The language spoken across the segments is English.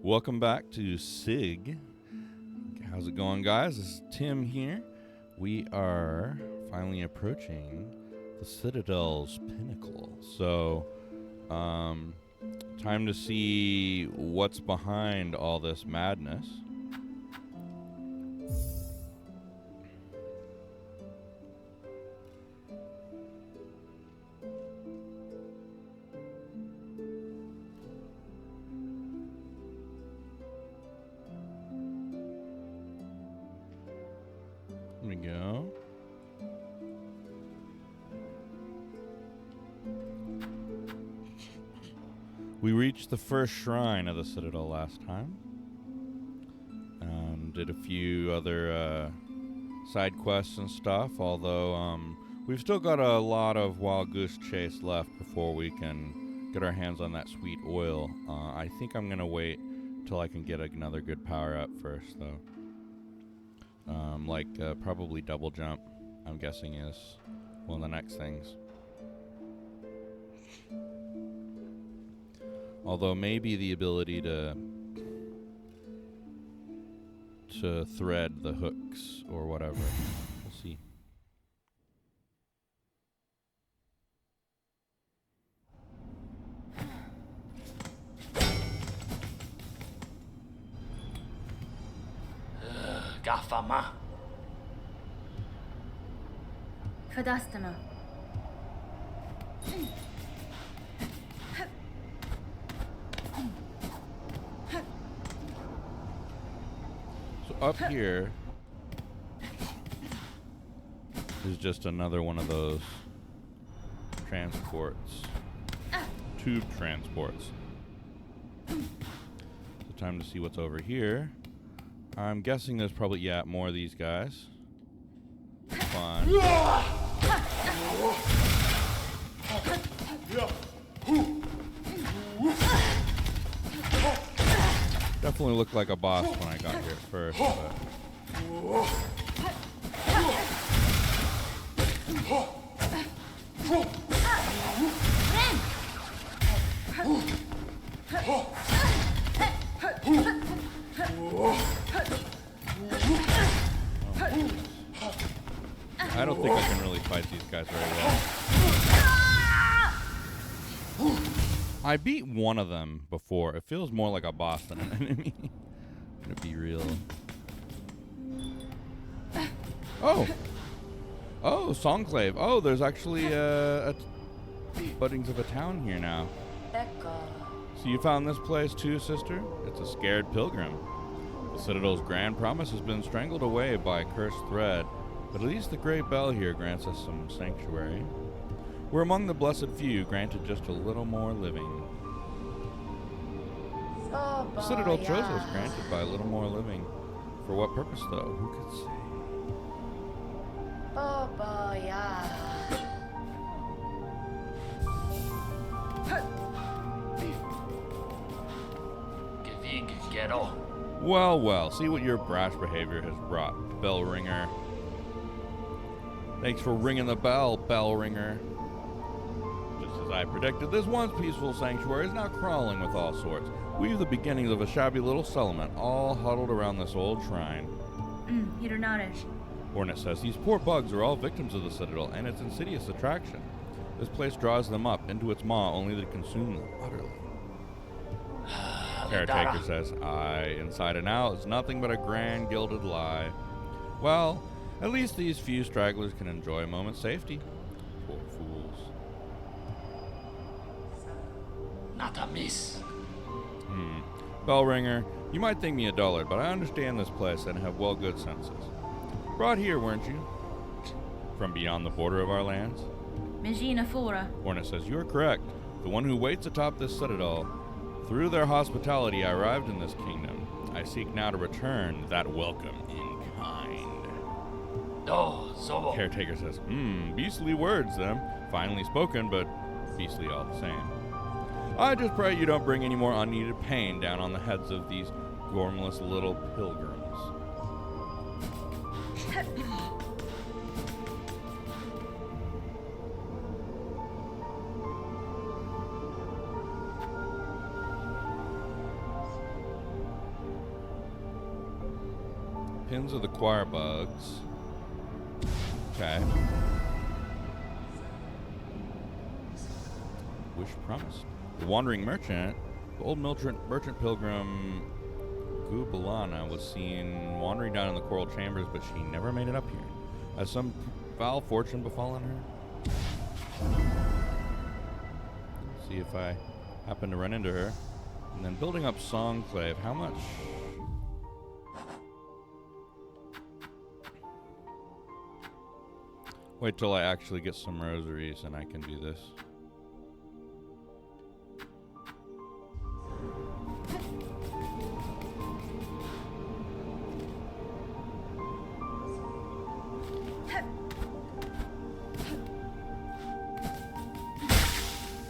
Welcome back to SIG. How's it going, guys? This is Tim here. We are finally approaching the Citadel's pinnacle. So, time to see what's behind all this madness. There we go. We reached the first shrine of the Citadel last time. Did a few other side quests and stuff, although we've still got a lot of Wild Goose Chase left before we can get our hands on that sweet oil. I think I'm going to wait till I can get another good power up first, though. Probably double jump, I'm guessing, is one of the next things. Although maybe the ability to thread the hooks or whatever. We'll see. Gafama. Fadastana. So up here is just another one of those transports. Tube transports. So time to see what's over here. I'm guessing there's probably, more of these guys. Fun. Definitely looked like a boss when I got here at first, but... I don't think I can really fight these guys very well. I beat one of them before. It feels more like a boss than an enemy. I'm gonna be real. Oh, Songclave. Oh, there's actually buddings of a town here now. So you found this place too, sister? It's a scared pilgrim. The Citadel's grand promise has been strangled away by a cursed thread, but at least the great bell here grants us some sanctuary. We're among the blessed few, granted just a little more living. The Citadel chose us, granted by a little more living. For what purpose, though? Who could say? Well, well, see what your brash behavior has brought, bell ringer. Thanks for ringing the bell, bell ringer. Just as I predicted, this once peaceful sanctuary is now crawling with all sorts. We've the beginnings of a shabby little settlement, all huddled around this old shrine. Hornet says these poor bugs are all victims of the Citadel and its insidious attraction. This place draws them up into its maw only to consume them utterly. Caretaker says, aye, inside and out is nothing but a grand gilded lie. Well, at least these few stragglers can enjoy a moment's safety. Poor fools. Not a miss. Bellringer, you might think me a dullard, but I understand this place and have well good senses. Brought here, weren't you? From beyond the border of our lands? Hornet says, you are correct. The one who waits atop this citadel. Through their hospitality, I arrived in this kingdom. I seek now to return that welcome in kind. Oh, Zobo. Caretaker says, beastly words, them. Finely spoken, but beastly all the same. I just pray you don't bring any more unneeded pain down on the heads of these gormless little pilgrims. Pins of the choir bugs. Okay. Wish promised. The wandering merchant. The old merchant pilgrim Gubalana was seen wandering down in the coral chambers, but she never made it up here. Has some foul fortune befallen her? See if I happen to run into her. And then building up Songclave. How much? Wait till I actually get some rosaries and I can do this.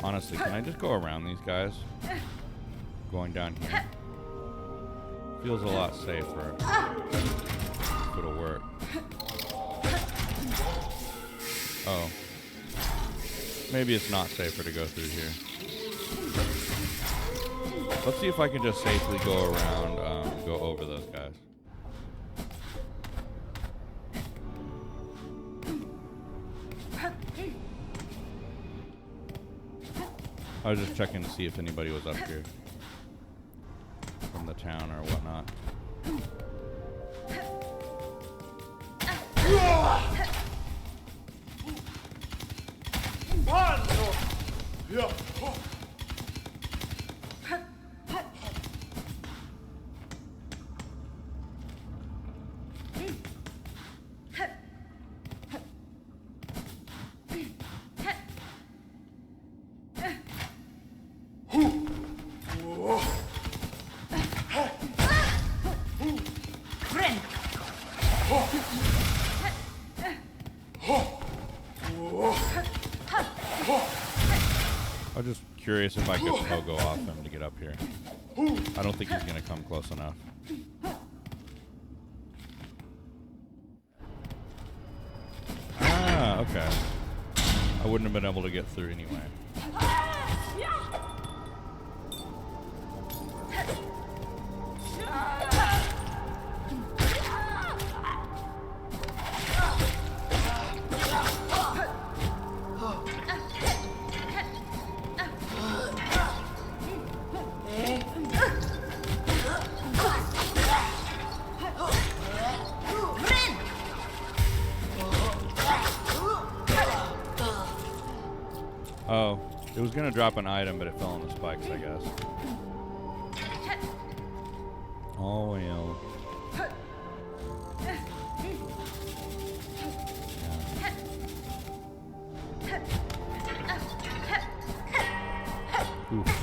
Honestly, can I just go around these guys? Going down here. Feels a lot safer. If it'll work. Oh. Maybe it's not safer to go through here. Let's see if I can just safely go around, go over those guys. I was just checking to see if anybody was up here from the town or whatnot. I was just curious if I could pogo off him to get up here. I don't think he's going to come close enough. Ah, okay. I wouldn't have been able to get through anyway. Oh, it was gonna drop an item, but it fell on the spikes, I guess. Oh well. Yeah. Oof.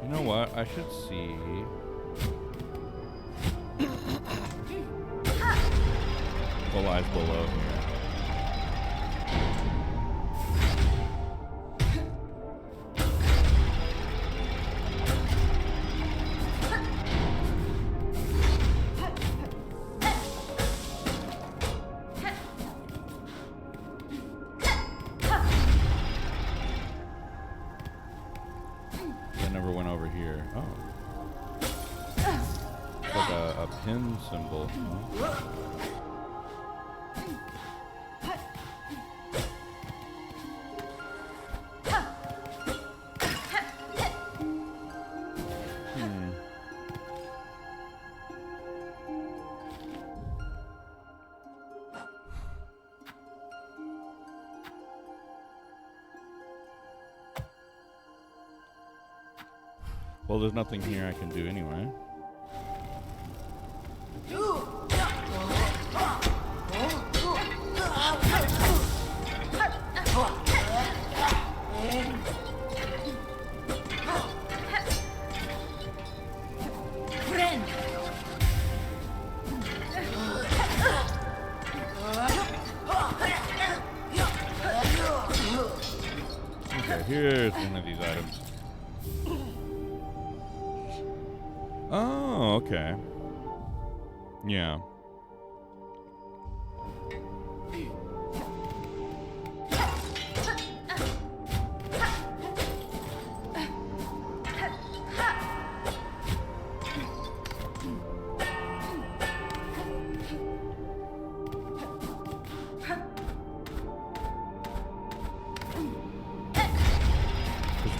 You know what? I should see. What lies below here? Pin symbol. Well, there's nothing here I can do anyway. Okay, here's one of these items. Oh, okay. Yeah.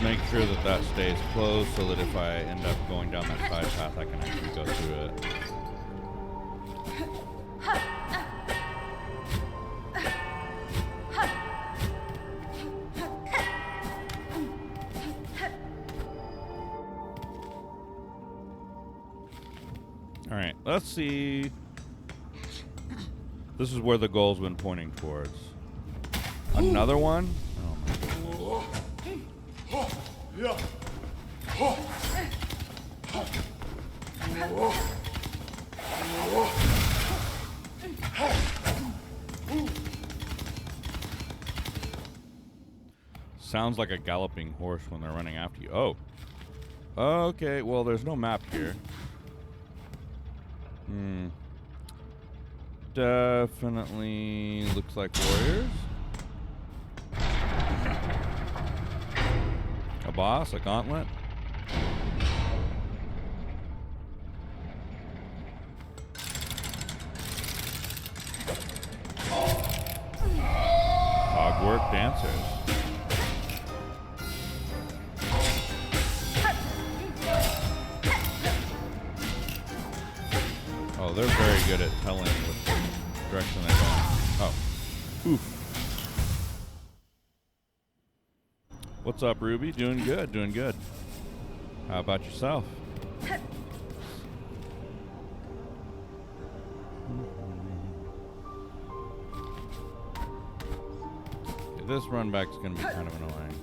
Make sure that that stays closed so that if I end up going down that side path, I can actually go through it. All right, let's see. This is where the goal's been pointing towards. Another one? Oh my goodness. Sounds like a galloping horse when they're running after you. Oh. Okay, well, there's no map here. Definitely looks like warriors. A boss, a gauntlet. Hogwork dancers. Oh, they're very good at telling which direction they're going. Oh. Oof. What's up, Ruby? Doing good, doing good. How about yourself? Okay, this run back is going to be kind of annoying.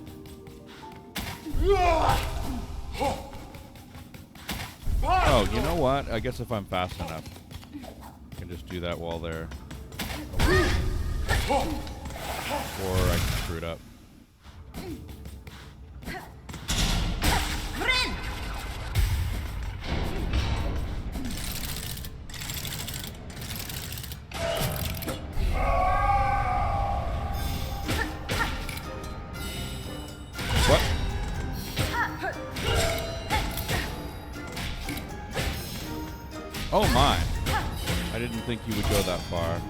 Oh, you know what? I guess if I'm fast enough, I can just do that while they're... Or I can screw it up. Oh my! I didn't think you would go that far.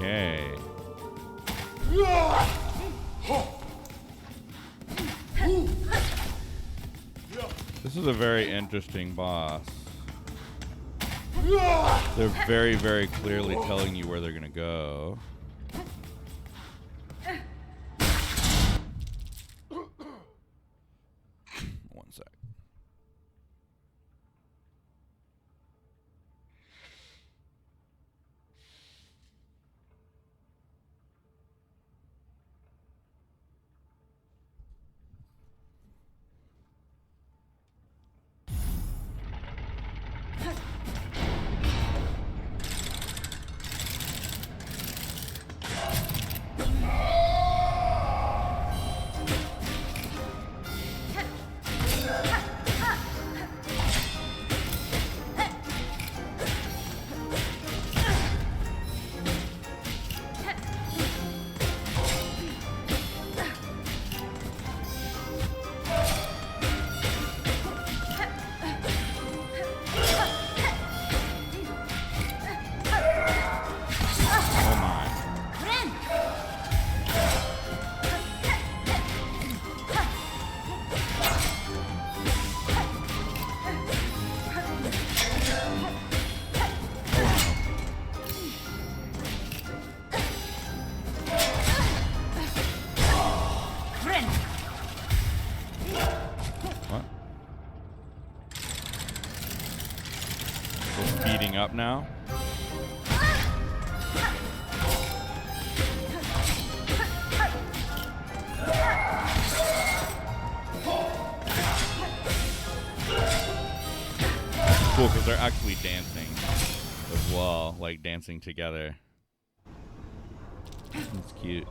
Okay. This is a very interesting boss. They're very, very clearly telling you where they're gonna go. One sec. We're speeding up now. Cool, because they're actually dancing as well, like dancing together. It's cute.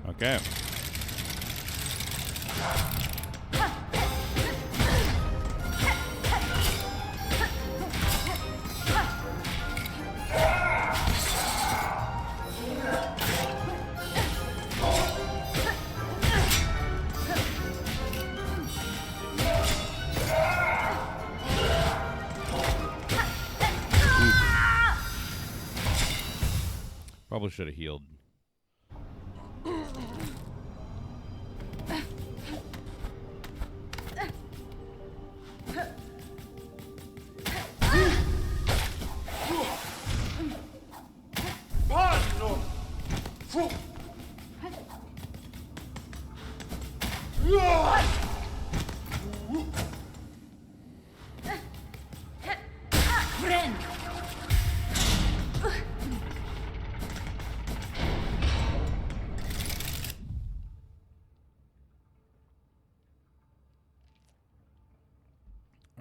Okay. Probably should have healed.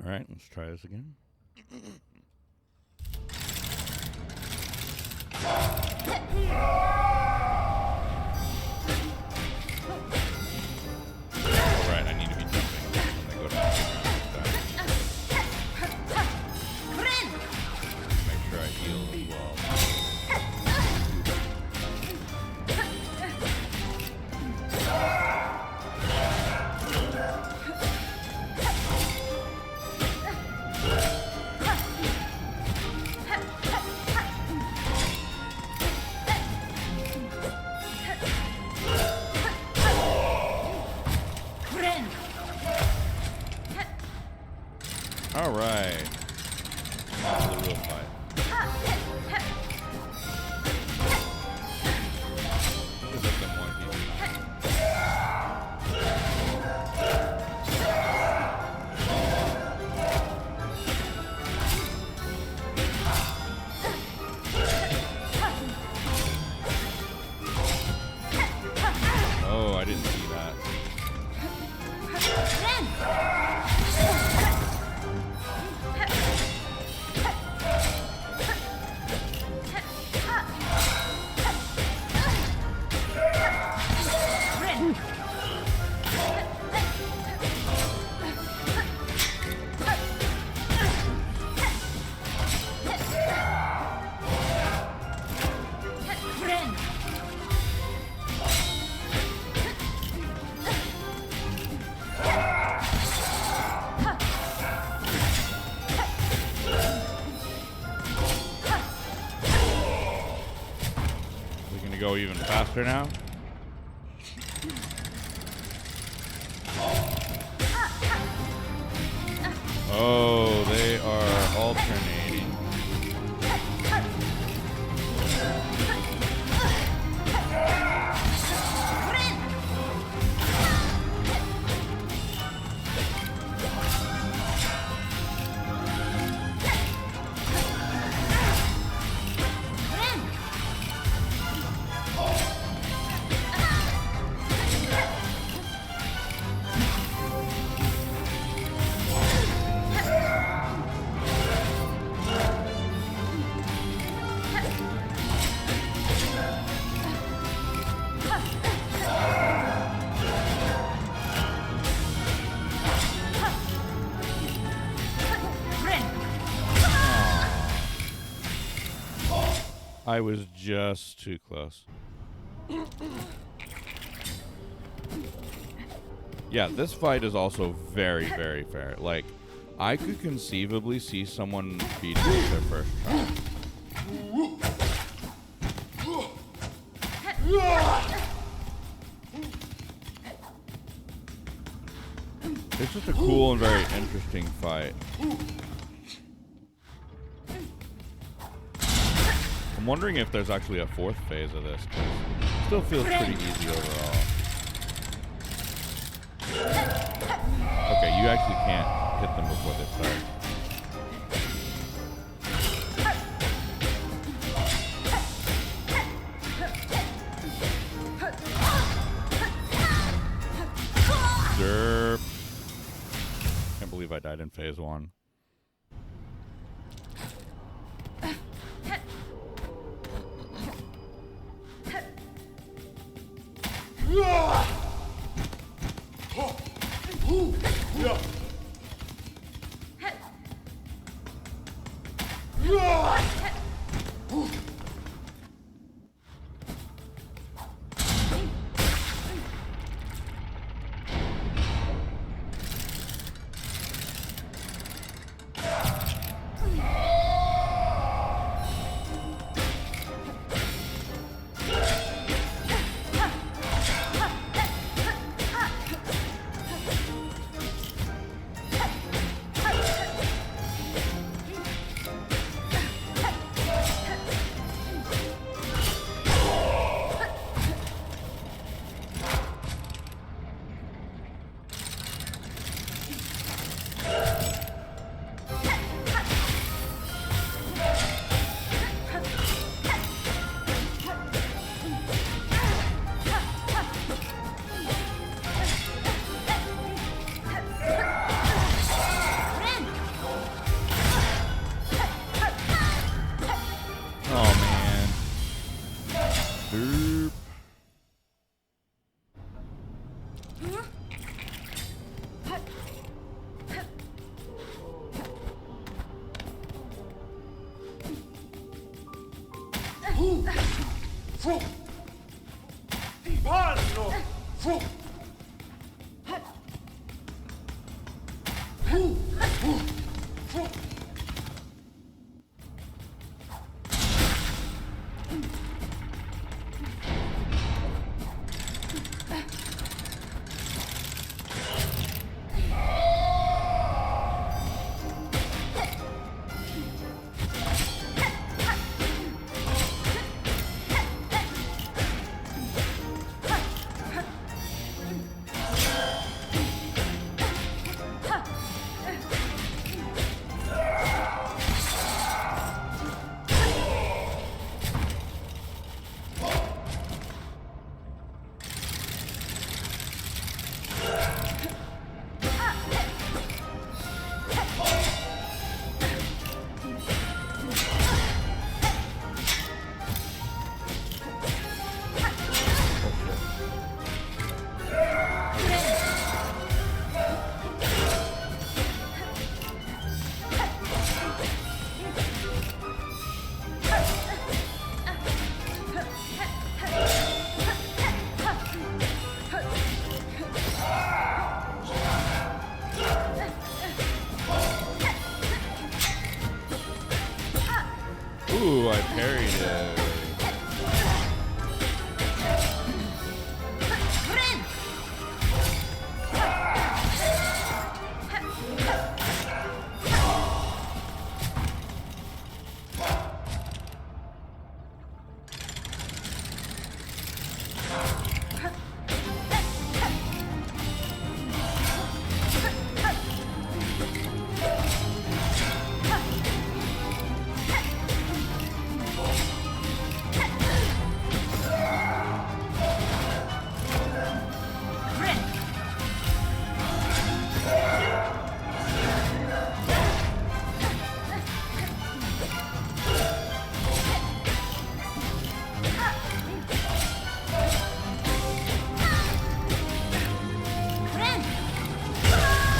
All right, let's try this again. All right, I need to be jumping when they go down. Make sure I heal as well. All right. Now to the real fight. This is the more easy. Oh, I didn't see that. Go even faster now. Oh, they are alternating. I was just too close. Yeah, this fight is also very, very fair. Like, I could conceivably see someone beating their first try. It's just a cool and very interesting fight. I'm wondering if there's actually a fourth phase of this, because it still feels pretty easy overall. Okay, you actually can't hit them before they start. Derp. Can't believe I died in phase 1.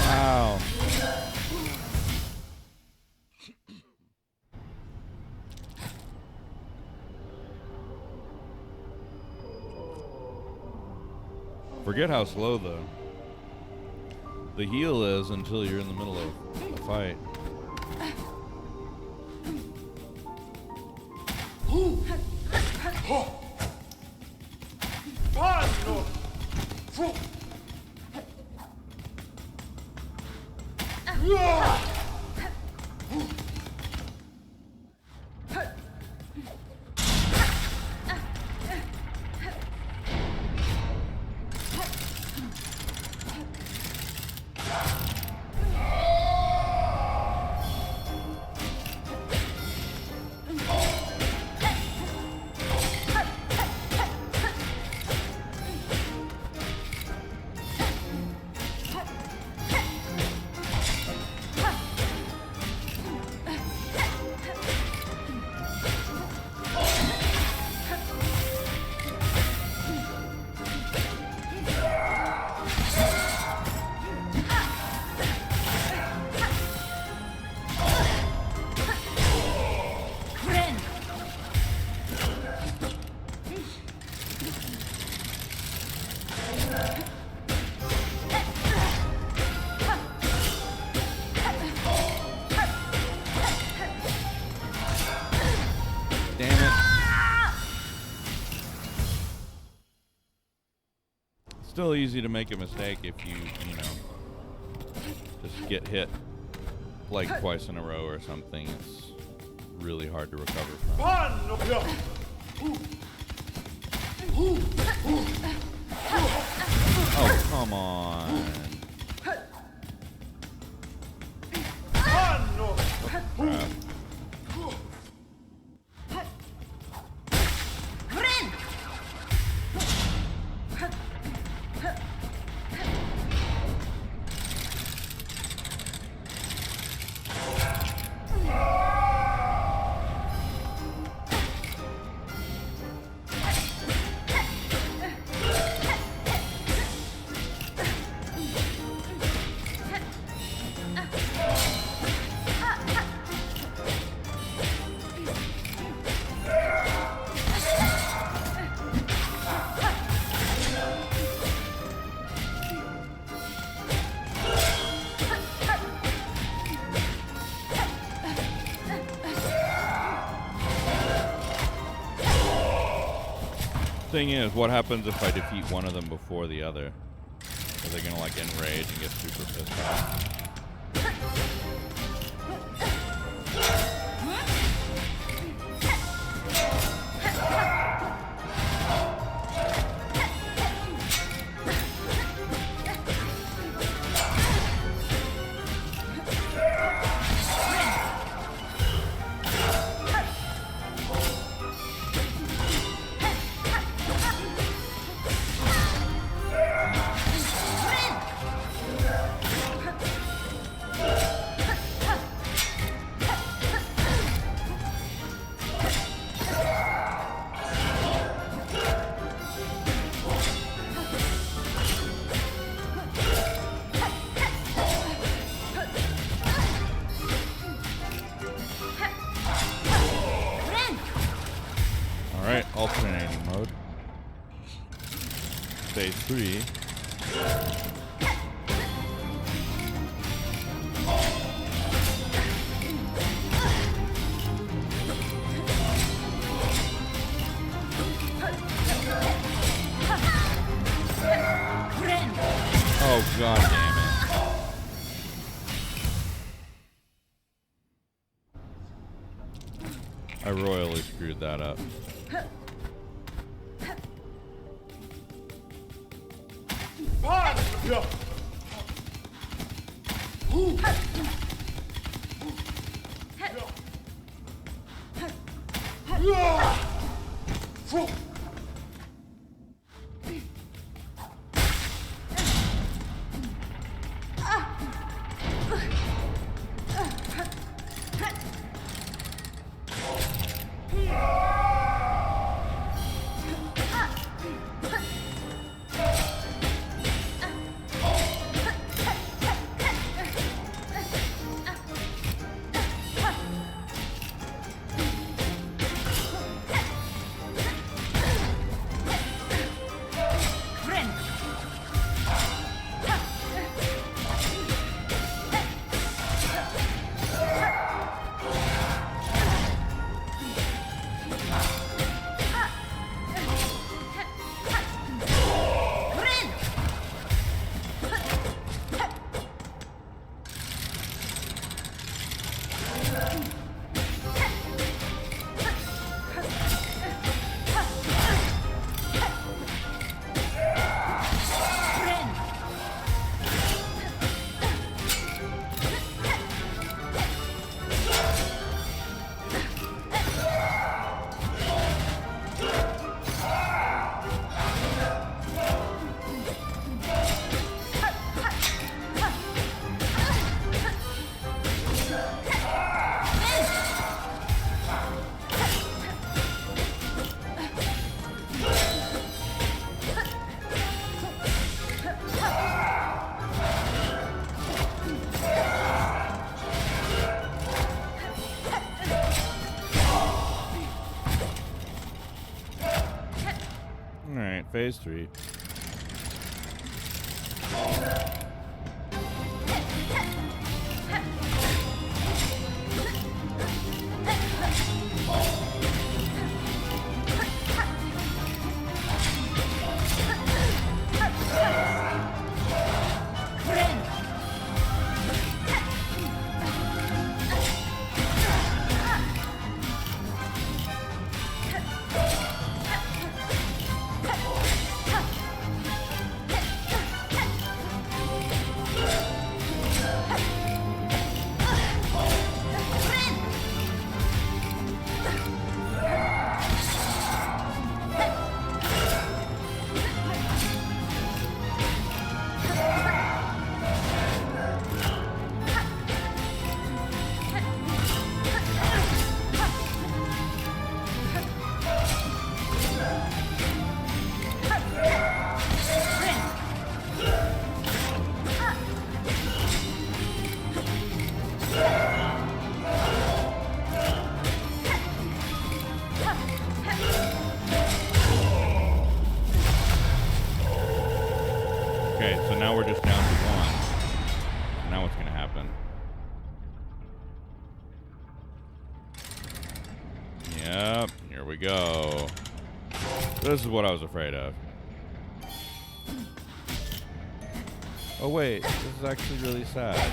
Wow. Forget how slow the heal is until you're in the middle of a fight. Still easy to make a mistake if you just get hit like twice in a row or something. It's really hard to recover from. Oh, come on. Crap. Thing is, what happens if I defeat one of them before the other? Are they gonna like enrage and get super pissed off? Alternating mode. Phase 3. Oh, god damn it. I royally screwed that up. Alright, phase 3. Okay, so now we're just down to 1. Now what's gonna happen? Yep, here we go. This is what I was afraid of. Oh wait, this is actually really sad.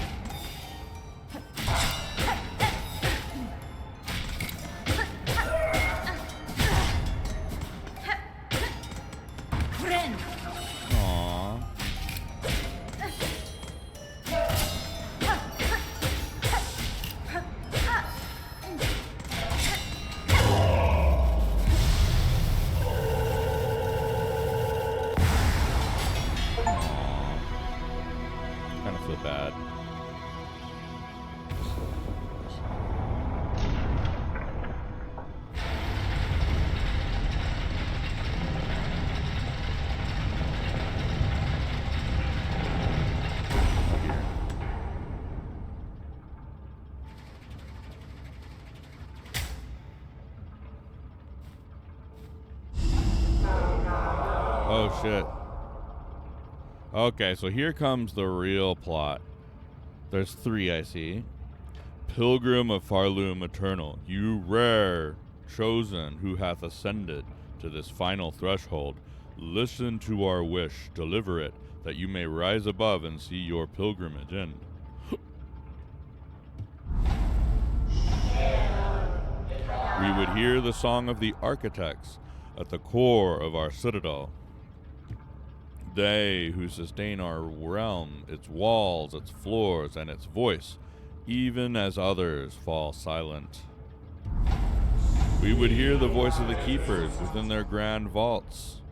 Feel bad. Oh shit. Okay, so here comes the real plot. There's 3 I see. Pilgrim of Pharloom Eternal, you rare chosen who hath ascended to this final threshold, listen to our wish, deliver it, that you may rise above and see your pilgrimage end. We would hear the song of the architects at the core of our citadel. they who sustain our realm, its walls, its floors, and its voice, even as others fall silent. We would hear the voice of the keepers within their grand vaults,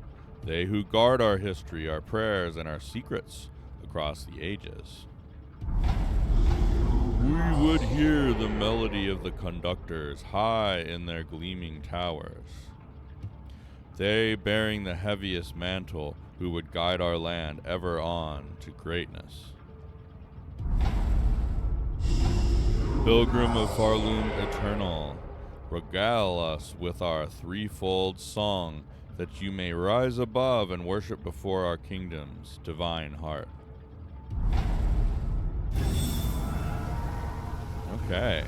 they who guard our history, our prayers, and our secrets across the ages. We would hear the melody of the conductors high in their gleaming towers, they bearing the heaviest mantle who would guide our land ever on to greatness. Pilgrim of Pharloom eternal, regale us with our threefold song, that you may rise above and worship before our kingdom's divine heart. Okay.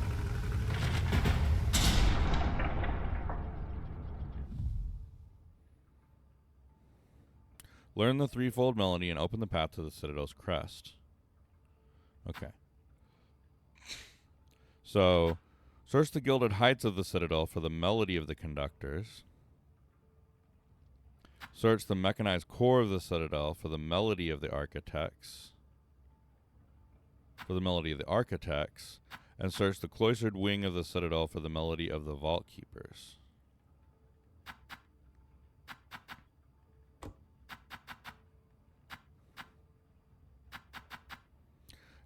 Learn the threefold melody and open the path to the Citadel's crest. Okay. So, search the gilded heights of the Citadel for the melody of the conductors. Search the mechanized core of the Citadel for the melody of the architects. And search the cloistered wing of the Citadel for the melody of the vault keepers.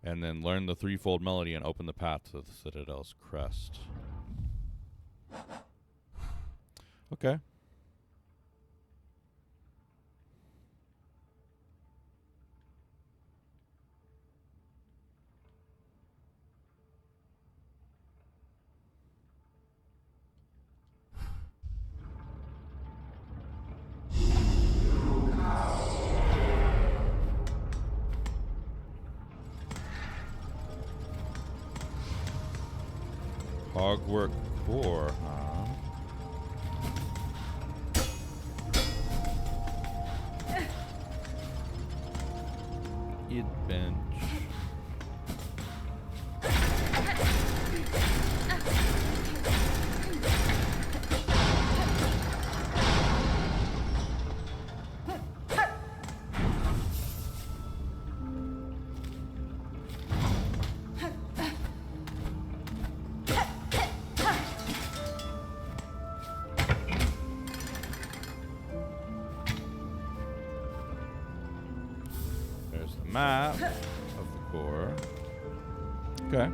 And then learn the threefold melody and open the path to the Citadel's crest. Okay. Hogwork core, huh? Id bench. Map of the core. Okay.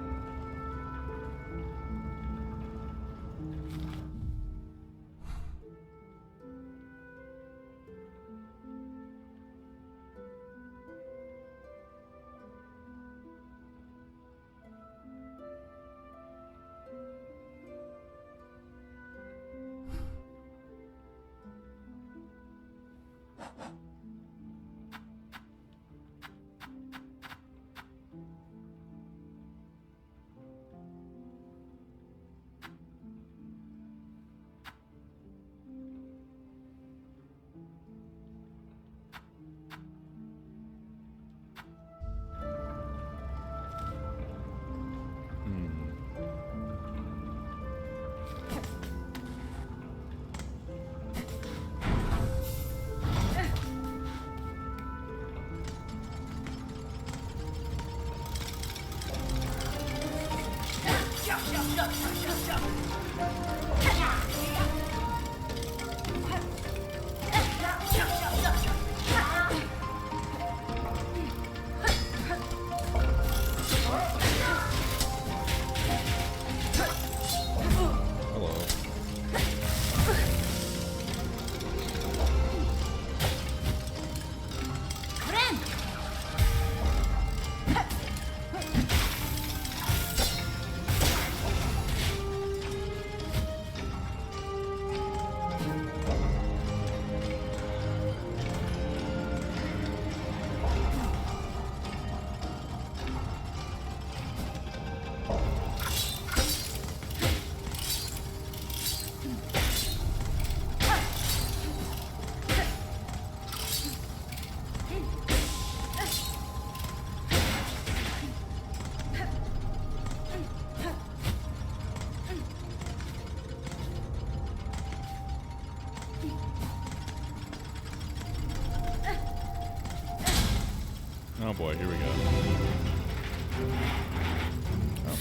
Oh boy, here we go. Oh.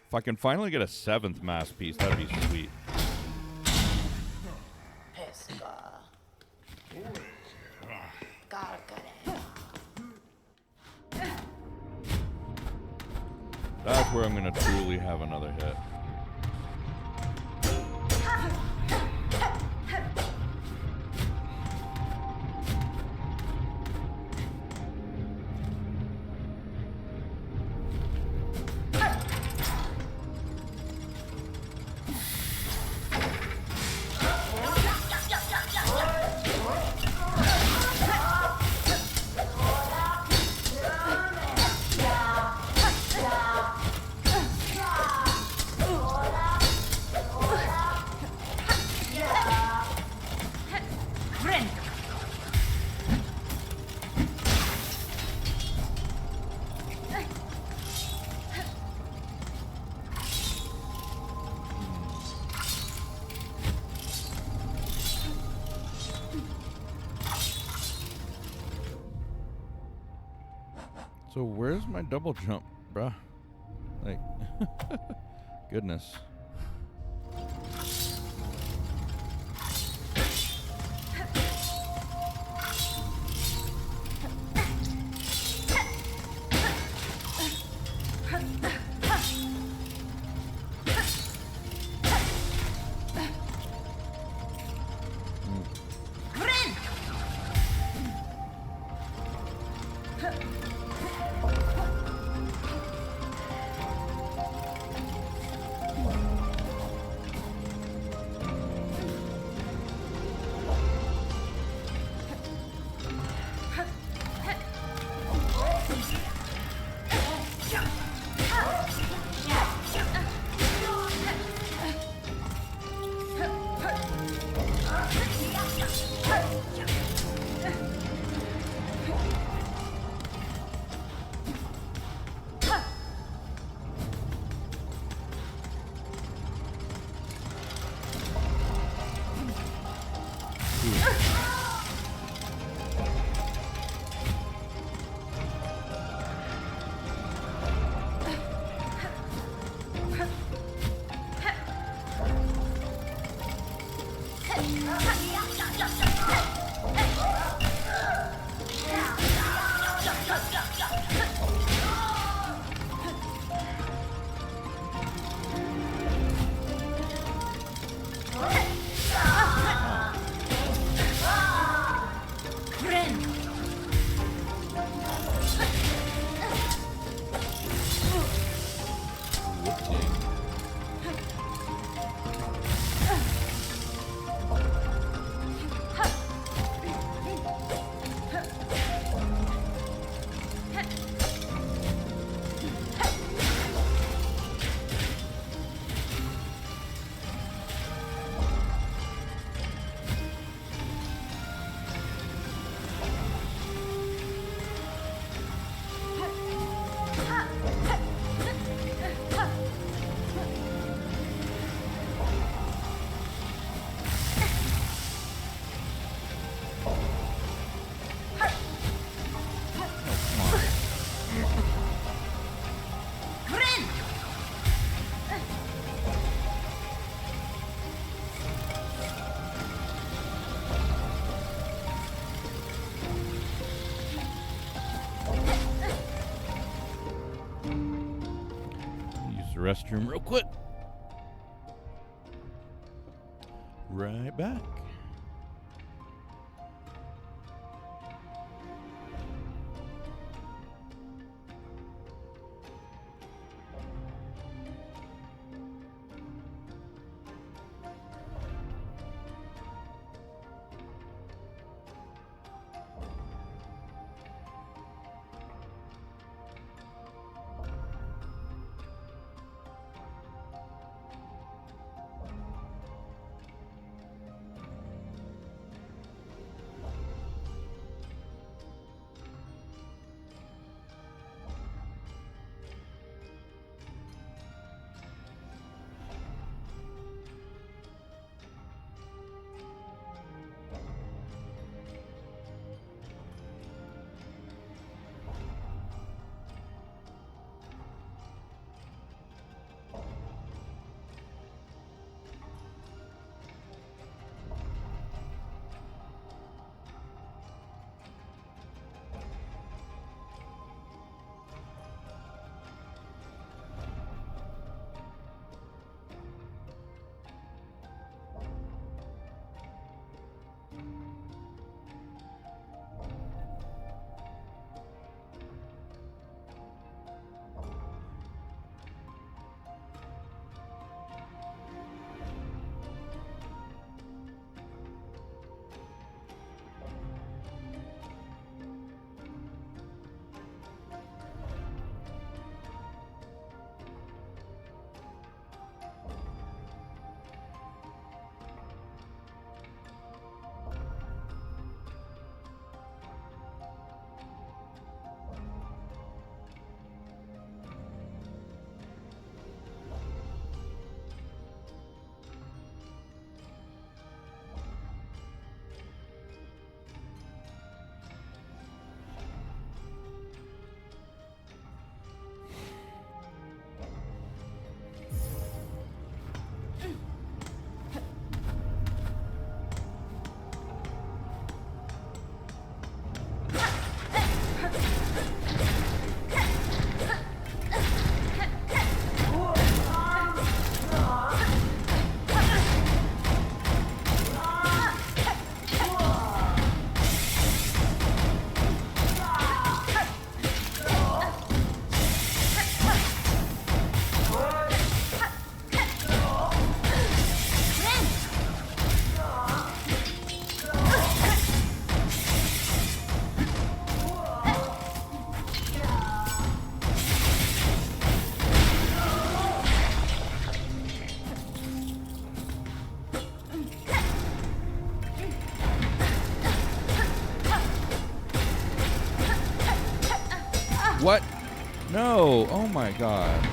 If I can finally get a 7th mass piece, that'd be sweet. That's where I'm gonna truly have another hit. So where's my double jump, bruh? Like, goodness. the restroom real quick. Right back. What? No. Oh my god.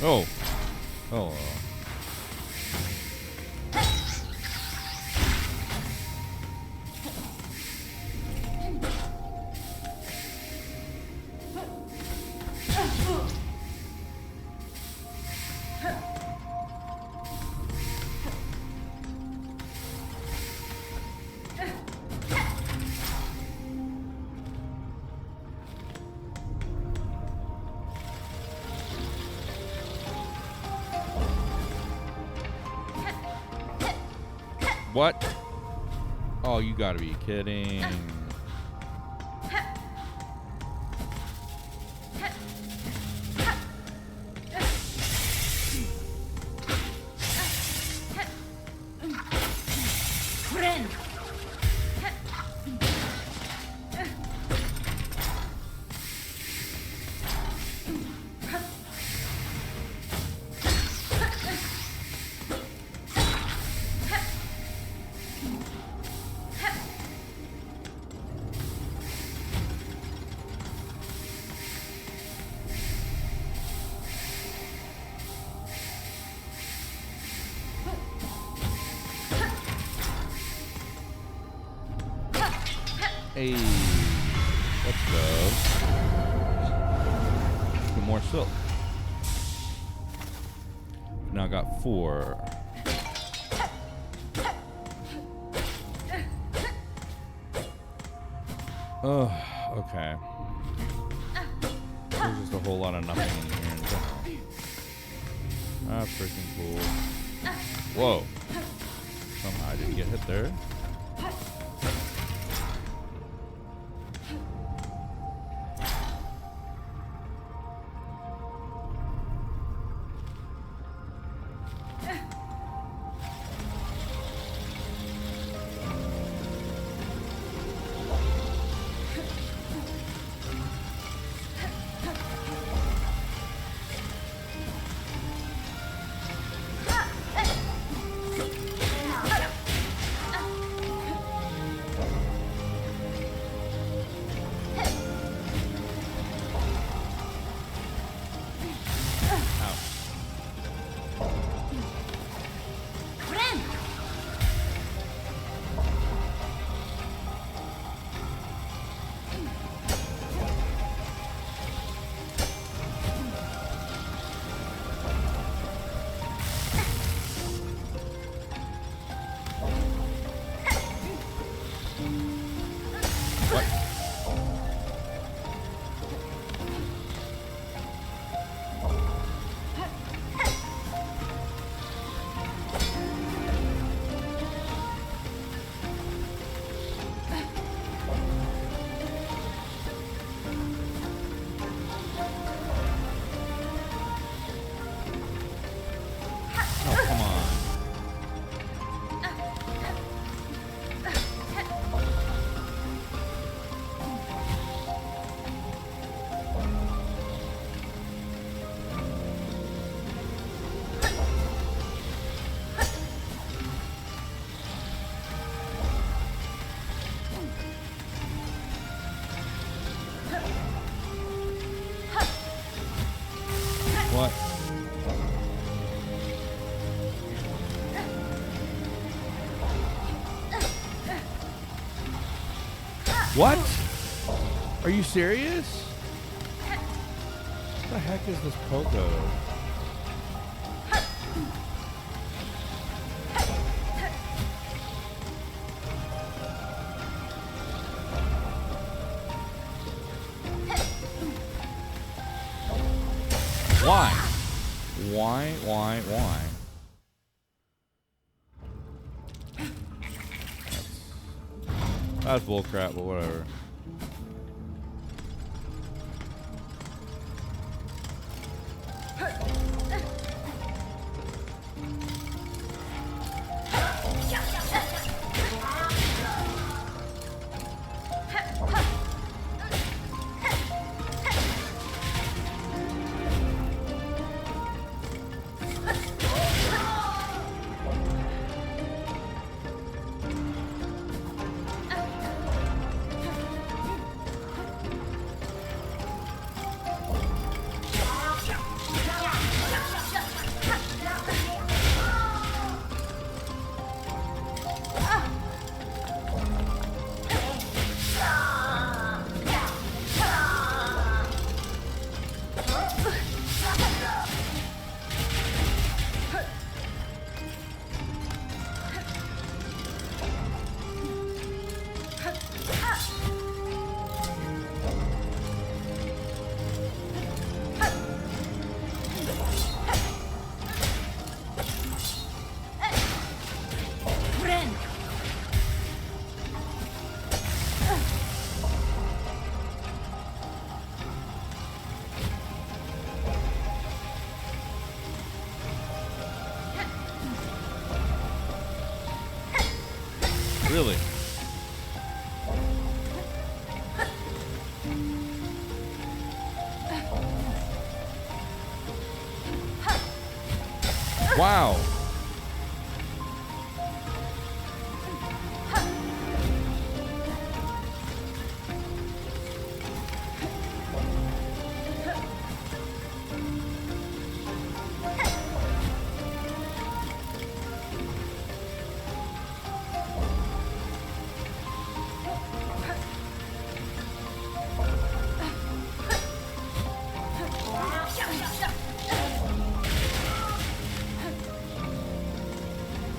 Oh. Oh. What? Oh, you gotta be kidding. Hey, let's go. Get more silk. Now I got 4. Oh, okay. There's just a whole lot of nothing in here in general. Ah, freaking cool. Whoa. Somehow I didn't get hit there. What? What? Are you serious? What the heck is this Pogo? Why? Why? That's bullcrap, but whatever. Really? Wow.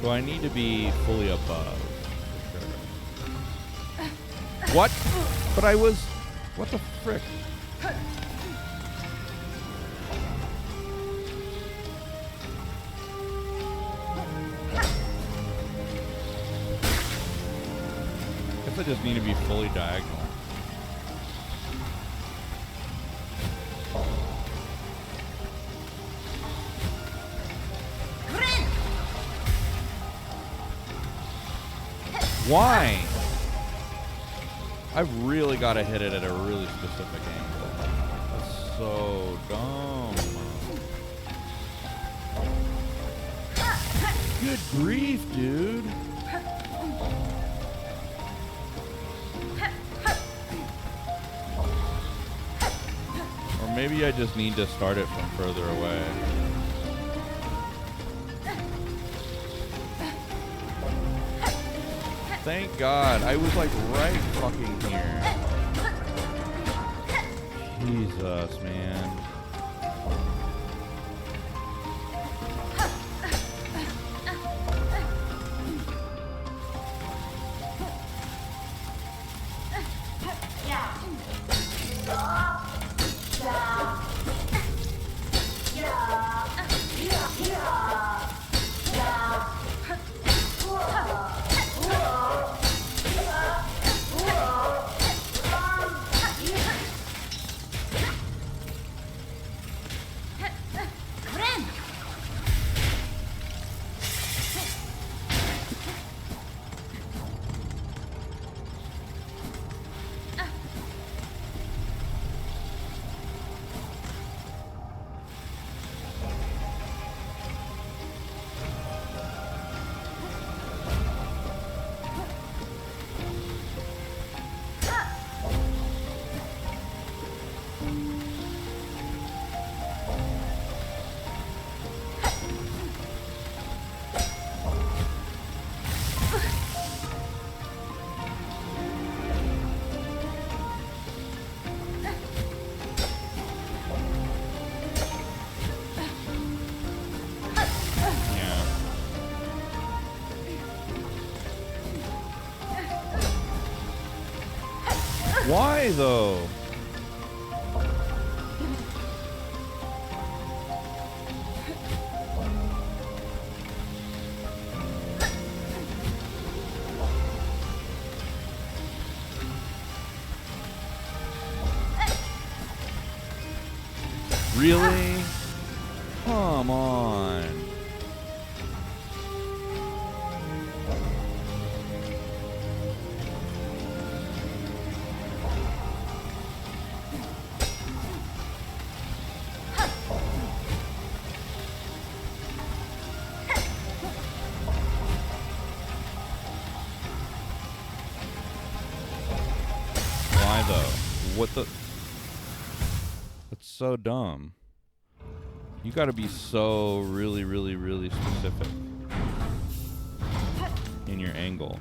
So I need to be fully above. For sure. What? But I was... What the frick? Guess I just need to be fully diagonal. Why? I've really got to hit it at a really specific angle. That's so dumb. Good grief, dude. Or maybe I just need to start it from further away. Thank God. I was like right fucking here. Jesus, man. Why though? Really? Come on. Why though? What the? That's so dumb. You gotta be so really, really, really specific in your angle.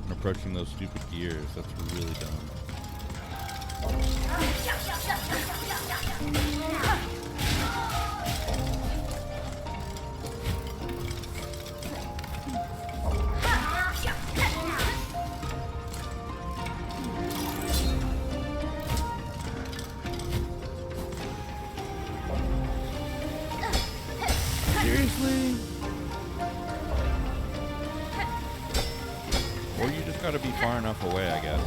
And approaching those stupid gears. That's really dumb. Seriously? Or you just gotta be far enough away, I guess.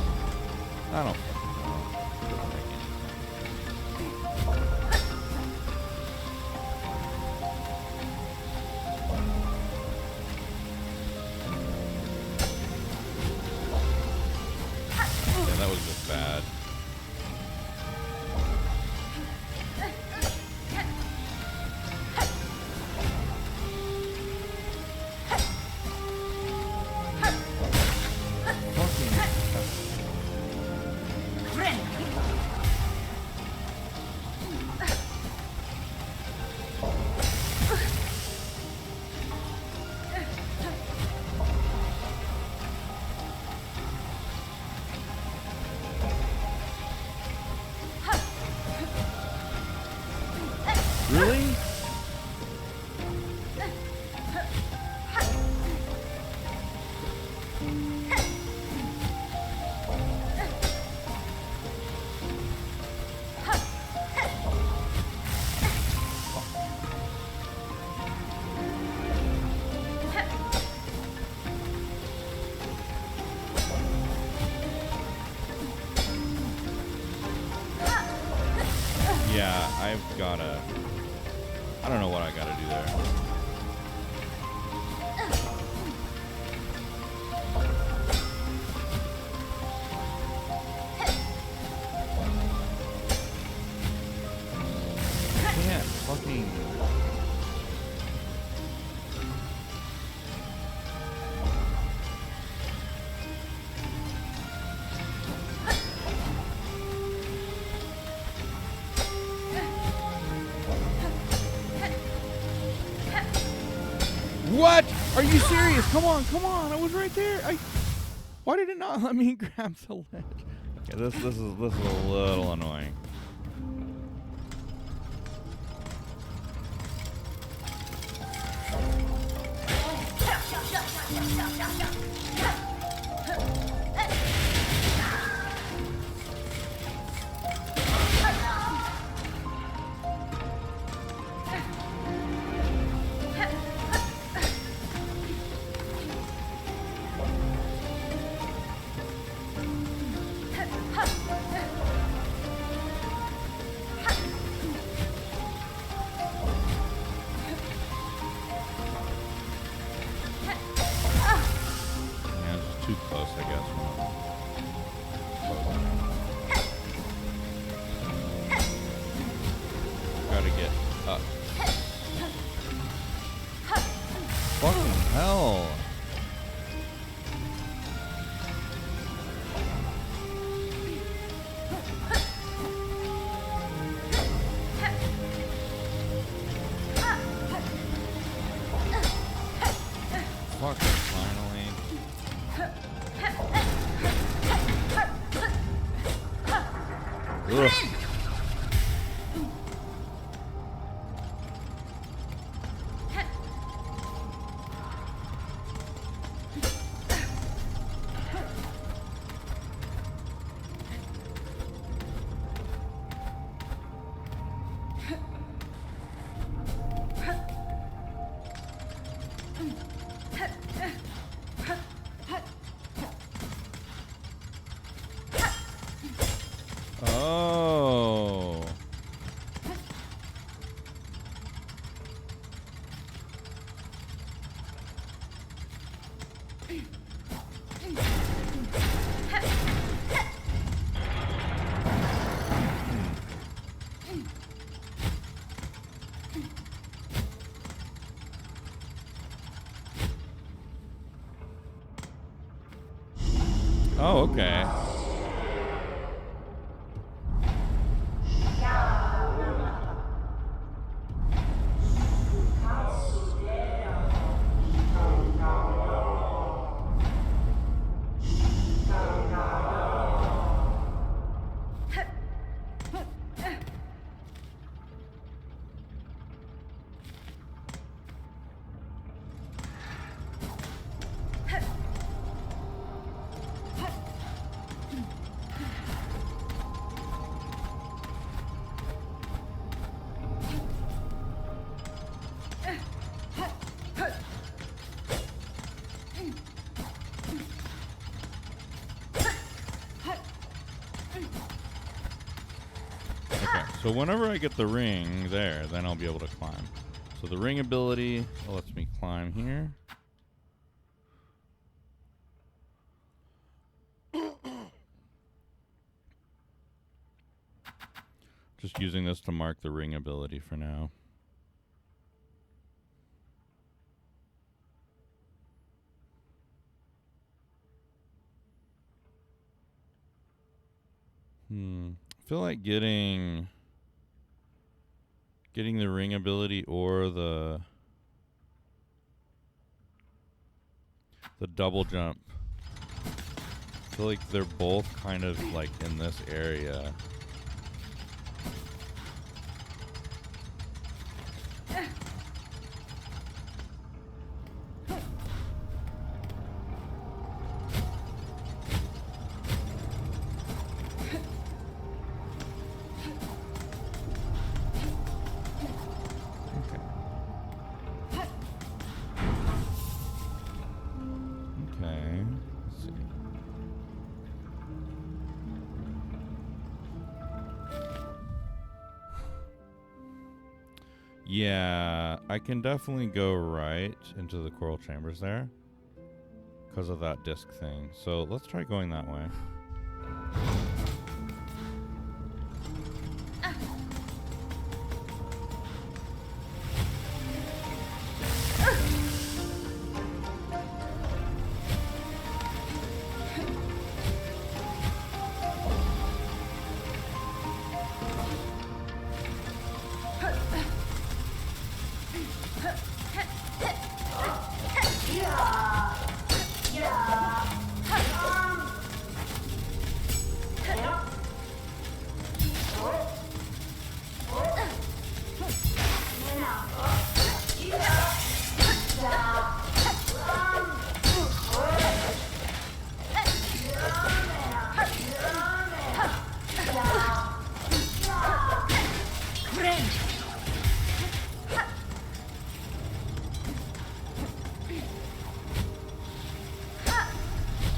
I don't fucking know. It doesn't make any sense. Yeah, that was just bad. Really? Yeah, I've gotta... I don't know what I gotta do there. Can't fucking... What? Are you serious? Come on, come on. I was right there. Why did it not let me grab the ledge? Okay, this is a little annoying. Too close, I guess. Gotta get up. Fucking hell. Fuck, finally. Ugh. Oh. Oh, okay. So whenever I get the ring there, then I'll be able to climb. So the ring ability lets me climb here. Just using this to mark the ring ability for now. I feel like getting the ring ability or the double jump. I feel like they're both kind of like in this area. Yeah, I can definitely go right into the coral chambers there because of that disc thing. So let's try going that way.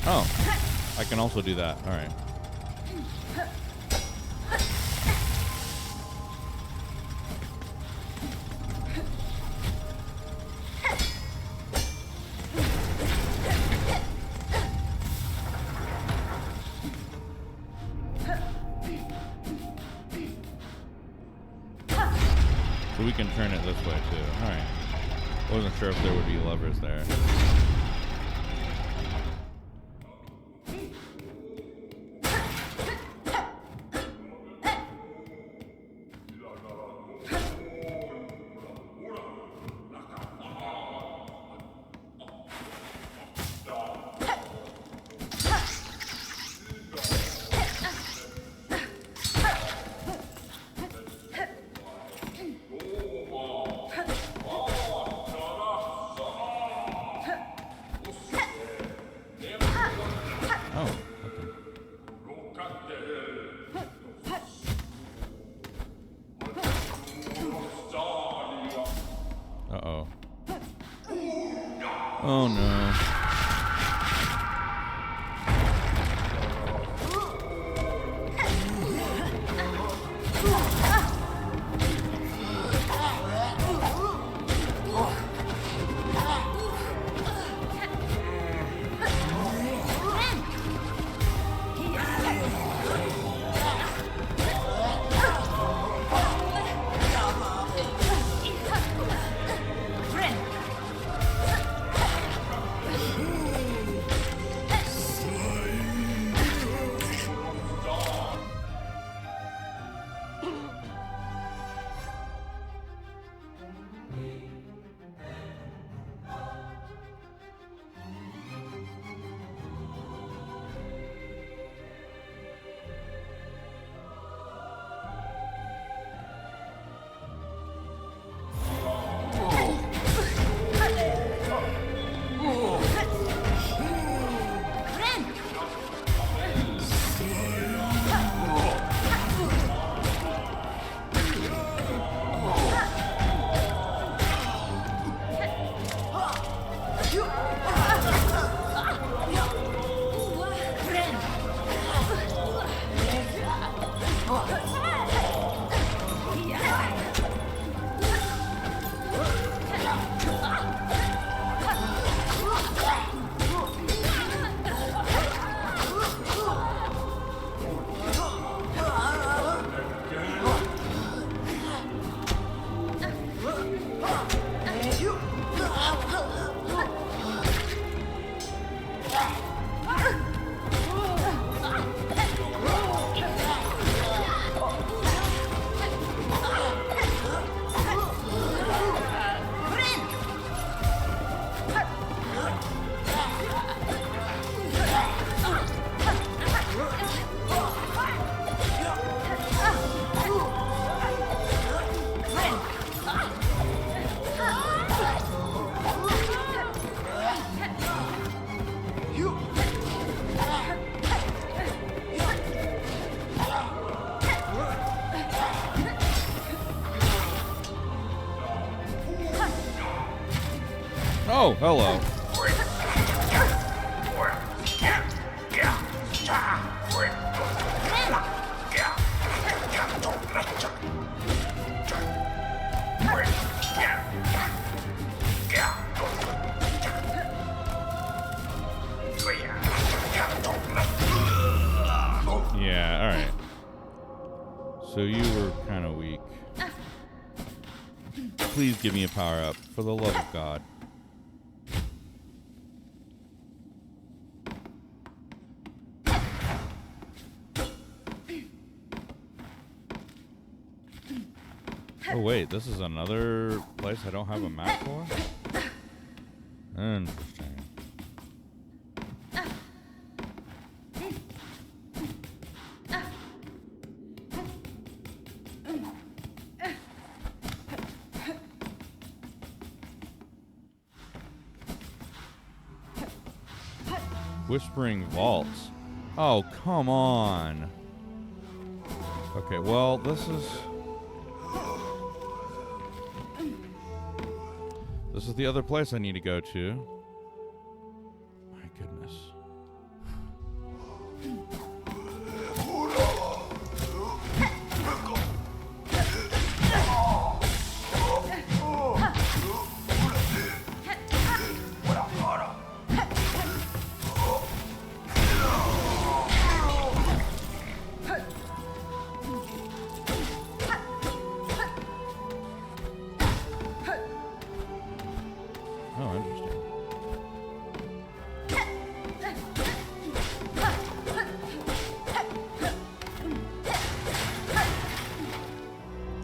Oh, I can also do that. All right. So we can turn it this way too. All right. Wasn't sure if there would be levers there. Uh-oh. Oh no. Oh, hello. Yeah, alright. So you were kind of weak. Please give me a power up, for the love of God. Oh wait, this is another place I don't have a map for? Interesting. Whispering Vaults. Oh, come on. Okay, well, this is the other place I need to go to. My goodness.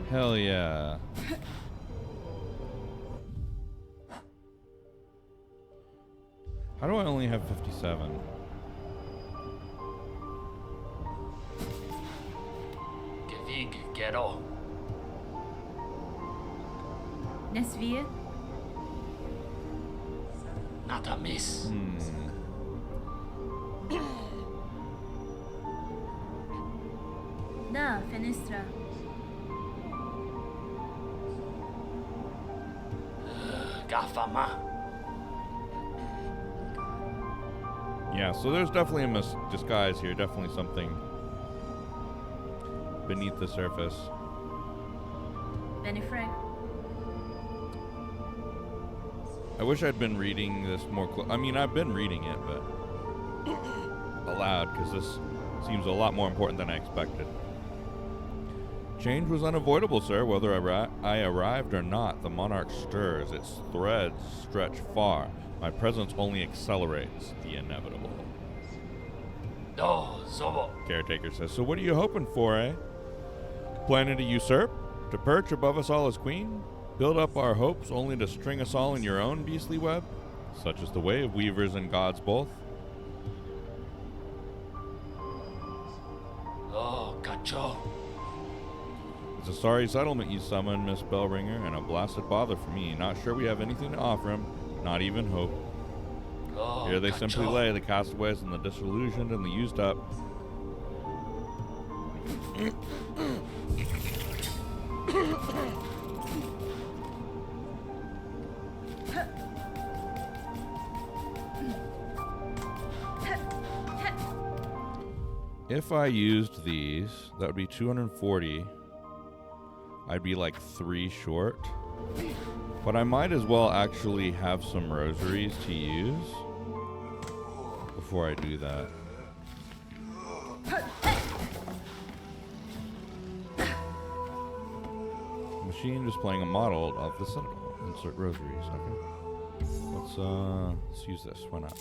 Hell yeah. How do I only have 57? Gevig Gero. Nesvir. Natamis. Da, Fenistra. Gafama. Yeah, so there's definitely a disguise here. Definitely something beneath the surface. Benifreg. I wish I'd been reading this more I mean, I've been reading it, but aloud, because this seems a lot more important than I expected. Change was unavoidable, sir. Whether I arrived or not, the monarch stirs. Its threads stretch far. My presence only accelerates the inevitable. Oh, Zobo. Caretaker says, so what are you hoping for, eh? Planning to usurp? To perch above us all as queen? Build up our hopes only to string us all in your own beastly web? Such is the way of weavers and gods both. Oh, Cacho. It's a sorry settlement you summoned, Miss Bellringer, and a blasted bother for me. Not sure we have anything to offer him, not even hope. Oh, Here they Cacho. simply lay, the castaways and the disillusioned and the used up. If I used these, that would be 240. I'd be like 3 short. But I might as well actually have some rosaries to use before I do that. Machine just playing a model of the Citadel. Insert rosaries. Okay. Let's use this. Why not?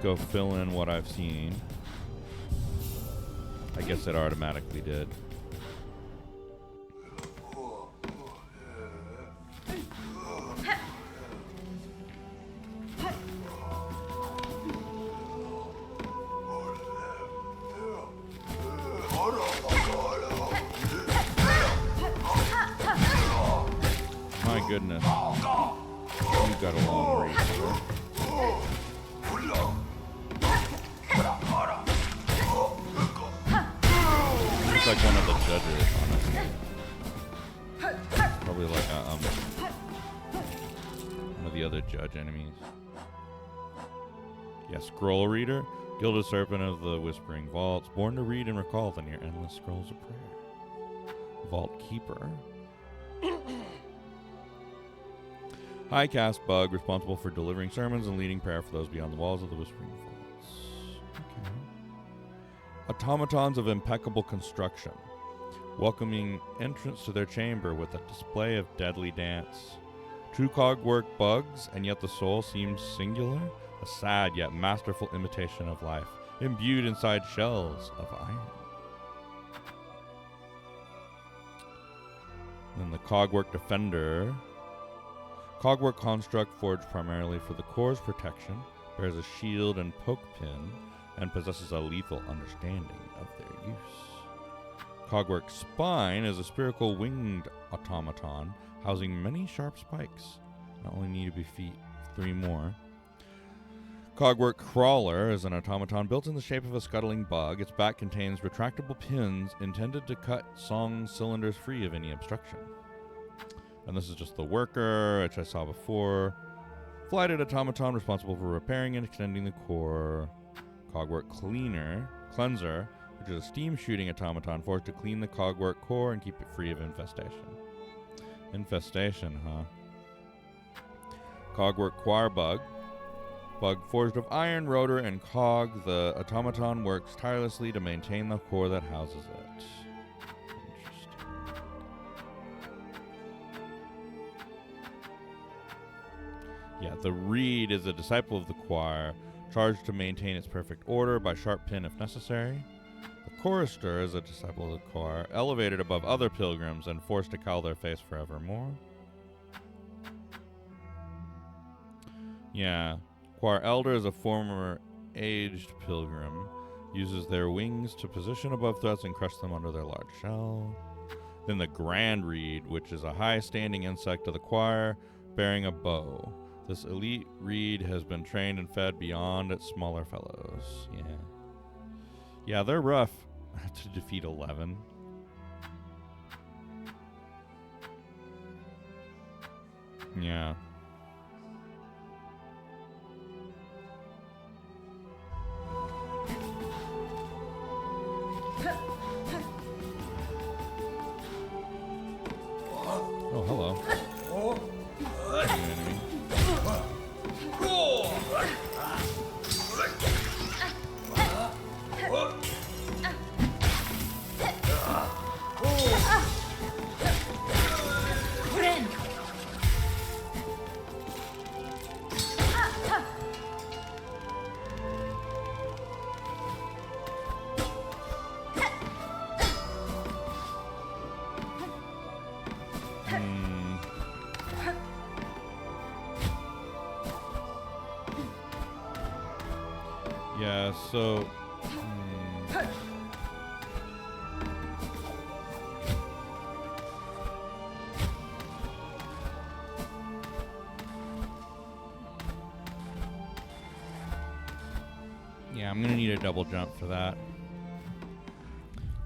Go fill in what I've seen. I guess it automatically did. My goodness. You got a long reach, sir. Like one of the judges, honestly. Probably like one of the other judge enemies. Yeah, scroll reader. Gilded serpent of the whispering vaults, born to read and recall the near endless scrolls of prayer. Vault keeper. High caste bug, responsible for delivering sermons and leading prayer for those beyond the walls of the whispering vaults. Okay. Automatons of impeccable construction, welcoming entrance to their chamber with a display of deadly dance. True cogwork bugs, and yet the soul seems singular, a sad yet masterful imitation of life, imbued inside shells of iron. Then the cogwork defender. Cogwork construct forged primarily for the core's protection, bears a shield and poke pin, and possesses a lethal understanding of their use. Cogwork spine is a spherical winged automaton housing many sharp spikes. Not only need to be feet, 3 more. Cogwork crawler is an automaton built in the shape of a scuttling bug. Its back contains retractable pins intended to cut song cylinders free of any obstruction. And this is just the worker, which I saw before. Flighted automaton responsible for repairing and extending the core. Cogwork cleanser, which is a steam shooting automaton forced to clean the cogwork core and keep it free of infestation. Infestation, huh? Cogwork choir bug forged of iron, rotor, and cog. The automaton works tirelessly to maintain the core that houses it. Yeah, the reed is a disciple of the choir, charged to maintain its perfect order by sharp pin if necessary. The chorister is a disciple of the choir, elevated above other pilgrims and forced to cowl their face forevermore. Yeah, choir elder is a former aged pilgrim, uses their wings to position above threats and crush them under their large shell. Then the grand reed, which is a high-standing insect of the choir, bearing a bow. This elite reed has been trained and fed beyond its smaller fellows. Yeah, they're rough to defeat 11. Yeah. Oh, hello. Enemy. Yeah, so... Yeah, I'm gonna need a double jump for that.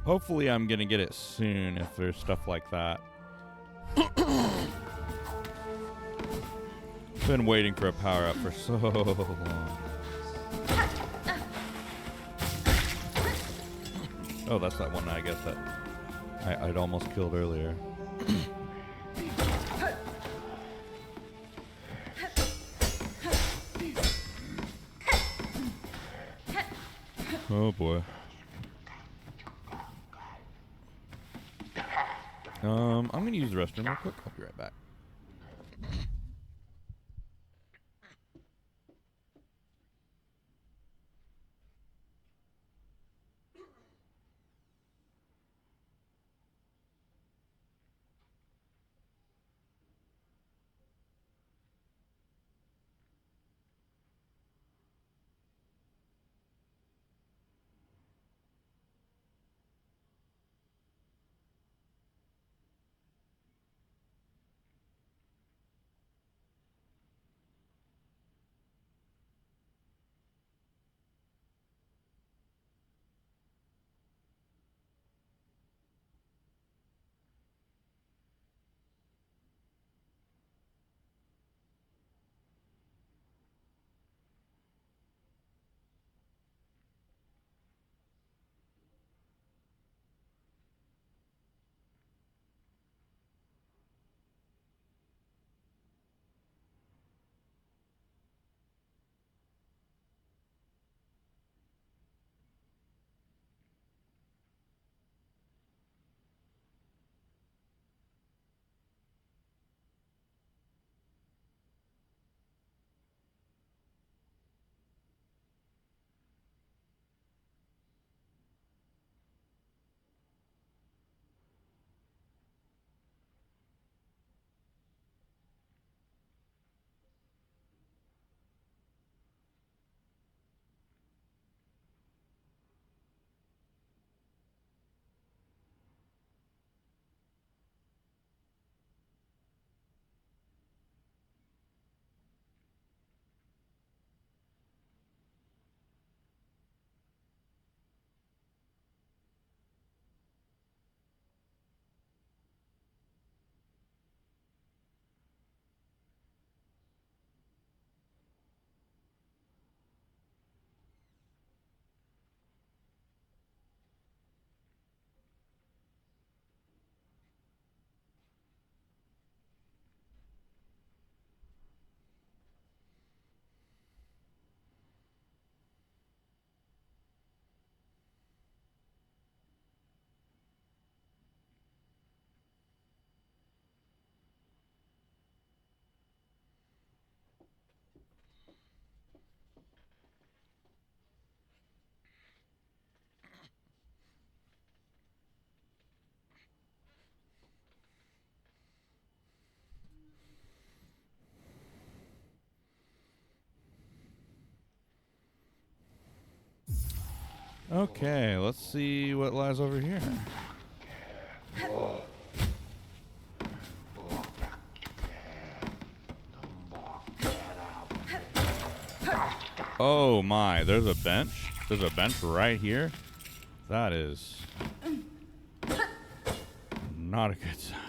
Hopefully I'm gonna get it soon if there's stuff like that. Been waiting for a power-up for so long. Oh, that's that one I guess that I'd almost killed earlier. Oh boy. I'm gonna use the restroom real quick. I'll be right back. Okay, let's see what lies over here. Oh my, there's a bench? There's a bench right here? That is not a good sign.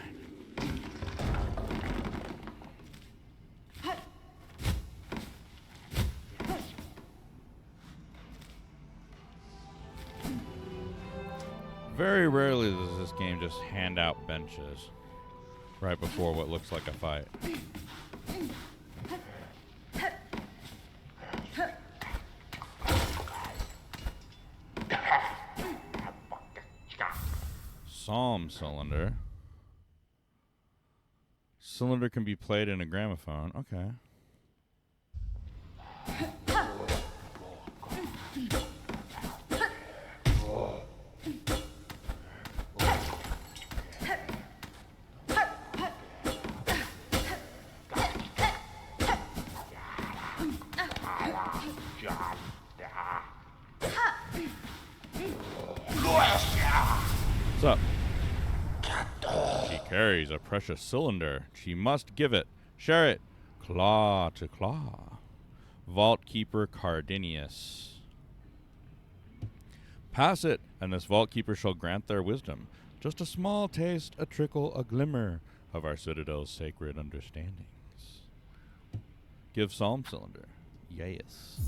Very rarely does this game just hand out benches right before what looks like a fight. Psalm cylinder. Cylinder can be played in a gramophone. Okay. What's up? She carries a precious cylinder. She must give it. Share it. Claw to claw. Vault Keeper Cardinius. Pass it, and this Vault Keeper shall grant their wisdom. Just a small taste, a trickle, a glimmer of our Citadel's sacred understandings. Give Psalm cylinder. Yes.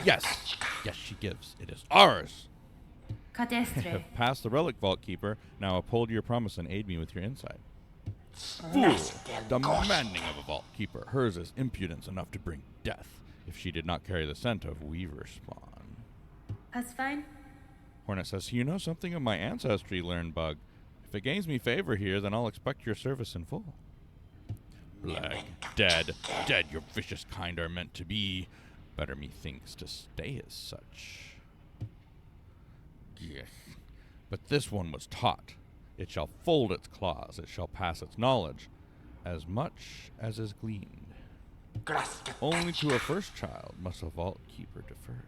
Yes. Yes, she gives. It is ours. Cadestre. Pass the relic, Vault Keeper. Now uphold your promise and aid me with your insight. Fool! Demanding of a Vault Keeper. Hers is impudence enough to bring death if she did not carry the scent of Weaver spawn. That's fine. Hornet says, you know something of my ancestry, learned Bug. If it gains me favor here, then I'll expect your service in full. Blag. Dead. Dead your vicious kind are meant to be. Better methinks to stay as such. Yes. But this one was taught. It shall fold its claws, it shall pass its knowledge, as much as is gleaned. Only to a first child must a Vault Keeper defer.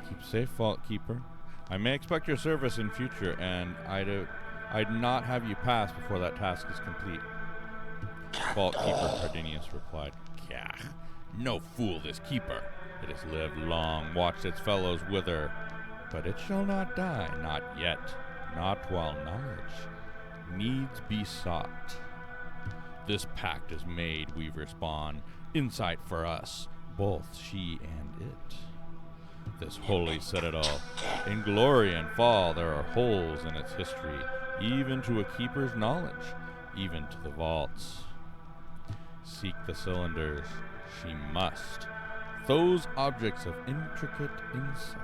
Keep safe, Vault Keeper. I may expect your service in future, and I'd not have you pass before that task is complete. Vault Keeper Cardinius replied, Gah, no fool this keeper. It has lived long, watched its fellows wither, but it shall not die, not yet, not while knowledge needs be sought. This pact is made, Weaver spawn, insight for us, both she and it. This holy citadel, in glory and fall there are holes in its history, even to a keeper's knowledge, even to the vaults. Seek the cylinders, she must. Those objects of intricate insight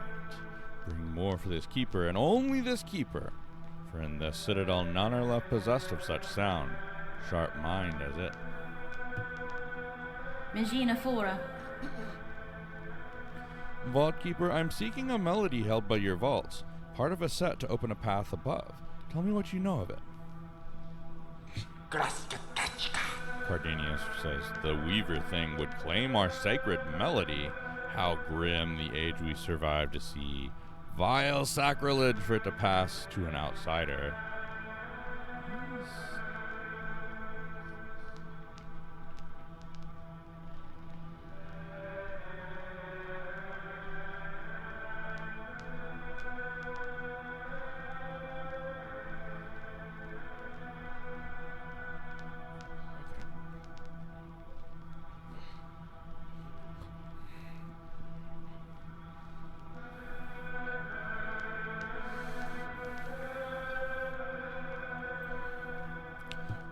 bring more for this keeper, and only this keeper, for in the citadel none are left possessed of such sound, sharp mind as it. Magina Fora. Vault Keeper, I'm seeking a melody held by your vaults, part of a set to open a path above. Tell me what you know of it. Cardinius says, the Weaver thing would claim our sacred melody. How grim the age we survive to see. Vile sacrilege for it to pass to an outsider.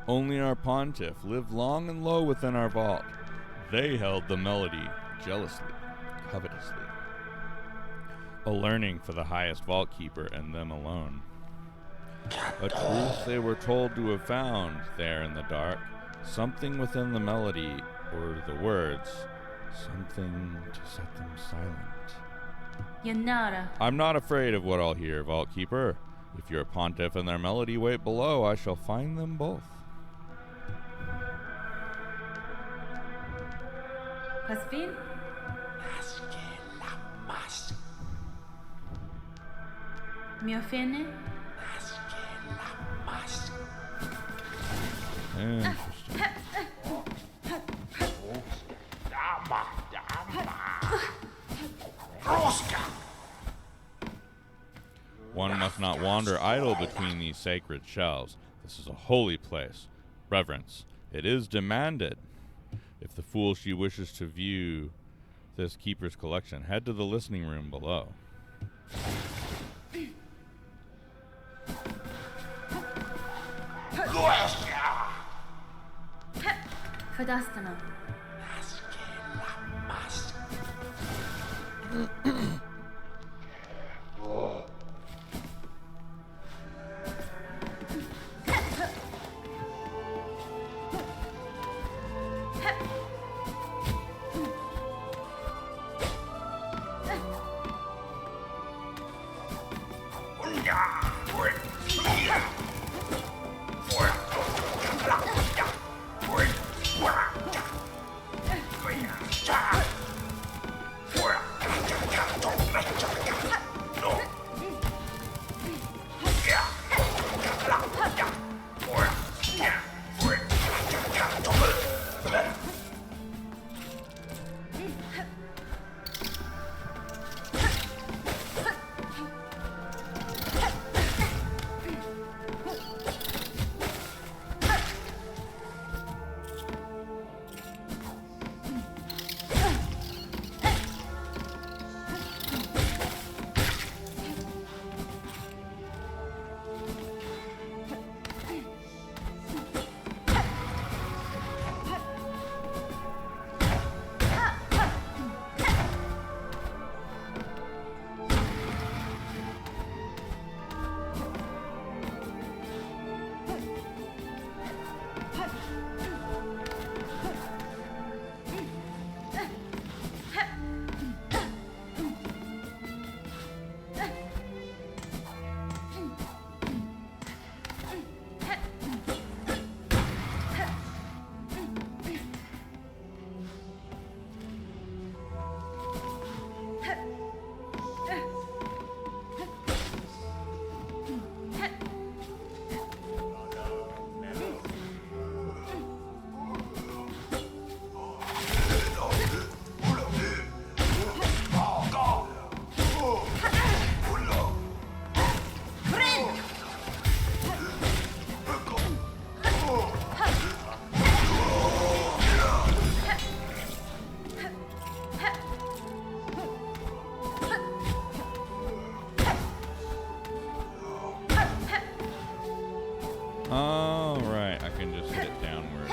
Only our pontiff lived long and low within our vault. They held the melody jealously, covetously. A learning for the highest vault keeper and them alone. A truth they were told to have found there in the dark, something within the melody or the words, something to set them silent. Yanara. I'm not afraid of what I'll hear, Vault Keeper. If your pontiff and their melody wait below, I shall find them both. Hasfin? Miofene? Interesting. One must not wander idle between these sacred shelves. This is a holy place. Reverence. It is demanded. If the fool she wishes to view this keeper's collection, head to the listening room below. Fadastana. Alright, I can just hit downward.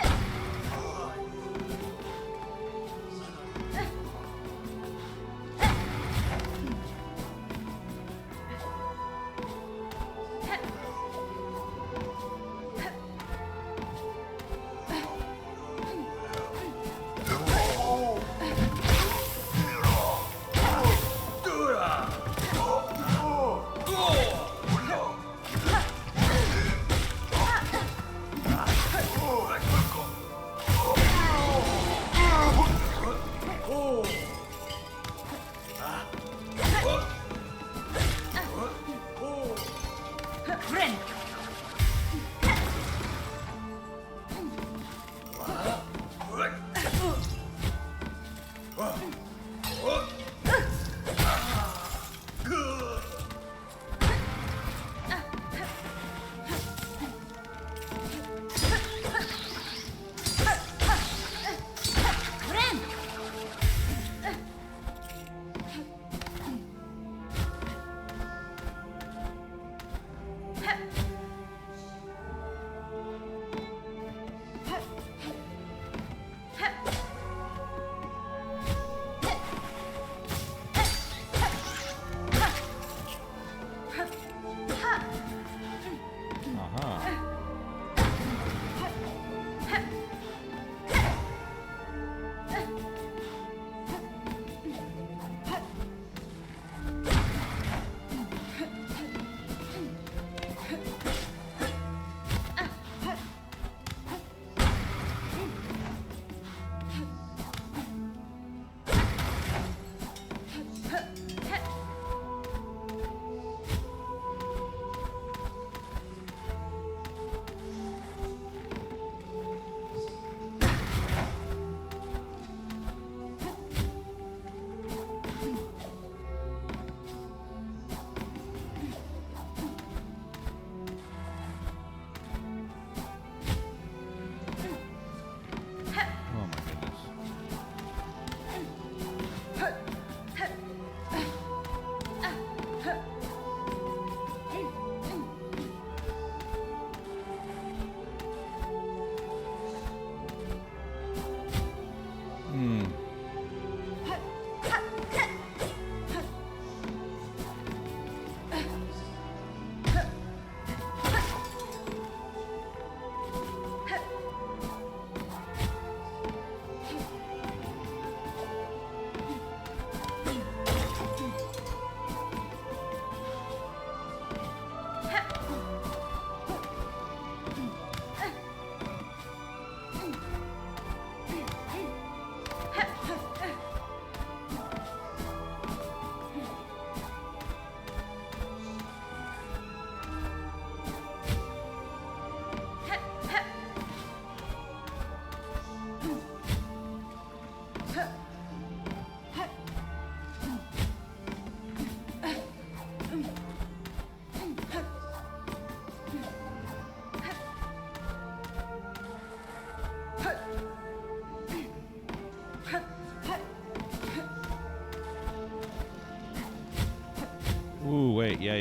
Ooh, wait. Yeah.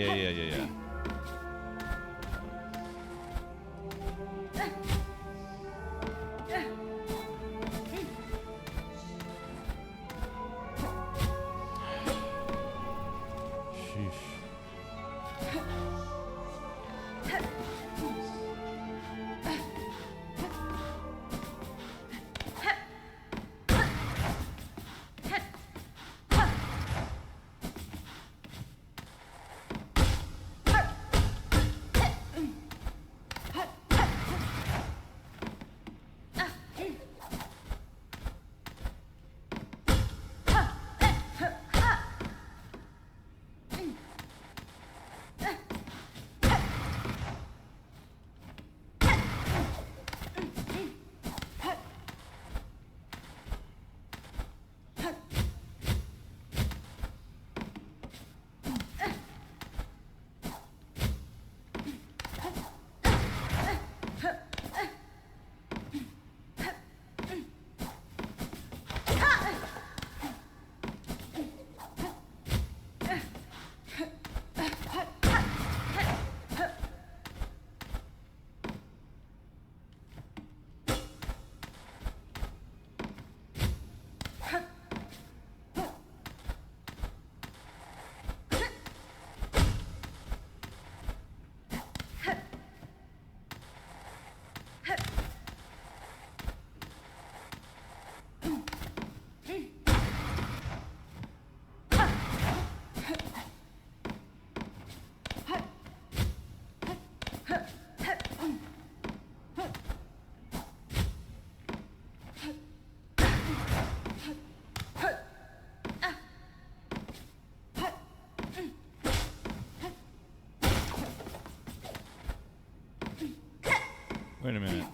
Wait a minute.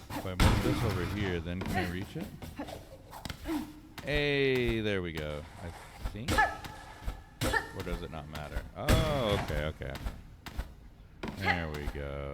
If I move this over here, then can I reach it? Hey, there we go. I think. Or does it not matter? Oh, okay. There we go.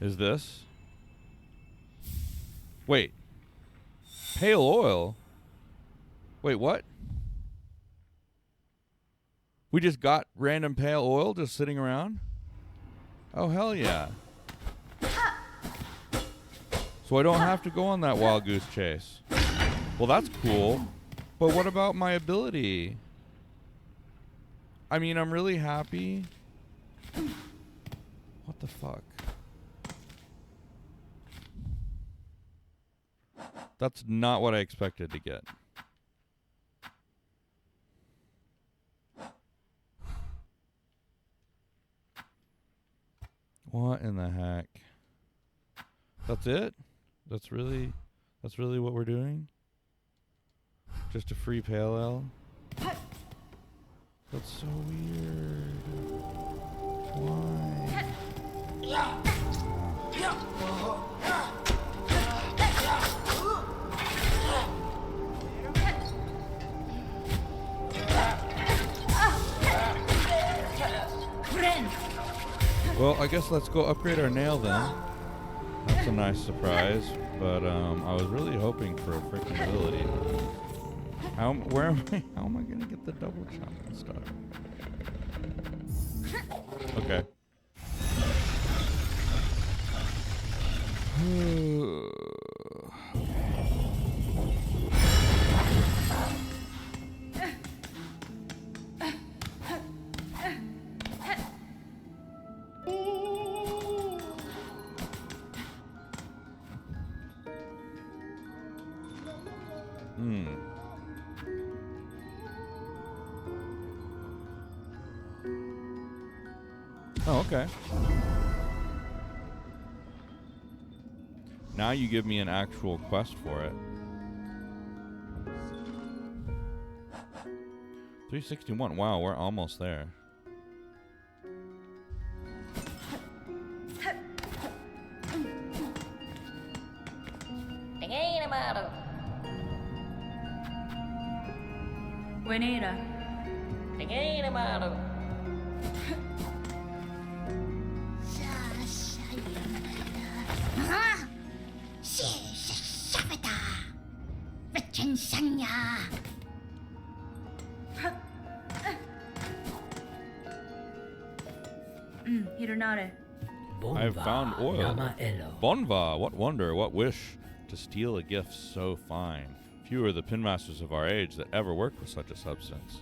Is this? Wait. Pale oil? Wait, what? We just got random pale oil just sitting around? Oh, hell yeah. So I don't have to go on that wild goose chase. Well, that's cool. But what about my ability? I mean, I'm really happy. What the fuck? That's not what I expected to get. What in the heck? That's it? That's really what we're doing? Just a free pale ale? That's so weird. Why? Well, I guess let's go upgrade our nail then. That's a nice surprise, but I was really hoping for a freaking ability. How am I gonna get the double jump and stuff? Okay. Oh, okay. Now you give me an actual quest for it. 361. Wow, we're almost there. Buenera. Hironare. I have found oil. Bonva, what wonder, what wish to steal a gift so fine. Few are the pinmasters of our age that ever worked with such a substance.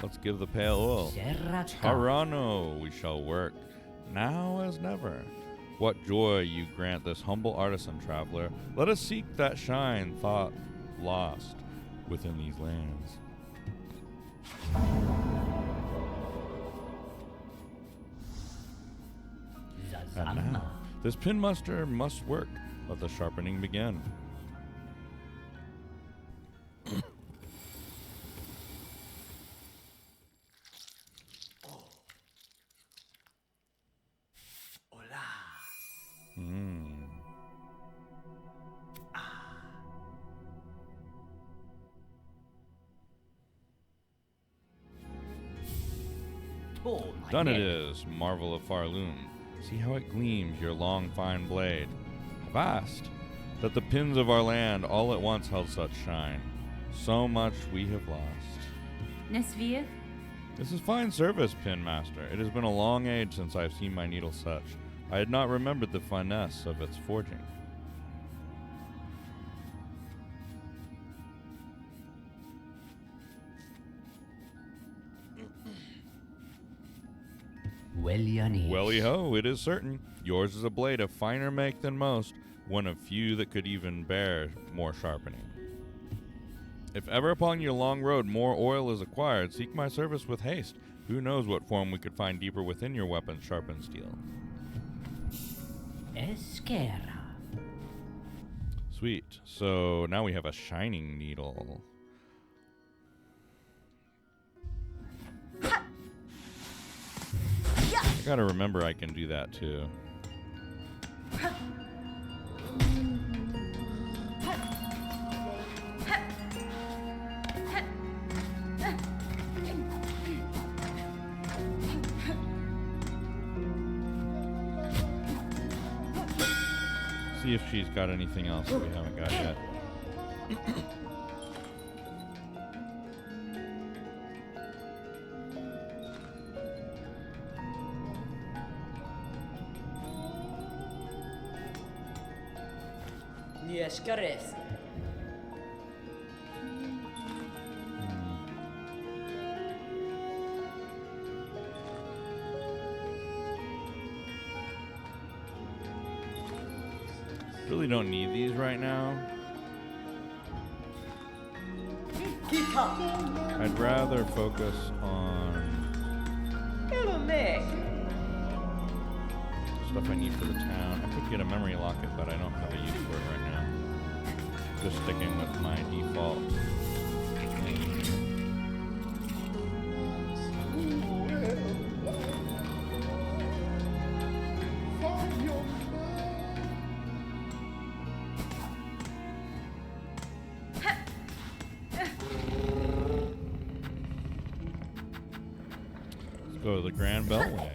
Let's give the pale oil. Tarano, we shall work, now as never. What joy you grant this humble artisan traveler. Let us seek that shine thought lost within these lands. And now, this pinmaster must work. Let the sharpening begin. Done it is, marvel of Pharloom. See how it gleams, your long, fine blade. Vast, that the pins of our land all at once held such shine. So much we have lost. Nesvia? This is fine service, Pin Master. It has been a long age since I have seen my needle such. I had not remembered the finesse of its forging. Welly-ho, it is certain. Yours is a blade of finer make than most, one of few that could even bear more sharpening. If ever upon your long road more oil is acquired, seek my service with haste. Who knows what form we could find deeper within your weapon's sharpened steel. Esquera. Sweet. So now we have a shining needle. I gotta remember I can do that too. See if she's got anything else that we haven't got yet. Escares. Really don't need these right now. I'd rather focus on stuff I need for the town. I could get a memory locket, but I don't have a use for it right now. Just sticking with my default thing. Let's go to the Grand Beltway.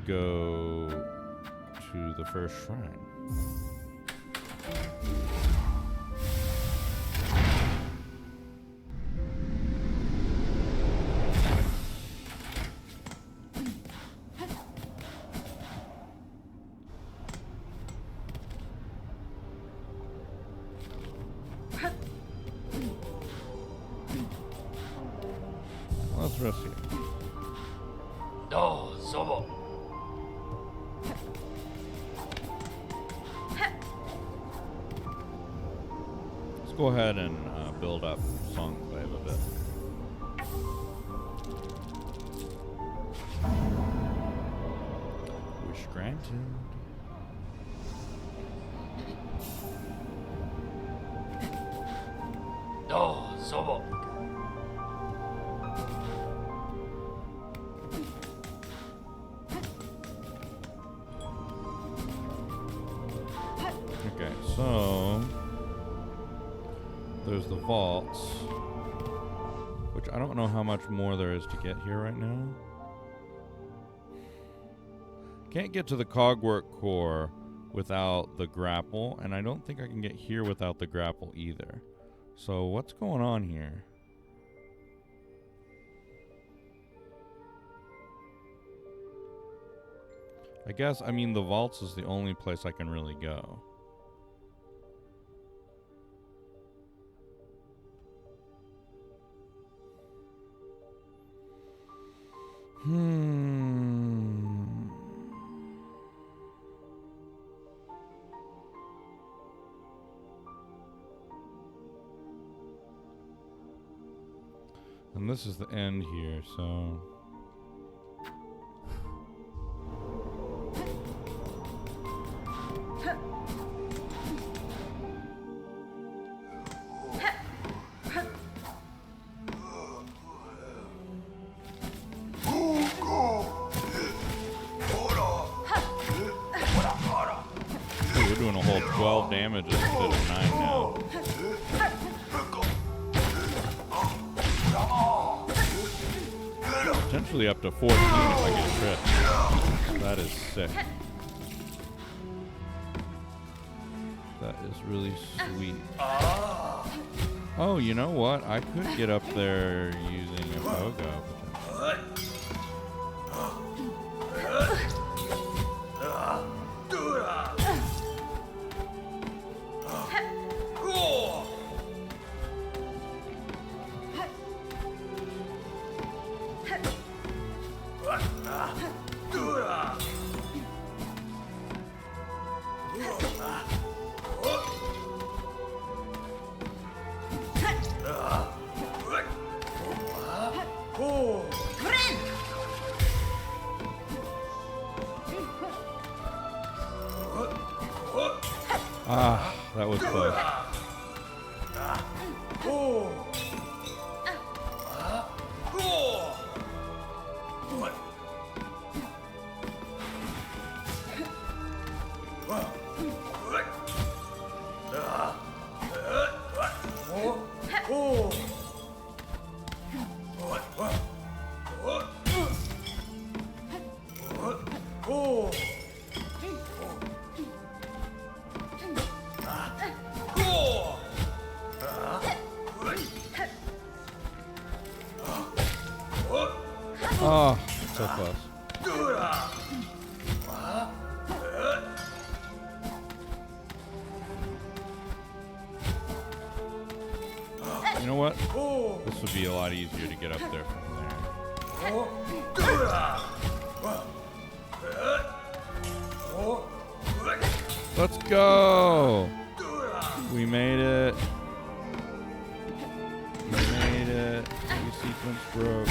Go to the first shrine. Let's rest here. Do zobo. Let's go ahead and build up Songclave a bit. Wish granted. Do zobo. Okay, so there's the vaults, which I don't know how much more there is to get here right now. Can't get to the cogwork core without the grapple, and I don't think I can get here without the grapple either. So what's going on here? I guess, I mean, the vaults is the only place I can really go. And this is the end here, so... We're doing a whole 12 damage instead of 9 now. Potentially up to 14 if I get crit. That is sick. That is really sweet. Oh, you know what? I could get up there using a pogo. Ah, that was close. Oh, so close. You know what? This would be a lot easier to get up there from there. Let's go! We made it. We made it. The sequence broke.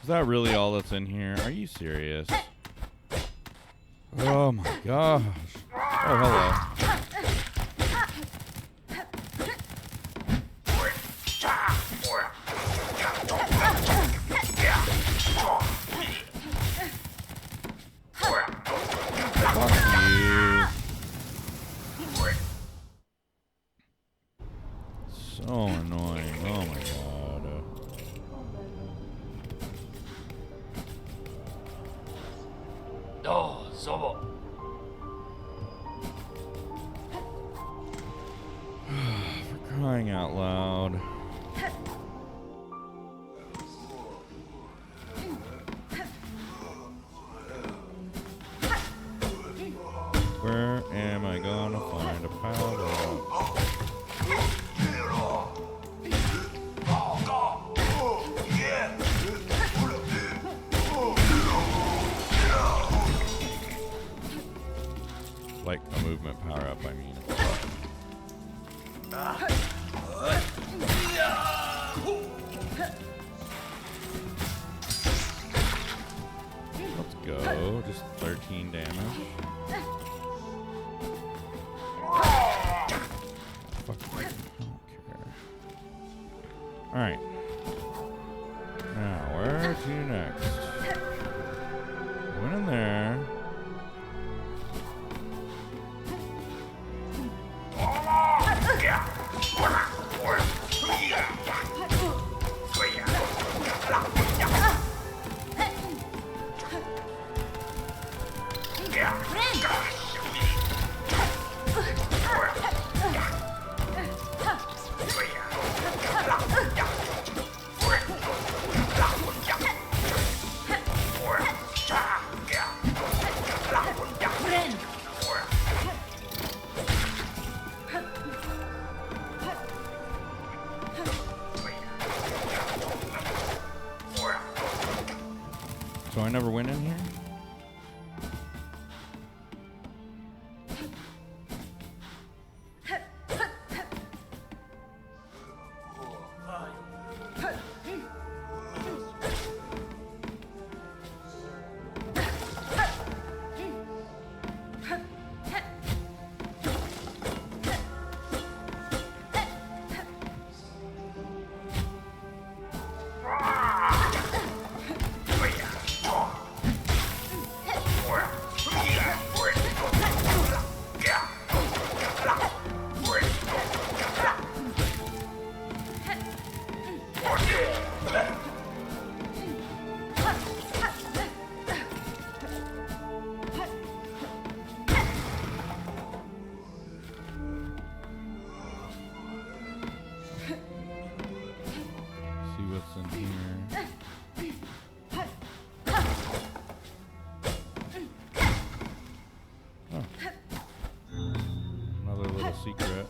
Is that really all that's in here? Are you serious? Oh my gosh. Oh, hello. Fuck you. So annoying. Oh my god. Oh, Zobo. For crying out loud. Where am I gonna find a powder? Like a movement power up, I mean. Let's go. Just 13 damage. Fuck, I don't care. Alright. Now, where to next? Went in there. So I never went in here? Secret.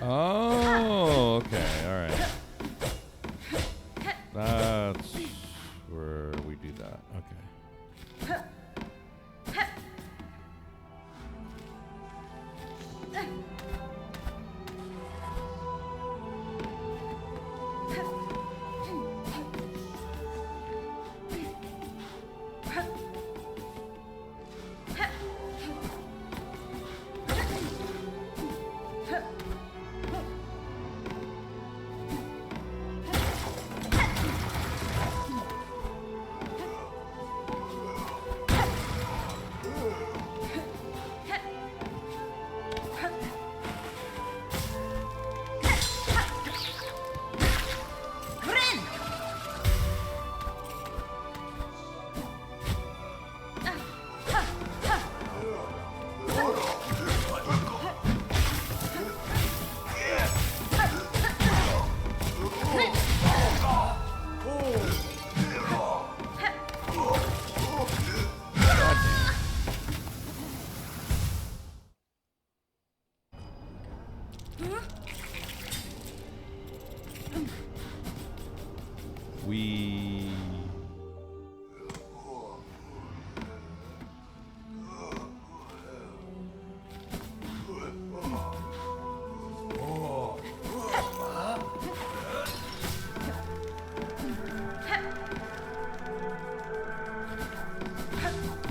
Oh, okay, all right. That's where we do that. Okay.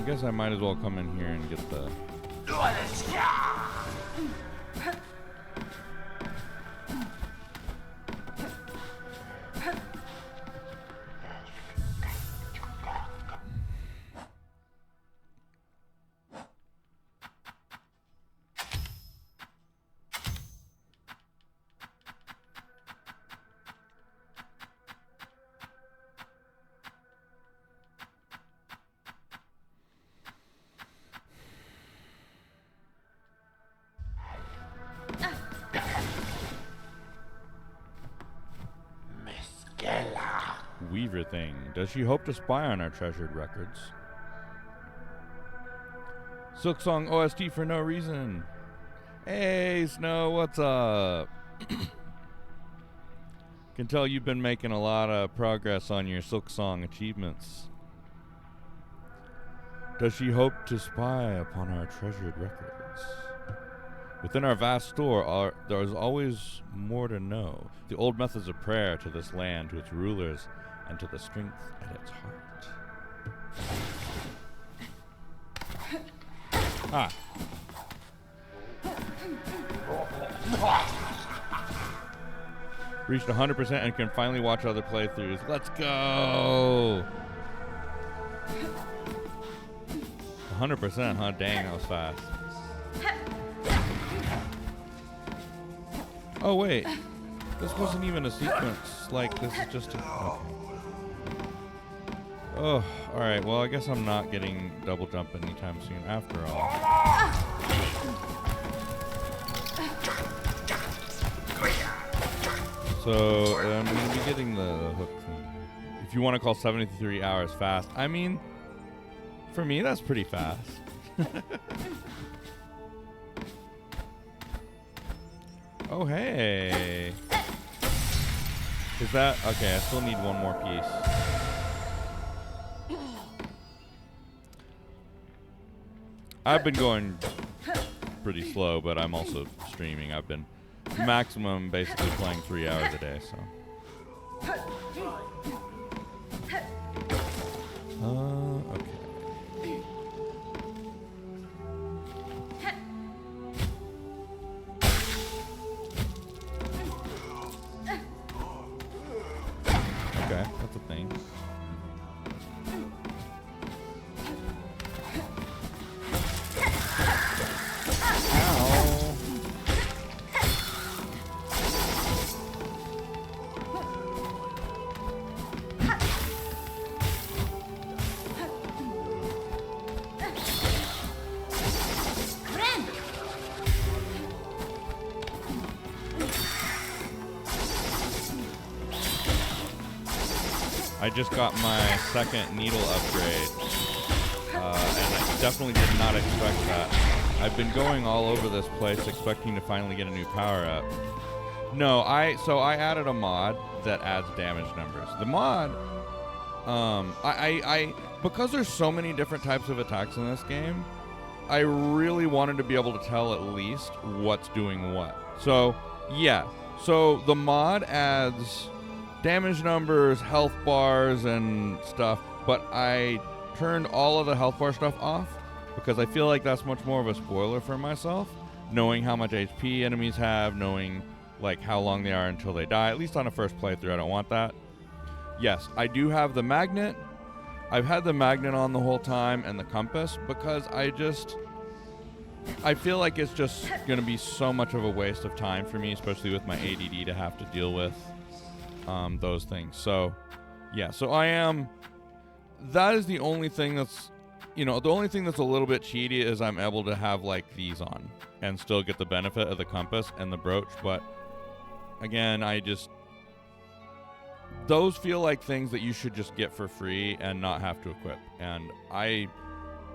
guess I might as well come in here and get the... Weaver thing. Does she hope to spy on our treasured records? Silksong OST for no reason. Hey, Snow, what's up? Can tell you've been making a lot of progress on your Silksong achievements. Does she hope to spy upon our treasured records? Within our vast store, there is always more to know. The old methods of prayer to this land, to its rulers, and to the strength at its heart. Ah. Reached 100% and can finally watch other playthroughs. Let's go! 100%, huh? Dang, that was fast. Oh, wait. This wasn't even a sequence. Like, this is just a... Okay. Oh, alright. Well, I guess I'm not getting double jump anytime soon after all. So, I'm going to be getting the hook thing. If you want to call 73 hours fast. I mean, for me, that's pretty fast. Oh, hey. Is that... Okay, I still need one more piece. I've been going pretty slow, but I'm also streaming. I've been maximum basically playing 3 hours a day, so. Okay. Okay, that's a thing. I just got my second needle upgrade, and I definitely did not expect that. I've been going all over this place expecting to finally get a new power-up. No, so I added a mod that adds damage numbers. The mod, because there's so many different types of attacks in this game, I really wanted to be able to tell at least what's doing what. So, yeah. So the mod adds damage numbers, health bars, and stuff, but I turned all of the health bar stuff off because I feel like that's much more of a spoiler for myself, knowing how much HP enemies have, knowing like how long they are until they die. At least on a first playthrough, I don't want that. Yes, I do have the magnet. I've had the magnet on the whole time and the compass because I feel like it's just going to be so much of a waste of time for me, especially with my ADD to have to deal with those things. So, yeah, so that is the only thing that's, the only thing that's a little bit cheaty is I'm able to have like these on and still get the benefit of the compass and the brooch. But again, those feel like things that you should just get for free and not have to equip. And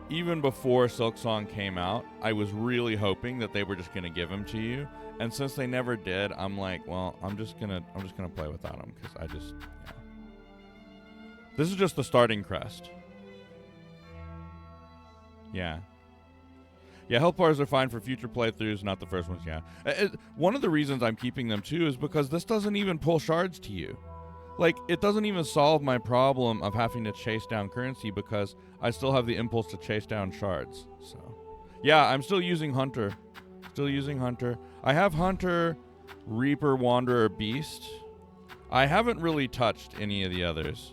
even before Silksong came out, I was really hoping that they were just going to give them to you. And since they never did, I'm like, well, I'm just gonna play without them because This is just the starting crest. Yeah. Yeah, health bars are fine for future playthroughs, not the first ones, yeah. One of the reasons I'm keeping them, too, is because this doesn't even pull shards to you. like, it doesn't even solve my problem of having to chase down currency because I still have the impulse to chase down shards. So, yeah, I'm still using Hunter. I have Hunter, Reaper, Wanderer, Beast. I haven't really touched any of the others.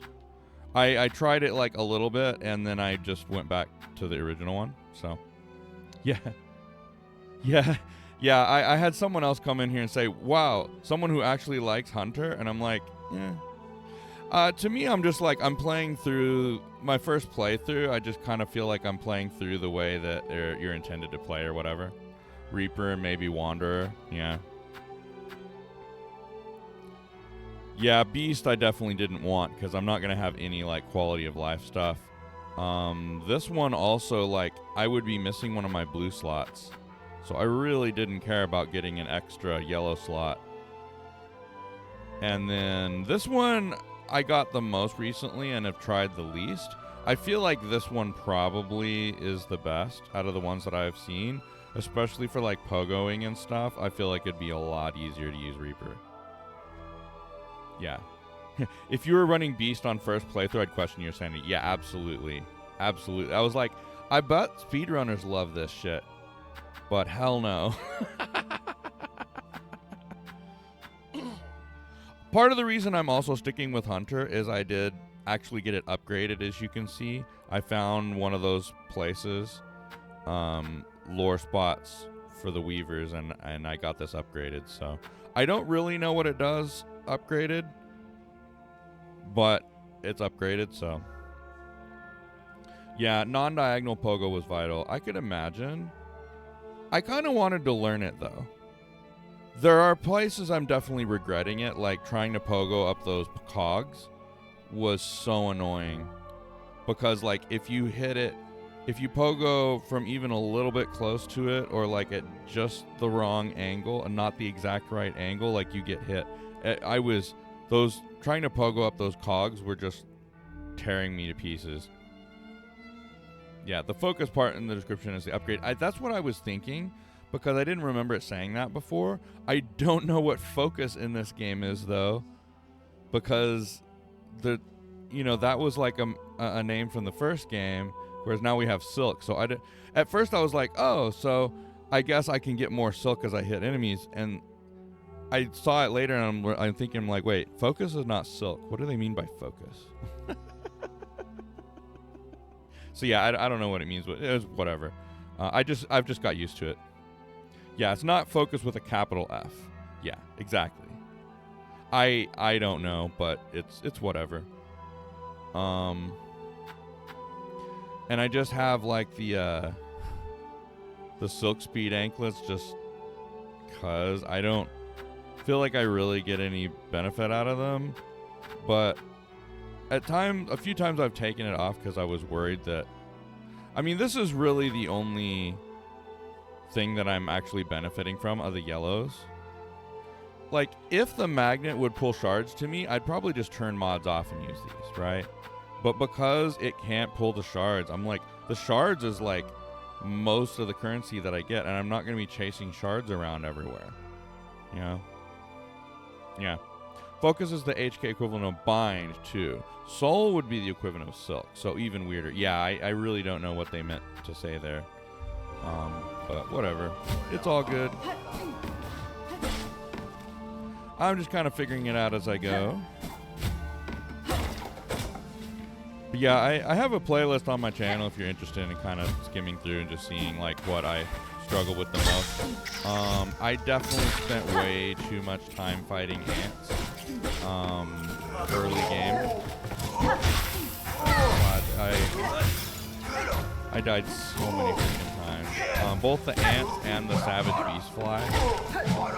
I tried it like a little bit, and then I just went back to the original one. So, yeah. I had someone else come in here and say, wow, someone who actually likes Hunter. And I'm like, yeah. To me, I'm just like, I'm playing through my first playthrough. I just kind of feel like I'm playing through the way that you're intended to play or whatever. Reaper and maybe Wanderer. Yeah. Yeah, Beast I definitely didn't want because I'm not going to have any like quality of life stuff. This one also, like, I would be missing one of my blue slots. So I really didn't care about getting an extra yellow slot. And then this one I got the most recently and have tried the least. I feel like this one probably is the best out of the ones that I've seen. Especially for like pogoing and stuff. I feel like it'd be a lot easier to use Reaper. Yeah. If you were running Beast on first playthrough, I'd question your sanity. Yeah, absolutely. Absolutely. I was like, I bet speedrunners love this shit. But hell no. Part of the reason I'm also sticking with Hunter is I did actually get it upgraded, as you can see. I found one of those places, lore spots for the Weavers, and I got this upgraded. So I don't really know what it does upgraded, but it's upgraded. So yeah, non-diagonal pogo was vital. I could imagine. I kind of wanted to learn it though. There are places I'm definitely regretting it, like trying to pogo up those cogs was so annoying because like if you hit it, if you pogo from even a little bit close to it or like at just the wrong angle and not the exact right angle, like you get hit. Those trying to pogo up those cogs were just tearing me to pieces. Yeah, the focus part in the description is the upgrade. That's what I was thinking because I didn't remember it saying that before. I don't know what focus in this game is though, because that was like a name from the first game, whereas now we have silk. So at first I was like, oh, so I guess I can get more silk as I hit enemies, and I saw it later and I'm thinking like, wait, focus is not silk. What do they mean by focus? So yeah, I don't know what it means, but it was whatever. I've just got used to it. Yeah, it's not focus with a capital F. Yeah, exactly. I don't know, but it's whatever. And I just have like the silk speed anklets just cause I don't feel like I really get any benefit out of them, but a few times I've taken it off because I was worried that, I mean, this is really the only thing that I'm actually benefiting from of the yellows. Like, if the magnet would pull shards to me, I'd probably just turn mods off and use these, right? But because it can't pull the shards, I'm like, the shards is like most of the currency that I get, and I'm not going to be chasing shards around everywhere. You know? Yeah. Focus is the HK equivalent of bind, too. Soul would be the equivalent of silk, so even weirder. Yeah, I really don't know what they meant to say there. But whatever. It's all good. I'm just kind of figuring it out as I go. But yeah, I have a playlist on my channel if you're interested in kind of skimming through and just seeing like what I struggle with the most. I definitely spent way too much time fighting ants. Early game. God, I died so many freaking times. Both the ants and the savage beast fly. That's what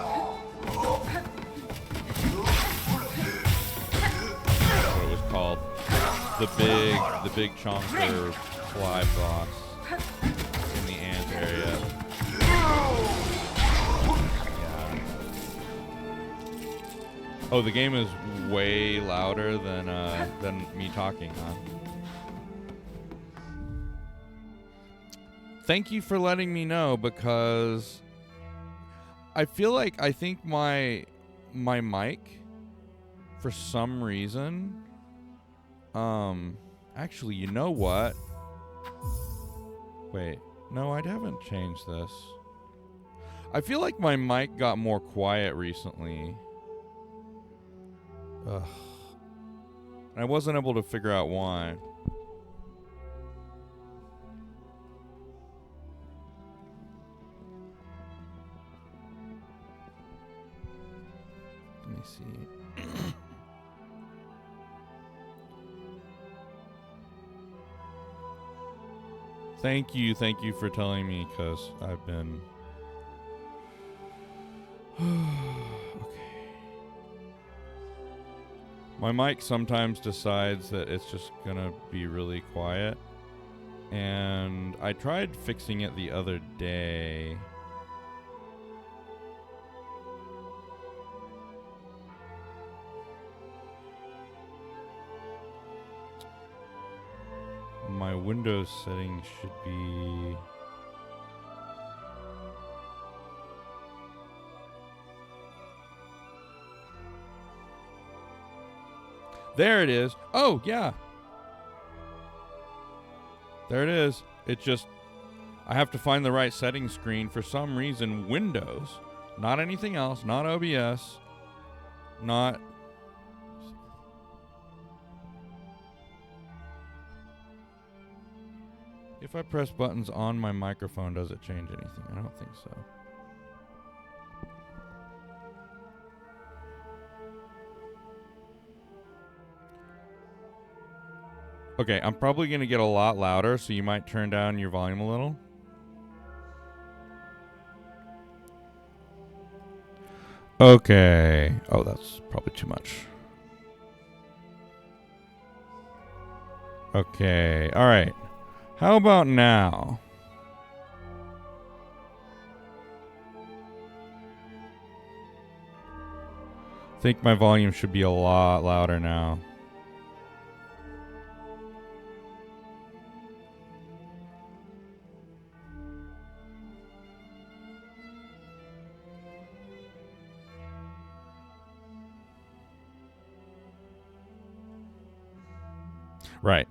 it was called. The big chonker fly boss in the ant area. Oh, the game is way louder than me talking, huh? Thank you for letting me know, because I feel like I think my mic for some reason, actually, you know what? Wait, no, I haven't changed this. I feel like my mic got more quiet recently. Ugh. I wasn't able to figure out why. Let me see. Thank you for telling me, because I've been... Okay. My mic sometimes decides that it's just gonna be really quiet. And I tried fixing it the other day. My Windows settings should be... There it is. Oh, yeah. There it is. It just... I have to find the right settings screen. For some reason, Windows, not anything else, not OBS, not... If I press buttons on my microphone, does it change anything? I don't think so. Okay, I'm probably going to get a lot louder, so you might turn down your volume a little. Okay. Oh, that's probably too much. Okay, all right. How about now? I think my volume should be a lot louder now. Right.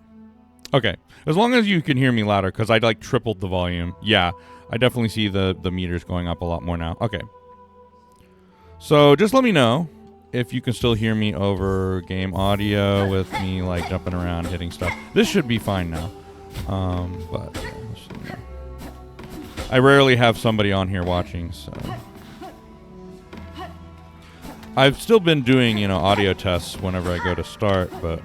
Okay. As long as you can hear me louder, because I like tripled the volume. Yeah, I definitely see the meters going up a lot more now. Okay. So just let me know if you can still hear me over game audio with me like jumping around, hitting stuff. This should be fine now. But yeah, I rarely have somebody on here watching, so I've still been doing, audio tests whenever I go to start, but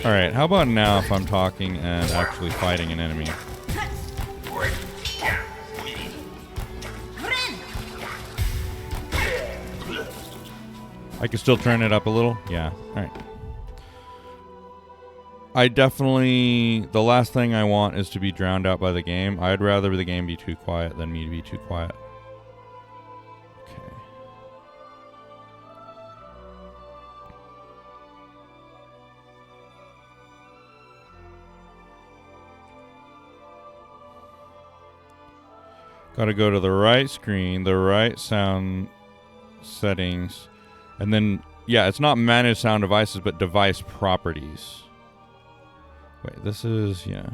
alright, how about now if I'm talking and actually fighting an enemy? I can still turn it up a little? Yeah, alright. I definitely... The last thing I want is to be drowned out by the game. I'd rather the game be too quiet than me to be too quiet. Got to go to the right screen, the right sound settings, and then, yeah, it's not manage sound devices, but device properties. Wait, this is, yeah.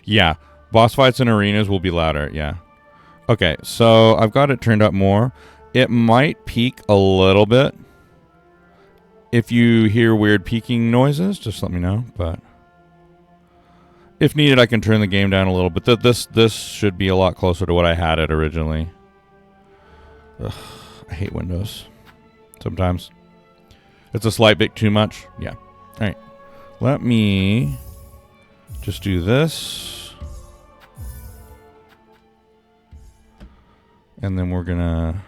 Yeah, boss fights and arenas will be louder, yeah. Okay, so I've got it turned up more. It might peak a little bit. If you hear weird peaking noises, just let me know. But if needed, I can turn the game down a little bit. This should be a lot closer to what I had it originally. Ugh, I hate Windows. Sometimes it's a slight bit too much. Yeah. All right. Let me just do this, and then we're gonna.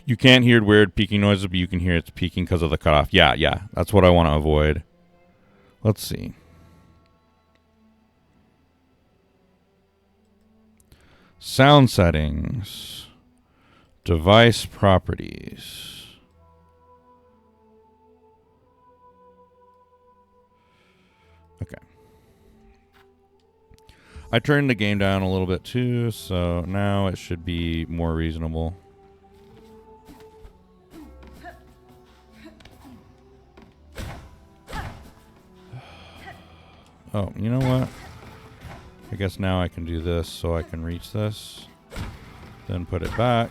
You can't hear weird peaking noises, but you can hear it's peaking because of the cutoff. Yeah, that's what I want to avoid. Let's see. Sound settings. Device properties. Okay. I turned the game down a little bit too, so now it should be more reasonable. Oh, you know what? I guess now I can do this so I can reach this. Then put it back.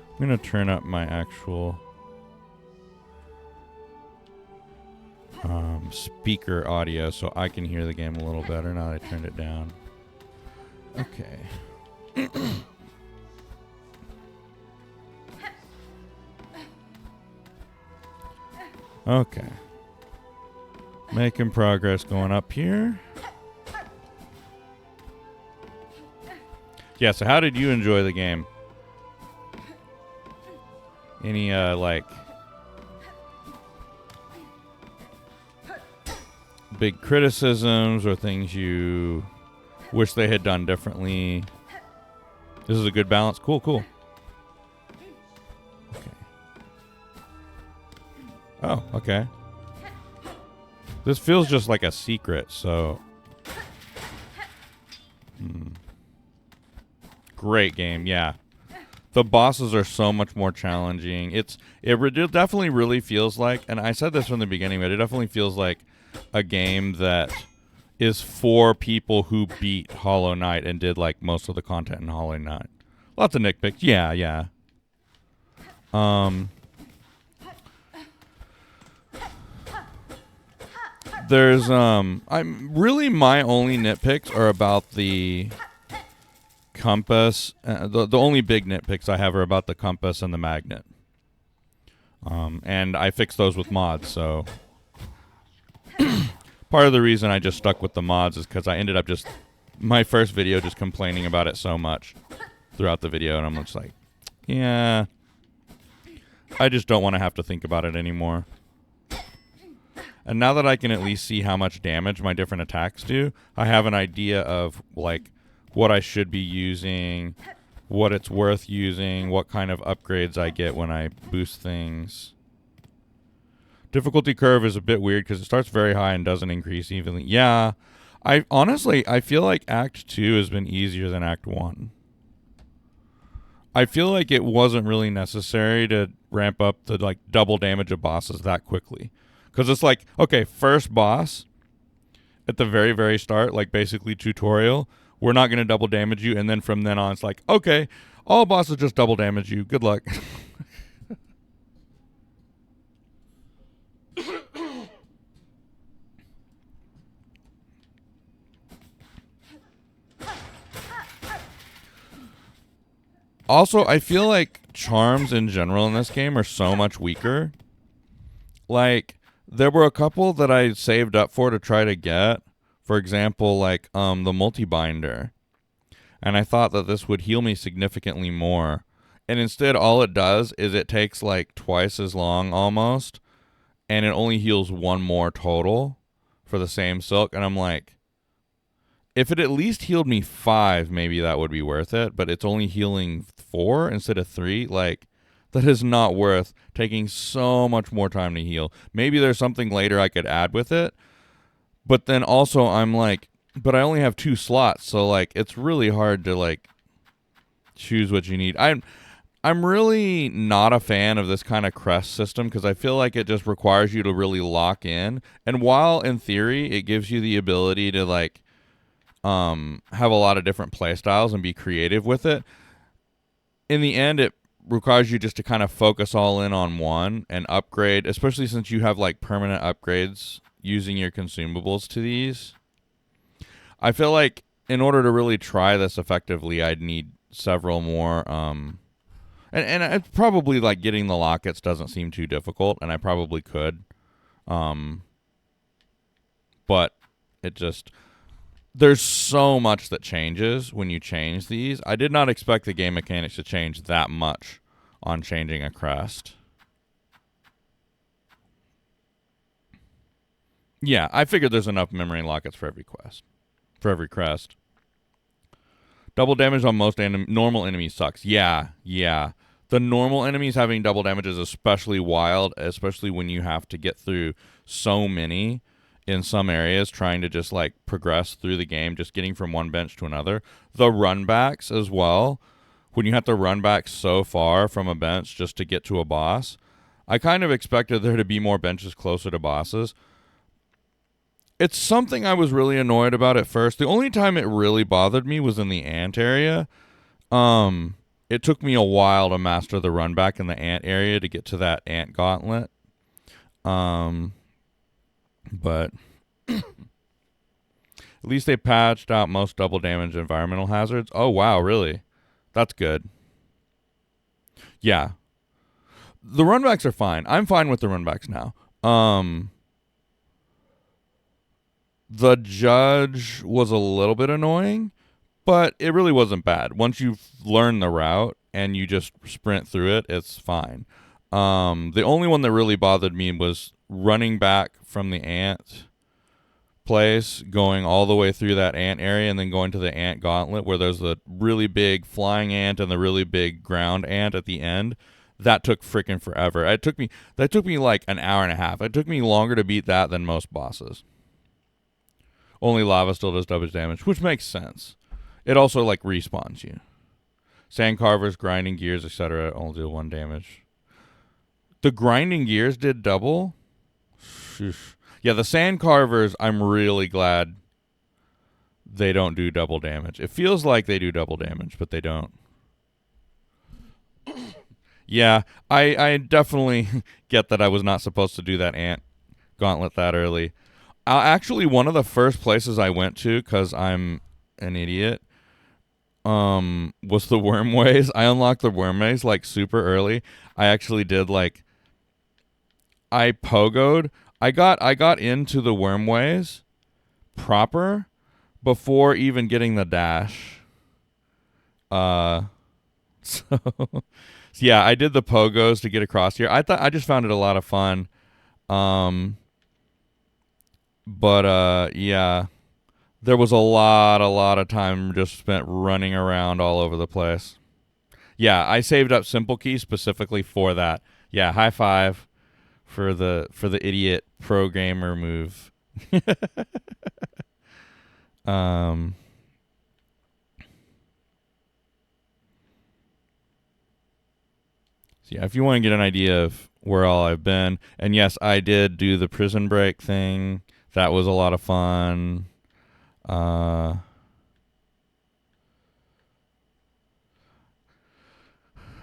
I'm going to turn up my actual speaker audio so I can hear the game a little better now that I turned it down. Okay. Okay. Making progress going up here. Yeah, so how did you enjoy the game? Any, like, big criticisms or things you wish they had done differently? This is a good balance. Cool, cool. Okay. Oh, okay. This feels just like a secret, so... Great game, yeah. The bosses are so much more challenging. It definitely really feels like, and I said this from the beginning, but it definitely feels like a game that is for people who beat Hollow Knight and did like most of the content in Hollow Knight. Lots of nitpicks. Yeah, yeah. There's my only nitpicks are about the compass. The only big nitpicks I have are about the compass and the magnet. And I fixed those with mods, so part of the reason I just stuck with the mods is because I ended up my first video just complaining about it so much throughout the video, and I'm just like, yeah, I just don't want to have to think about it anymore. And now that I can at least see how much damage my different attacks do, I have an idea of, like, what I should be using, what it's worth using, what kind of upgrades I get when I boost things. Difficulty curve is a bit weird because it starts very high and doesn't increase evenly. Yeah, I feel like Act 2 has been easier than Act 1. I feel like it wasn't really necessary to ramp up the, like, double damage of bosses that quickly. Because it's like, okay, first boss at the very, very start, like basically tutorial, we're not going to double damage you. And then from then on, it's like, okay, all bosses just double damage you. Good luck. Also, I feel like charms in general in this game are so much weaker. Like, there were a couple that I saved up for to try to get. For example, like the multi-binder. And I thought that this would heal me significantly more. And instead, all it does is it takes like twice as long almost. And it only heals one more total for the same silk. And I'm like, if it at least healed me 5, maybe that would be worth it. But it's only healing 4 instead of 3. Like, that is not worth taking so much more time to heal. Maybe there's something later I could add with it. But then also I'm like, but I only have 2 slots. So, like, it's really hard to, like, choose what you need. I'm really not a fan of this kind of crest system because I feel like it just requires you to really lock in. And while in theory it gives you the ability to, like, have a lot of different play styles and be creative with it, in the end it requires you just to kind of focus all in on one and upgrade, especially since you have like permanent upgrades using your consumables to these. I feel like in order to really try this effectively, I'd need several more and it's probably like getting the lockets doesn't seem too difficult, and I probably could, but it just, there's so much that changes when you change these. I did not expect the game mechanics to change that much on changing a crest. Yeah, I figured there's enough memory lockets for every quest. for every crest. Double damage on most normal enemies sucks. Yeah. The normal enemies having double damage is especially wild, especially when you have to get through so many in some areas trying to just like progress through the game, just getting from one bench to another. The runbacks as well, when you have to run back so far from a bench just to get to a boss. I kind of expected there to be more benches closer to bosses. It's something I was really annoyed about at first. The only time it really bothered me was in the ant area. It took me a while to master the run back in the ant area to get to that ant gauntlet. But at least they patched out most double damage environmental hazards. Oh, wow, really? That's good. Yeah. The runbacks are fine. I'm fine with the runbacks now. The judge was a little bit annoying, but it really wasn't bad. Once you've learned the route and you just sprint through it, it's fine. The only one that really bothered me was running back from the ant place, going all the way through that ant area, and then going to the ant gauntlet where there's the really big flying ant and the really big ground ant at the end. That took freaking forever. That took me like an hour and a half. It took me longer to beat that than most bosses. Only lava still does double damage, which makes sense. It also like respawns you. Sand carvers, grinding gears, etc. only do 1 damage. The grinding gears did double. Yeah, the sand carvers, I'm really glad they don't do double damage. It feels like they do double damage, but they don't. Yeah, I definitely get that I was not supposed to do that ant gauntlet that early. Actually, one of the first places I went to, because I'm an idiot, was the wormways. I unlocked the wormways like super early. I actually did like, I pogoed. I got into the wormways proper before even getting the dash. So yeah, I did the pogos to get across here. I just found it a lot of fun. But yeah, there was a lot of time just spent running around all over the place. Yeah, I saved up Simple Key specifically for that. Yeah, high five for the idiot pro gamer move. So yeah, if you want to get an idea of where all I've been, and yes, I did do the prison break thing. That was a lot of fun.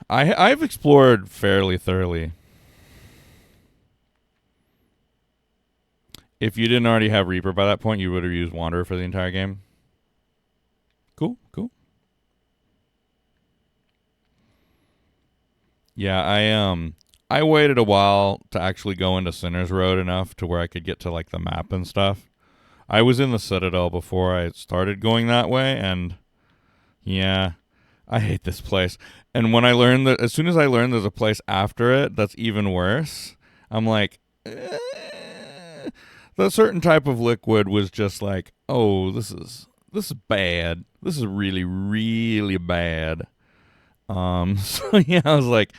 I've explored fairly thoroughly. If you didn't already have Reaper by that point, you would have used Wanderer for the entire game. Cool. Yeah, I waited a while to actually go into Sinner's Road enough to where I could get to like the map and stuff. I was in the Citadel before I started going that way, and yeah, I hate this place. And when I learned that, as soon as I learned there's a place after it that's even worse, I'm like, the certain type of liquid was just like, oh, this is bad. This is really, really bad. So yeah, I was like,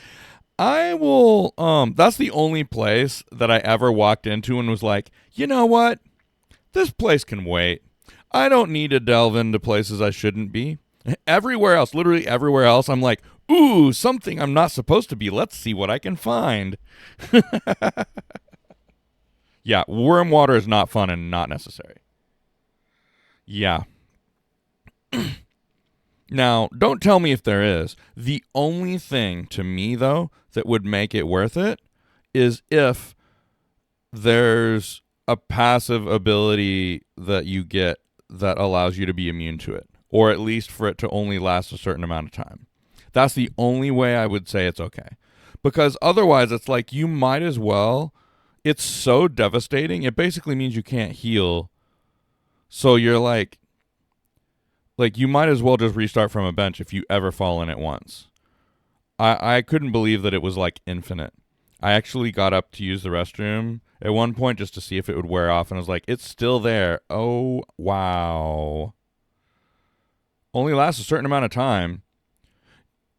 I will, that's the only place that I ever walked into and was like, you know what? This place can wait. I don't need to delve into places I shouldn't be. Everywhere else, literally everywhere else, I'm like, ooh, something I'm not supposed to be. Let's see what I can find. Yeah, worm water is not fun and not necessary. Yeah. Now, don't tell me if there is. The only thing to me, though, that would make it worth it is if there's a passive ability that you get that allows you to be immune to it, or at least for it to only last a certain amount of time. That's the only way I would say it's okay. Because otherwise, it's like you might as well. It's so devastating. It basically means you can't heal. So you're like you might as well just restart from a bench if you ever fall in it once. I couldn't believe that it was like infinite. I actually got up to use the restroom at one point just to see if it would wear off, and I was like, it's still there. Oh, wow. Only lasts a certain amount of time.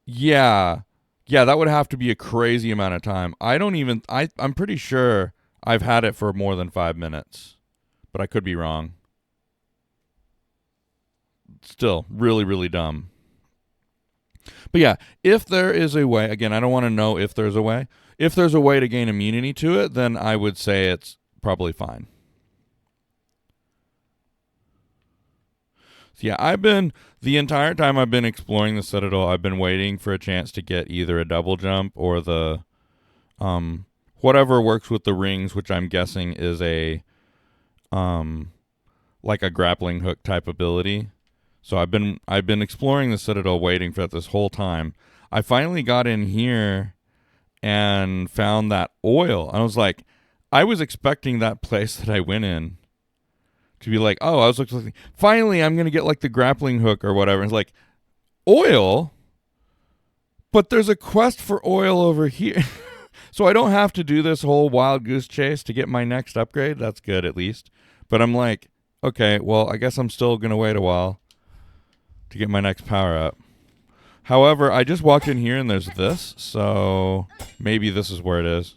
Yeah. Yeah, that would have to be a crazy amount of time. I'm pretty sure I've had it for more than 5 minutes, but I could be wrong. Still, really, really dumb. But yeah, if there is a way, again, I don't want to know if there's a way. If there's a way to gain immunity to it, then I would say it's probably fine. So yeah, the entire time I've been exploring the Citadel, I've been waiting for a chance to get either a double jump or the, whatever works with the rings, which I'm guessing is a, like a grappling hook type ability. So I've been exploring the Citadel waiting for that this whole time. I finally got in here and found that oil. I was like, I was expecting that place that I went in to be like, oh, I was looking, finally I'm going to get like the grappling hook or whatever. It's like, oil? But there's a quest for oil over here. So I don't have to do this whole wild goose chase to get my next upgrade. That's good at least. But I'm like, okay, well, I guess I'm still going to wait a while to get my next power up. However, I just walked in here and there's this, so maybe this is where it is.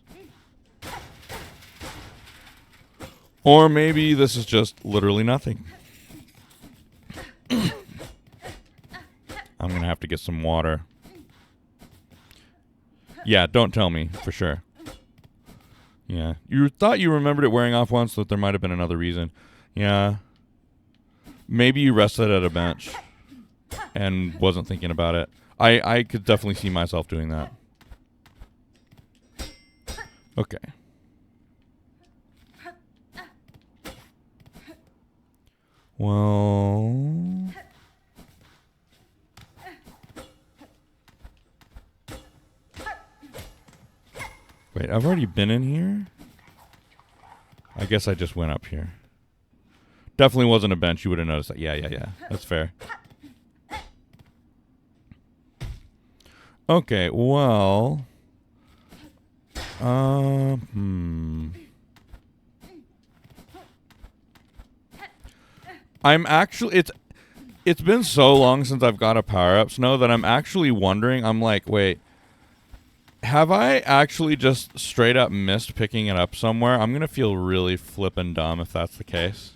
Or maybe this is just literally nothing. I'm going to have to get some water. Yeah, don't tell me, for sure. Yeah, you thought you remembered it wearing off once, but there might have been another reason. Yeah. Maybe you rested at a bench and wasn't thinking about it. I could definitely see myself doing that. Okay. Well... Wait, I've already been in here? I guess I just went up here. Definitely wasn't a bench. You would have noticed that. Yeah. That's fair. Okay, well... I'm actually... It's been so long since I've got a power-up, Snow, that I'm actually wondering... I'm like, wait... Have I actually just straight up missed picking it up somewhere? I'm going to feel really flippin' dumb if that's the case.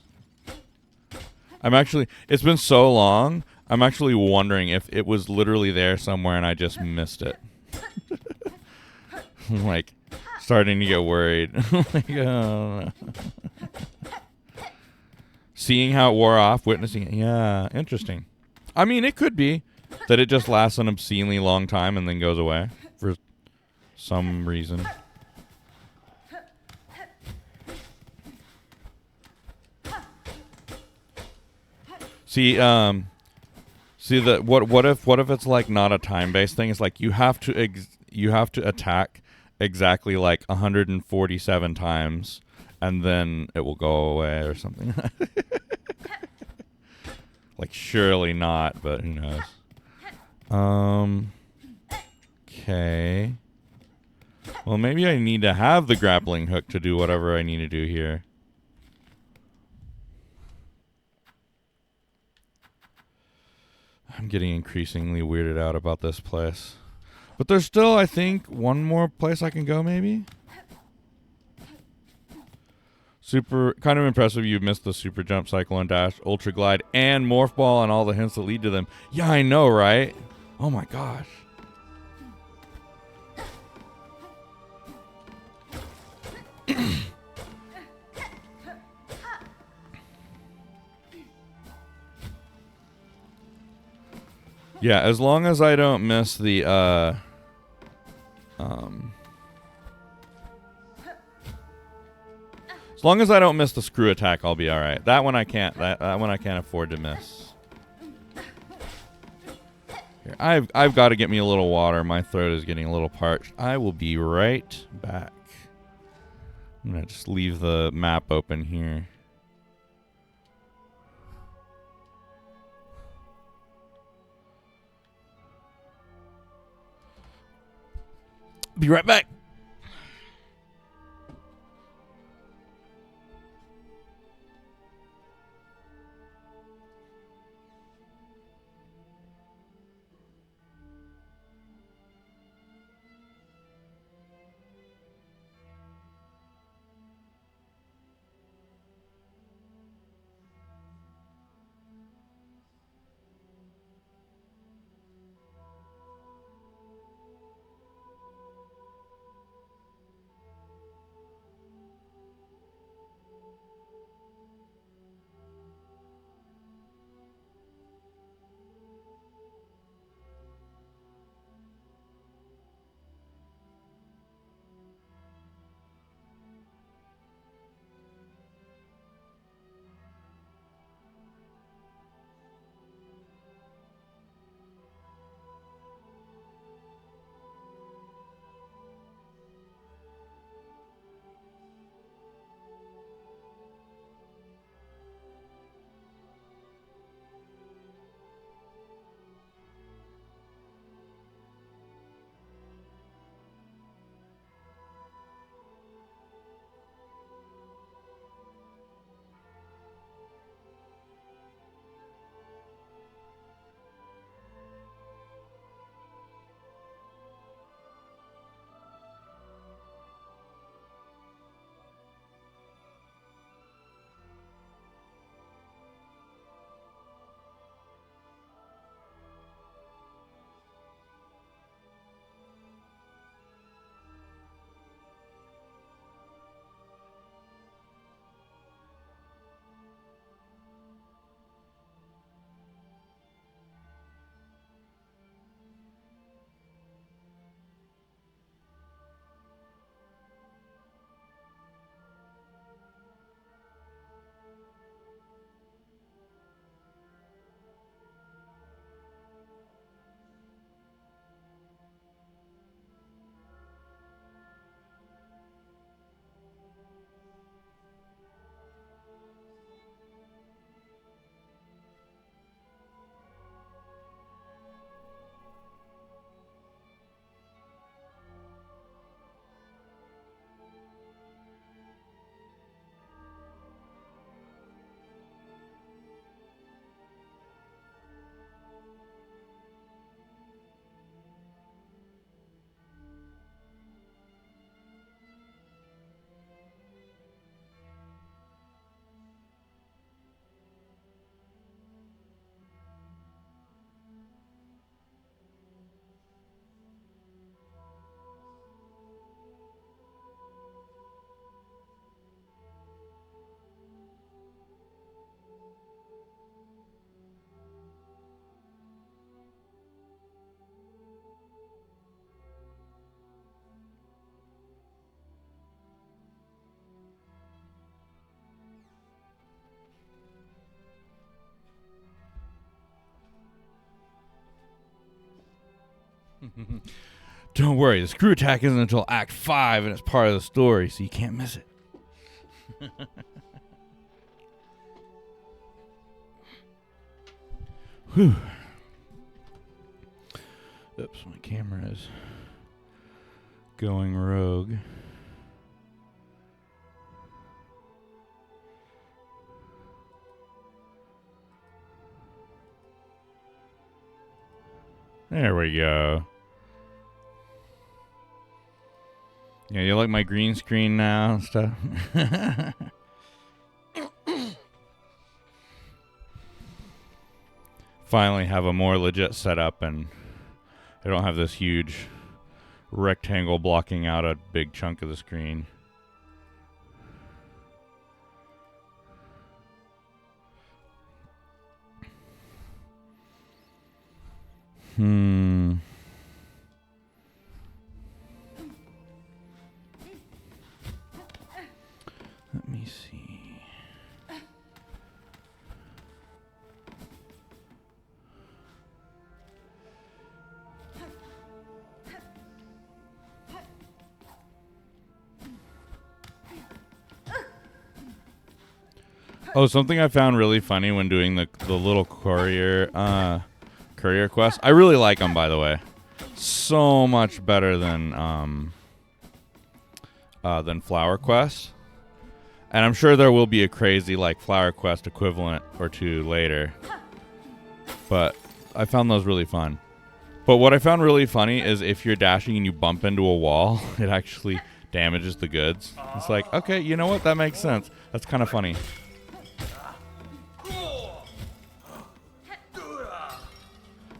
It's been so long, I'm actually wondering if it was literally there somewhere and I just missed it. I'm like, starting to get worried. Like, oh. Seeing how it wore off, witnessing it. Yeah, interesting. I mean, it could be that it just lasts an obscenely long time and then goes away for some reason. See that what if it's like not a time-based thing? It's like you have to attack exactly like 147 times and then it will go away or something. Like surely not, but who knows. Okay. Well, maybe I need to have the grappling hook to do whatever I need to do here. I'm getting increasingly weirded out about this place. But there's still, I think, one more place I can go, maybe? Kind of impressive you've missed the super jump, cycle and dash, ultra glide, and morph ball and all the hints that lead to them. Yeah, I know, right? Oh my gosh. Yeah, as long as I don't miss the as long as I don't miss the screw attack, I'll be all right. That one I can't. That one I can't afford to miss. Here, I've got to get me a little water. My throat is getting a little parched. I will be right back. I'm gonna just leave the map open here. Be right back. Don't worry, the screw attack isn't until Act 5, and it's part of the story, so you can't miss it. Whew. Oops, my camera is going rogue. There we go. Yeah, you like my green screen now and stuff? Finally have a more legit setup, and I don't have this huge rectangle blocking out a big chunk of the screen. Let me see. Oh, something I found really funny when doing the little courier quest. I really like them, by the way. So much better than Flower Quest. And I'm sure there will be a crazy like Flower Quest equivalent or two later. But I found those really fun. But what I found really funny is if you're dashing and you bump into a wall, it actually damages the goods. It's like, okay, you know what? That makes sense. That's kind of funny.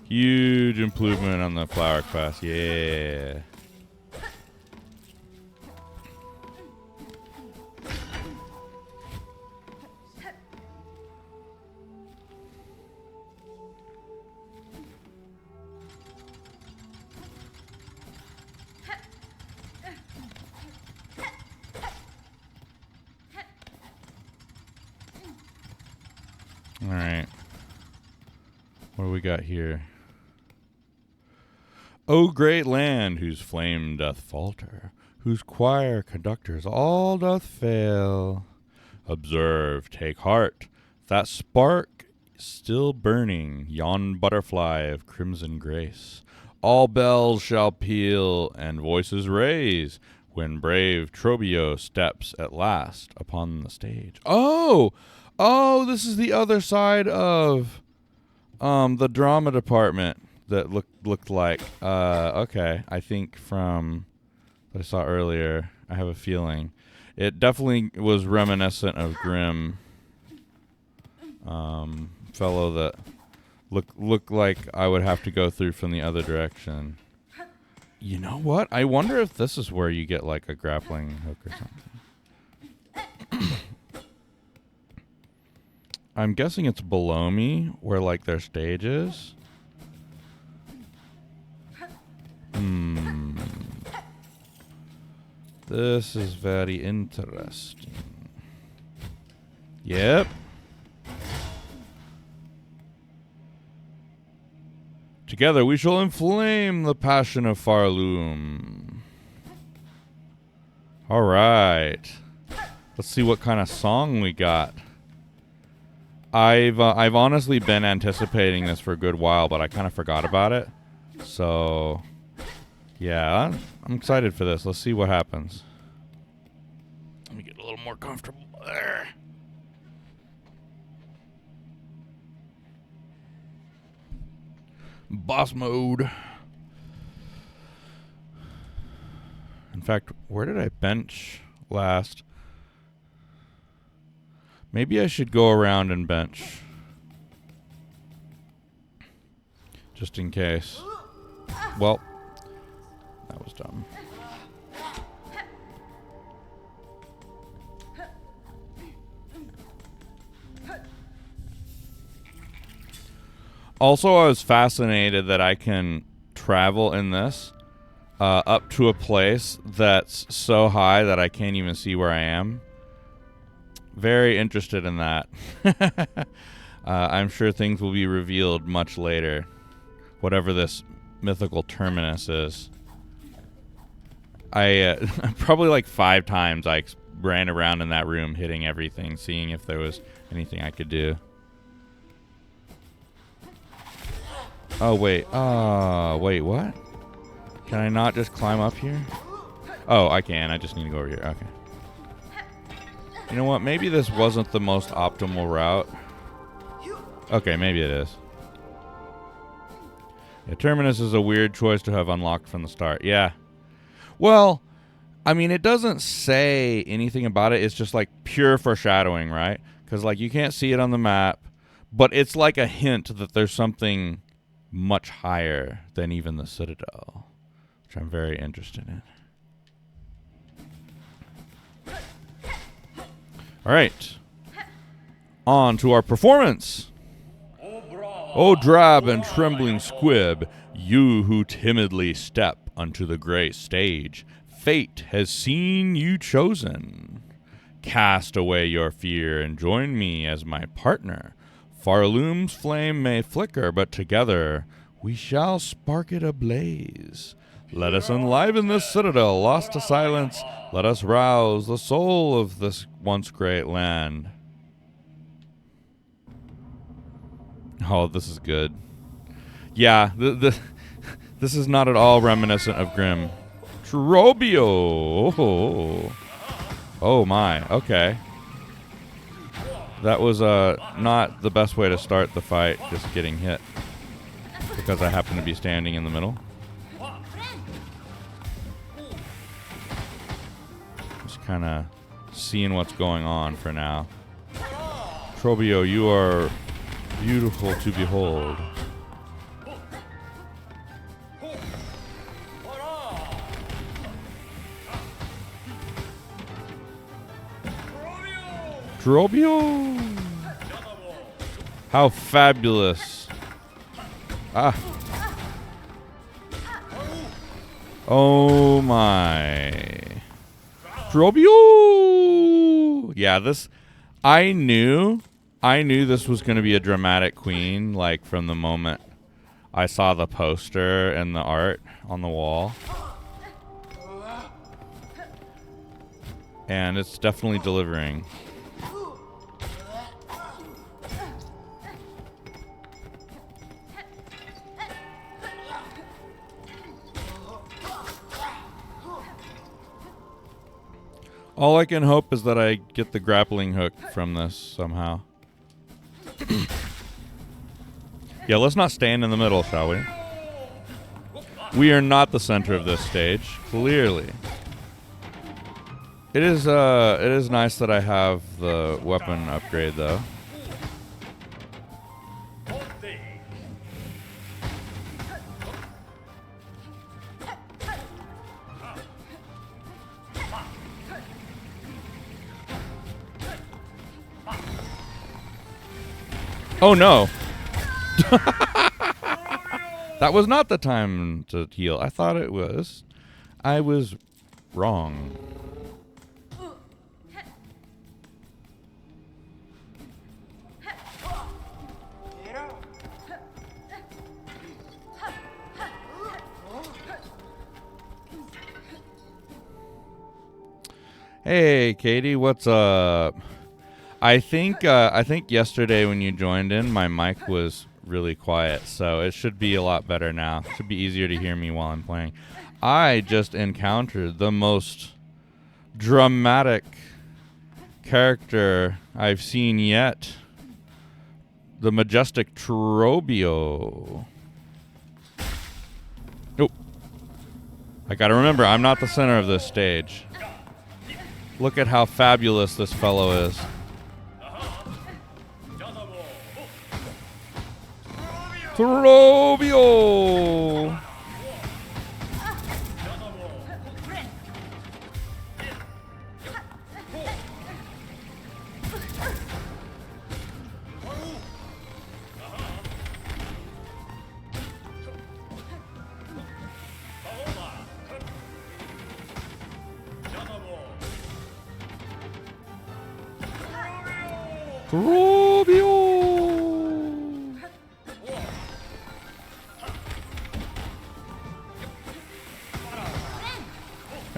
Huge improvement on the Flower Quest. Yeah. All right. What do we got here? O great land, whose flame doth falter, whose choir conductors all doth fail. Observe, take heart, that spark still burning, yon butterfly of crimson grace. All bells shall peal and voices raise when brave Trobio steps at last upon the stage. Oh, this is the other side of the drama department. That looked like okay. I think from what I saw earlier, I have a feeling it definitely was reminiscent of Grimm, fellow that looked like I would have to go through from the other direction. You know what? I wonder if this is where you get like a grappling hook or something. I'm guessing it's below me where like their stage is. This is very interesting. Yep. Together we shall inflame the passion of Pharloom. All right. Let's see what kind of song we got. I've honestly been anticipating this for a good while, but I kind of forgot about it. So, yeah, I'm excited for this. Let's see what happens. Let me get a little more comfortable there. Boss mode. In fact, where did I bench last? Maybe I should go around and bench. Just in case. Well, that was dumb. Also, I was fascinated that I can travel in this up to a place that's so high that I can't even see where I am. Very interested in that. I'm sure things will be revealed much later. Whatever this mythical terminus is. I probably like 5 times I ran around in that room hitting everything, seeing if there was anything I could do. Oh, wait. Wait, what? Can I not just climb up here? Oh, I can. I just need to go over here. Okay. You know what? Maybe this wasn't the most optimal route. Okay, maybe it is. Yeah, Terminus is a weird choice to have unlocked from the start. Yeah. Well, I mean, it doesn't say anything about it. It's just like pure foreshadowing, right? Because like you can't see it on the map, but it's like a hint that there's something much higher than even the Citadel, which I'm very interested in. All right. On to our performance. O drab and trembling squib, you who timidly step unto the gray stage, fate has seen you chosen. Cast away your fear and join me as my partner. Pharloom's flame may flicker, but together we shall spark it ablaze. Let us enliven this citadel lost to silence. Let us rouse the soul of this once great land. Oh, this is good. Yeah, this is not at all reminiscent of Grimm. Trobio! Oh my, okay. That was not the best way to start the fight, just getting hit. Because I happen to be standing in the middle. Just kind of seeing what's going on for now. Trobio, you are beautiful to behold. Trobio! How fabulous. Ah. Oh my. Trobio! Yeah, this... I knew this was going to be a dramatic queen, like, from the moment I saw the poster and the art on the wall. And it's definitely delivering. All I can hope is that I get the grappling hook from this somehow. Yeah, let's not stand in the middle, shall we? We are not the center of this stage, clearly. It is nice that I have the weapon upgrade, though. Oh no! That was not the time to heal. I thought it was. I was wrong. Hey, Katie, what's up? I think yesterday when you joined in, my mic was really quiet, so it should be a lot better now. It should be easier to hear me while I'm playing. I just encountered the most dramatic character I've seen yet. The majestic Trobio. Nope. I gotta remember, I'm not the center of this stage. Look at how fabulous this fellow is. Trobio! Trobio!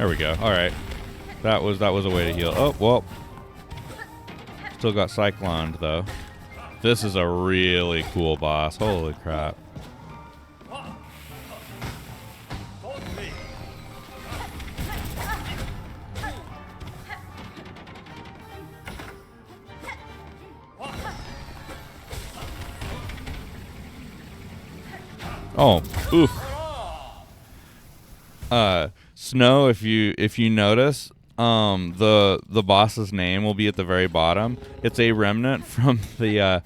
There we go. All right. That was a way to heal. Oh, well. Still got cycloned, though. This is a really cool boss. Holy crap. Oh, oof. Snow, if you notice, the boss's name will be at the very bottom. It's a remnant from the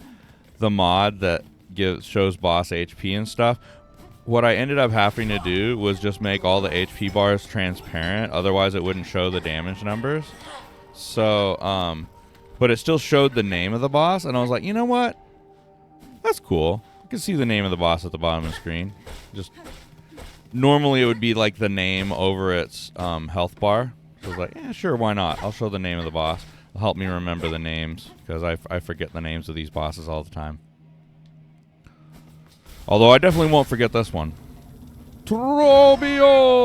mod that shows boss HP and stuff. What I ended up having to do was just make all the HP bars transparent, otherwise it wouldn't show the damage numbers. So, but it still showed the name of the boss, and I was like, you know what? That's cool. You can see the name of the boss at the bottom of the screen. Just normally it would be like the name over its health bar. So I was like, yeah, sure, why not? I'll show the name of the boss. It'll help me remember the names, because I forget the names of these bosses all the time. Although I definitely won't forget this one. Trobio!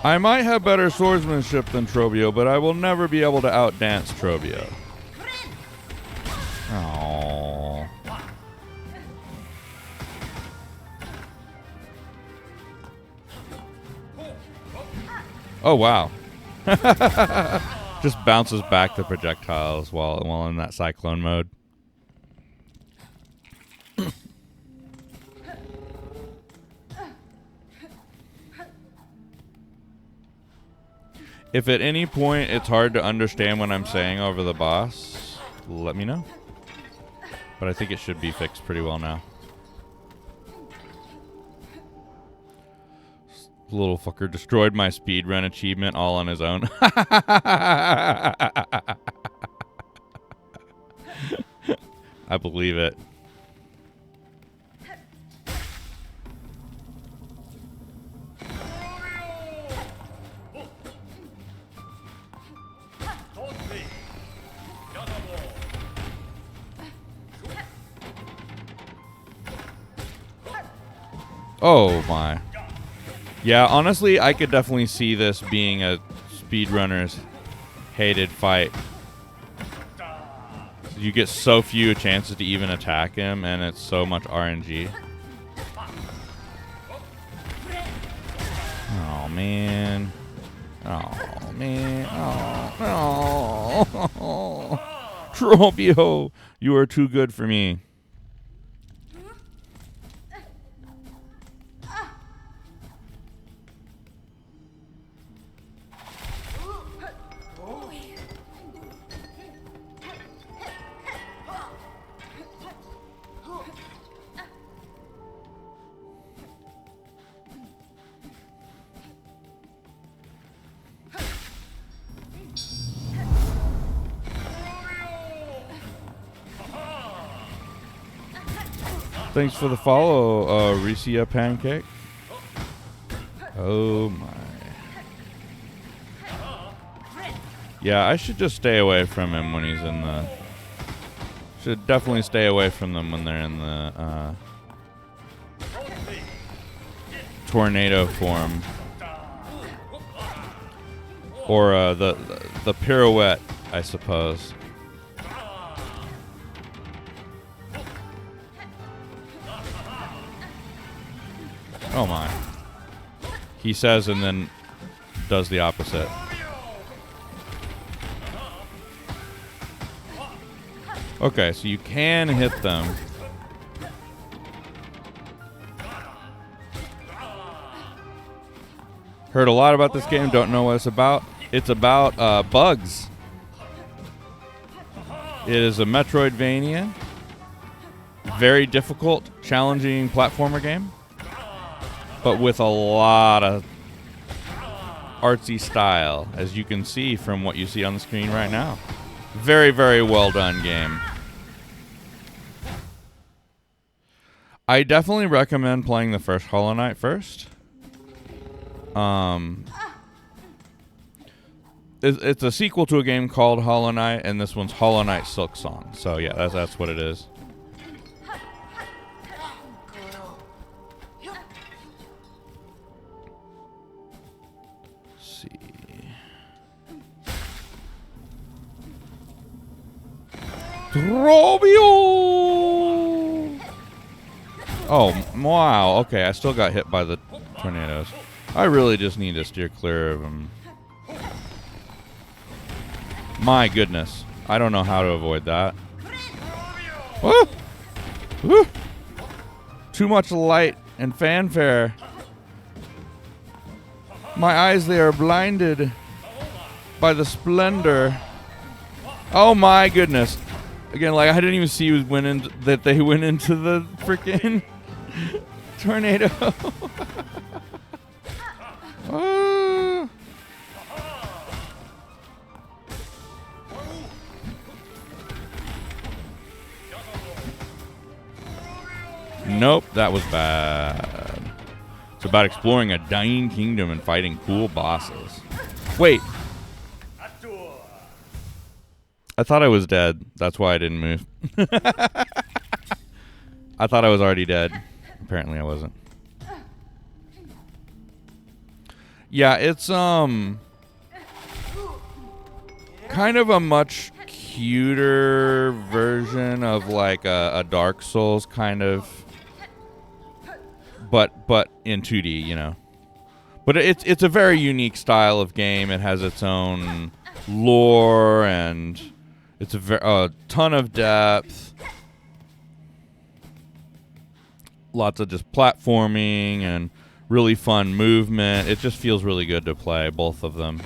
I might have better swordsmanship than Trobio, but I will never be able to outdance Trobio. Aww. Oh, wow. Just bounces back the projectiles while in that cyclone mode. If at any point it's hard to understand what I'm saying over the boss, let me know. But I think it should be fixed pretty well now. This little fucker destroyed my speedrun achievement all on his own. I believe it. Oh my. Yeah, honestly, I could definitely see this being a speedrunner's hated fight. You get so few chances to even attack him, and it's so much RNG. Oh man. Oh man. Oh. Trobio, you are too good for me. Thanks for the follow, Recia Pancake. Oh my. Yeah, I should just stay away from him when he's in the... Should definitely stay away from them when they're in the tornado form. Or the pirouette, I suppose. Oh my. He says and then does the opposite. Okay, so you can hit them. Heard a lot about this game, don't know what it's about. It's about bugs. It is a Metroidvania. Very difficult, challenging platformer game. But with a lot of artsy style, as you can see from what you see on the screen right now. Very, very well done game. I definitely recommend playing the first Hollow Knight first. It's a sequel to a game called Hollow Knight, and this one's Hollow Knight Silksong. So yeah, that's what it is. Let's see. Robio! Oh, wow. Okay, I still got hit by the tornadoes. I really just need to steer clear of them. My goodness. I don't know how to avoid that. Woo! Woo! Too much light and fanfare. My eyes, they are blinded by the splendor. Oh my goodness. Again, like, I didn't even see that they went into the freaking tornado. Nope, that was bad. It's about exploring a dying kingdom and fighting cool bosses. Wait. I thought I was dead. That's why I didn't move. I thought I was already dead. Apparently I wasn't. Yeah, it's kind of a much cuter version of like a Dark Souls kind of, but in 2D, you know. But it's a very unique style of game. It has its own lore and it's a ton of depth. Lots of just platforming and really fun movement. It just feels really good to play, both of them.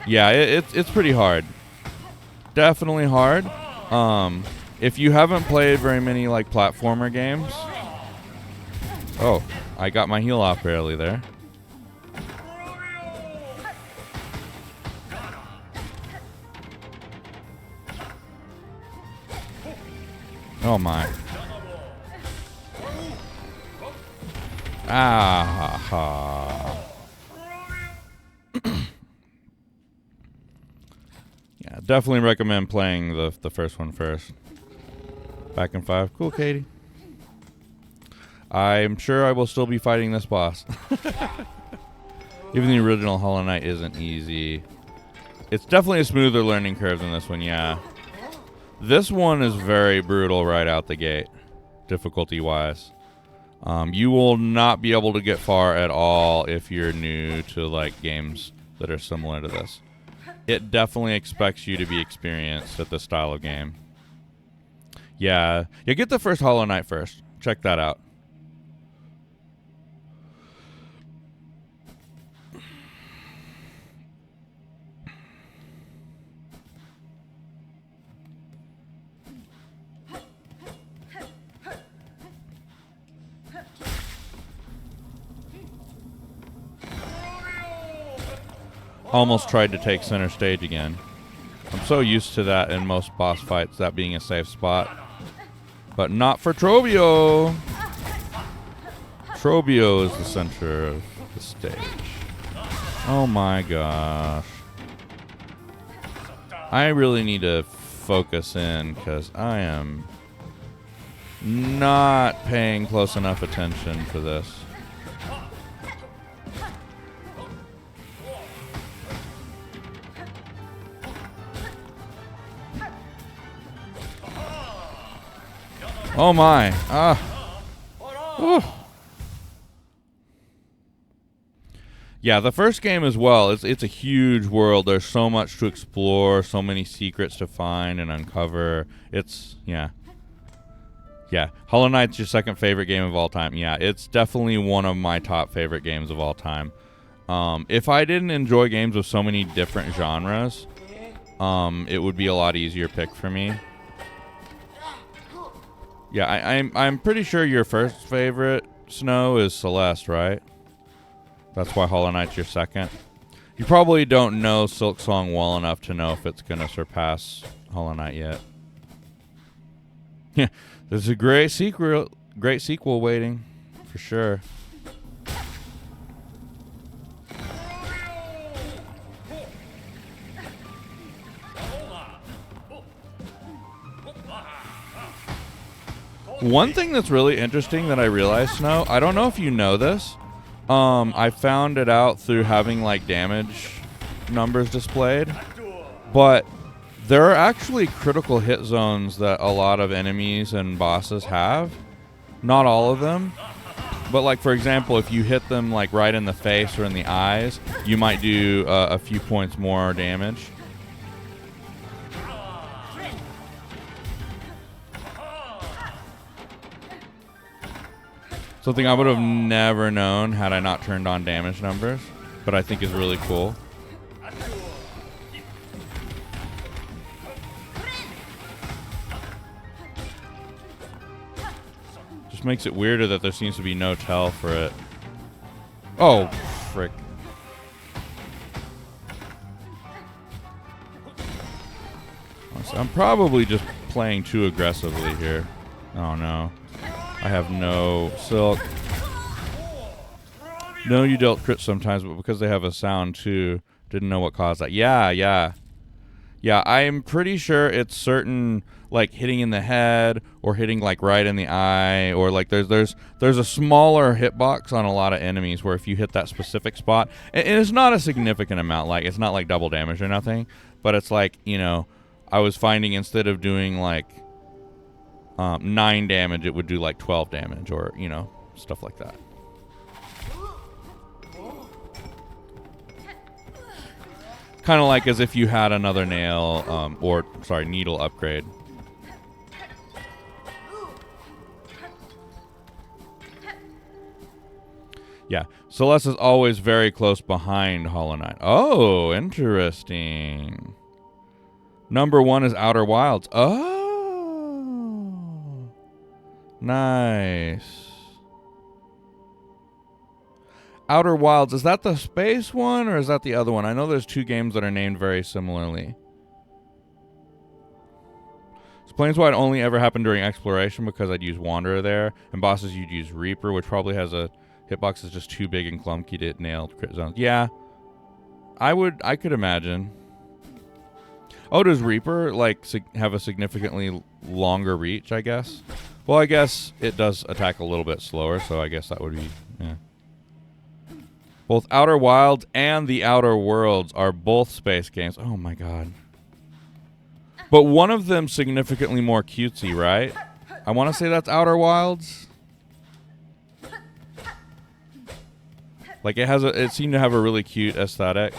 Yeah, it's pretty hard. Definitely hard. If you haven't played very many like platformer games. Oh, I got my heel off barely there. Oh my. Ah ha. Yeah, definitely recommend playing the first one first. Back in 5. Cool, Katie. I'm sure I will still be fighting this boss. Even the original Hollow Knight isn't easy. It's definitely a smoother learning curve than this one, yeah. This one is very brutal right out the gate, difficulty-wise. You will not be able to get far at all if you're new to like games that are similar to this. It definitely expects you to be experienced at this style of game. Yeah, get the first Hollow Knight first. Check that out. Almost tried to take center stage again. I'm so used to that in most boss fights, that being a safe spot. But not for Trobio. Trobio is the center of the stage. Oh my gosh. I really need to focus in because I am not paying close enough attention to this. Oh my. Yeah, the first game as well, it's a huge world. There's so much to explore, so many secrets to find and uncover. Yeah, Hollow Knight's your second favorite game of all time. Yeah, it's definitely one of my top favorite games of all time. If I didn't enjoy games with so many different genres, it would be a lot easier pick for me. Yeah, I'm pretty sure your first favorite, Snow, is Celeste, right? That's why Hollow Knight's your second. You probably don't know Silksong well enough to know if it's going to surpass Hollow Knight yet. Yeah, There's a great sequel waiting, for sure. One thing that's really interesting that I realized, Snow, I don't know if you know this. I found it out through having like damage numbers displayed, but there are actually critical hit zones that a lot of enemies and bosses have. Not all of them, but like for example, if you hit them like right in the face or in the eyes, you might do a few points more damage. Something I would have never known had I not turned on damage numbers, but I think is really cool. Just makes it weirder that there seems to be no tell for it. Oh, frick. Honestly, I'm probably just playing too aggressively here. Oh no. I have no silk. No, you dealt crit sometimes, but because they have a sound too, didn't know what caused that. Yeah, I'm pretty sure it's certain, like hitting in the head or hitting like right in the eye, or like there's a smaller hitbox on a lot of enemies where if you hit that specific spot, and it's not a significant amount, like it's not like double damage or nothing, but it's like, you know, I was finding instead of doing like 9 damage, it would do like 12 damage, or, you know, stuff like that. Kind of like as if you had another nail, needle upgrade. Yeah, Celeste is always very close behind Hollow Knight. Oh, interesting. Number 1 is Outer Wilds. Oh. Nice. Outer Wilds, is that the space one or is that the other one? I know there's 2 games that are named very similarly. So Planeswide only ever happened during exploration because I'd use Wanderer there, and bosses you'd use Reaper, which probably has a hitbox that's just too big and clunky to nail crit zones. Yeah, I could imagine. Oh, does Reaper like have a significantly longer reach, I guess? Well, I guess it does attack a little bit slower, so I guess that would be, yeah. Both Outer Wilds and The Outer Worlds are both space games. Oh my god. But one of them significantly more cutesy, right? I want to say that's Outer Wilds. Like it seemed to have a really cute aesthetic.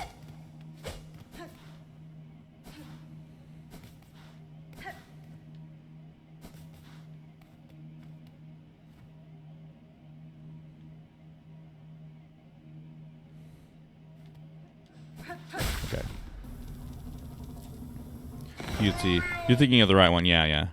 Okay. Cutesy. You're thinking of the right one. Yeah.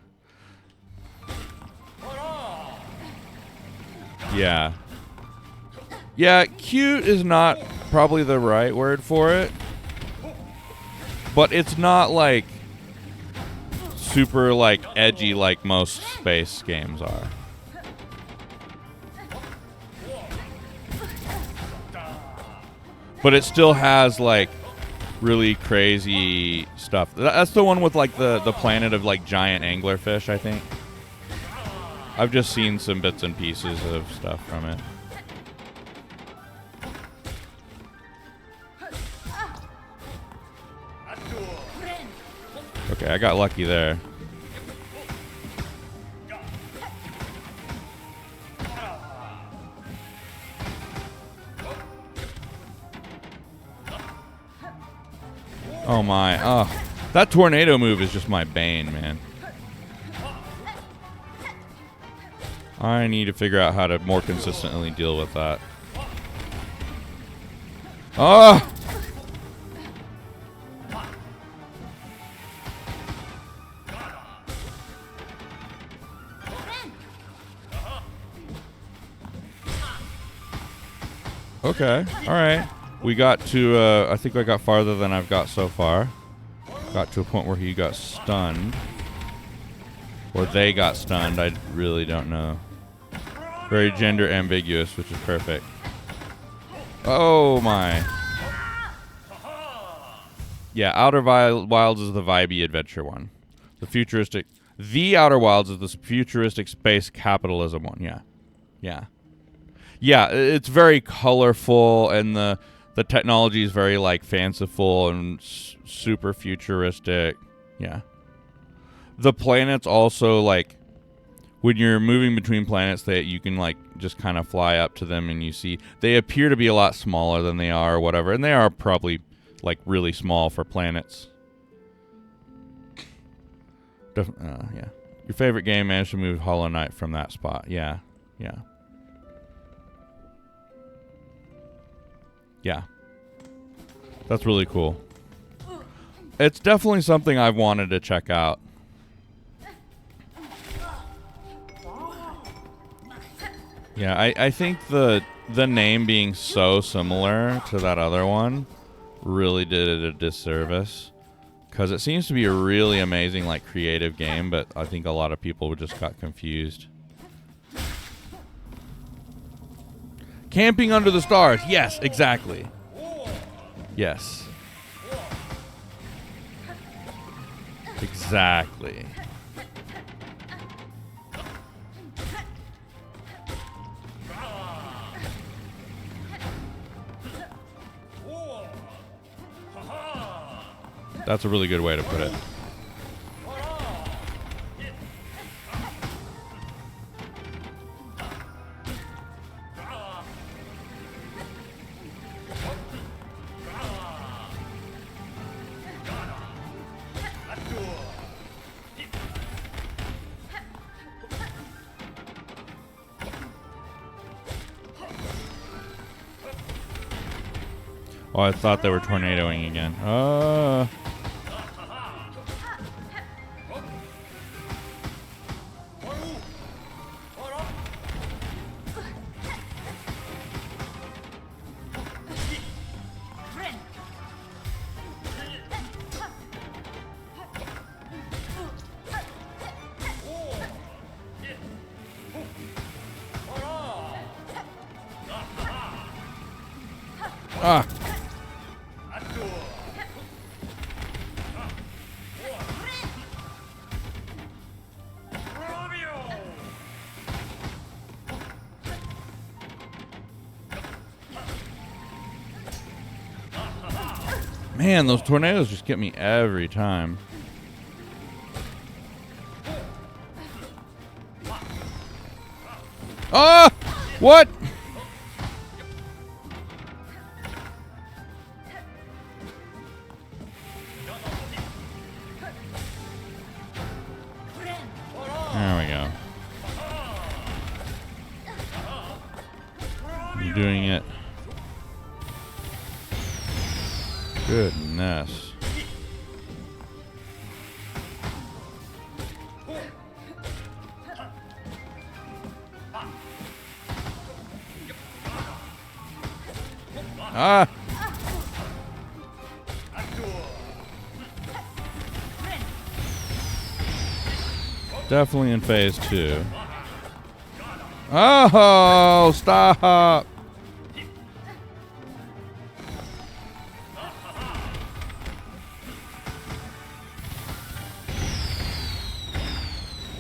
Yeah, cute is not probably the right word for it. But it's not like super like edgy like most space games are. But it still has like really crazy stuff. That's the one with like the planet of like giant anglerfish, I think. I've just seen some bits and pieces of stuff from it. Okay, I got lucky there. Oh my, that tornado move is just my bane, man. I need to figure out how to more consistently deal with that. Oh! Okay, alright. We got to, I think I got farther than I've got so far. Got to a point where he got stunned. Or they got stunned. I really don't know. Very gender ambiguous, which is perfect. Oh my. Yeah, Outer Wilds is the vibey adventure one. The Outer Wilds is the futuristic space capitalism one. Yeah. Yeah. Yeah, it's very colorful, and the technology is very, like, fanciful and super futuristic. Yeah. The planets also, like, when you're moving between planets, that you can, like, just kind of fly up to them, and you see they appear to be a lot smaller than they are or whatever, and they are probably, like, really small for planets. Yeah. Your favorite game managed to move Hollow Knight from that spot. Yeah. Yeah. Yeah. That's really cool. It's definitely something I've wanted to check out. Yeah, I think the name being so similar to that other one really did it a disservice. Because it seems to be a really amazing, like, creative game, but I think a lot of people just got confused. Camping under the stars. Yes, exactly. Yes. Exactly. That's a really good way to put it. Oh, I thought they were tornadoing again. Ah. Man, those tornadoes just get me every time. Ah! What? There we go. I'm doing it. Goodness. Ah! Definitely in phase 2. Oh, stop!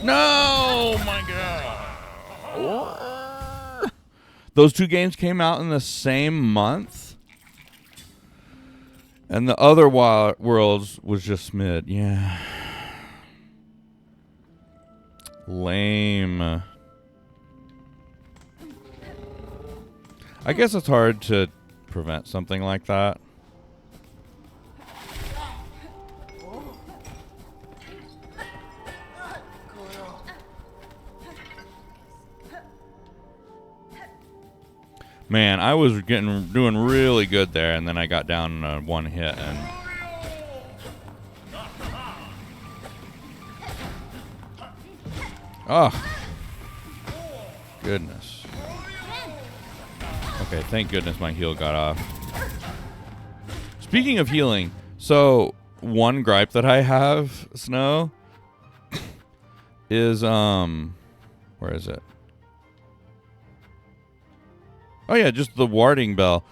No, my God. Those two games came out in the same month? And the other Worlds was just mid. Yeah. Lame. I guess it's hard to prevent something like that. Man, I was doing really good there, and then I got down one hit, and oh, goodness. Okay, thank goodness my heal got off. Speaking of healing, so one gripe that I have, Snow, is where is it? Oh yeah, just the warding bell.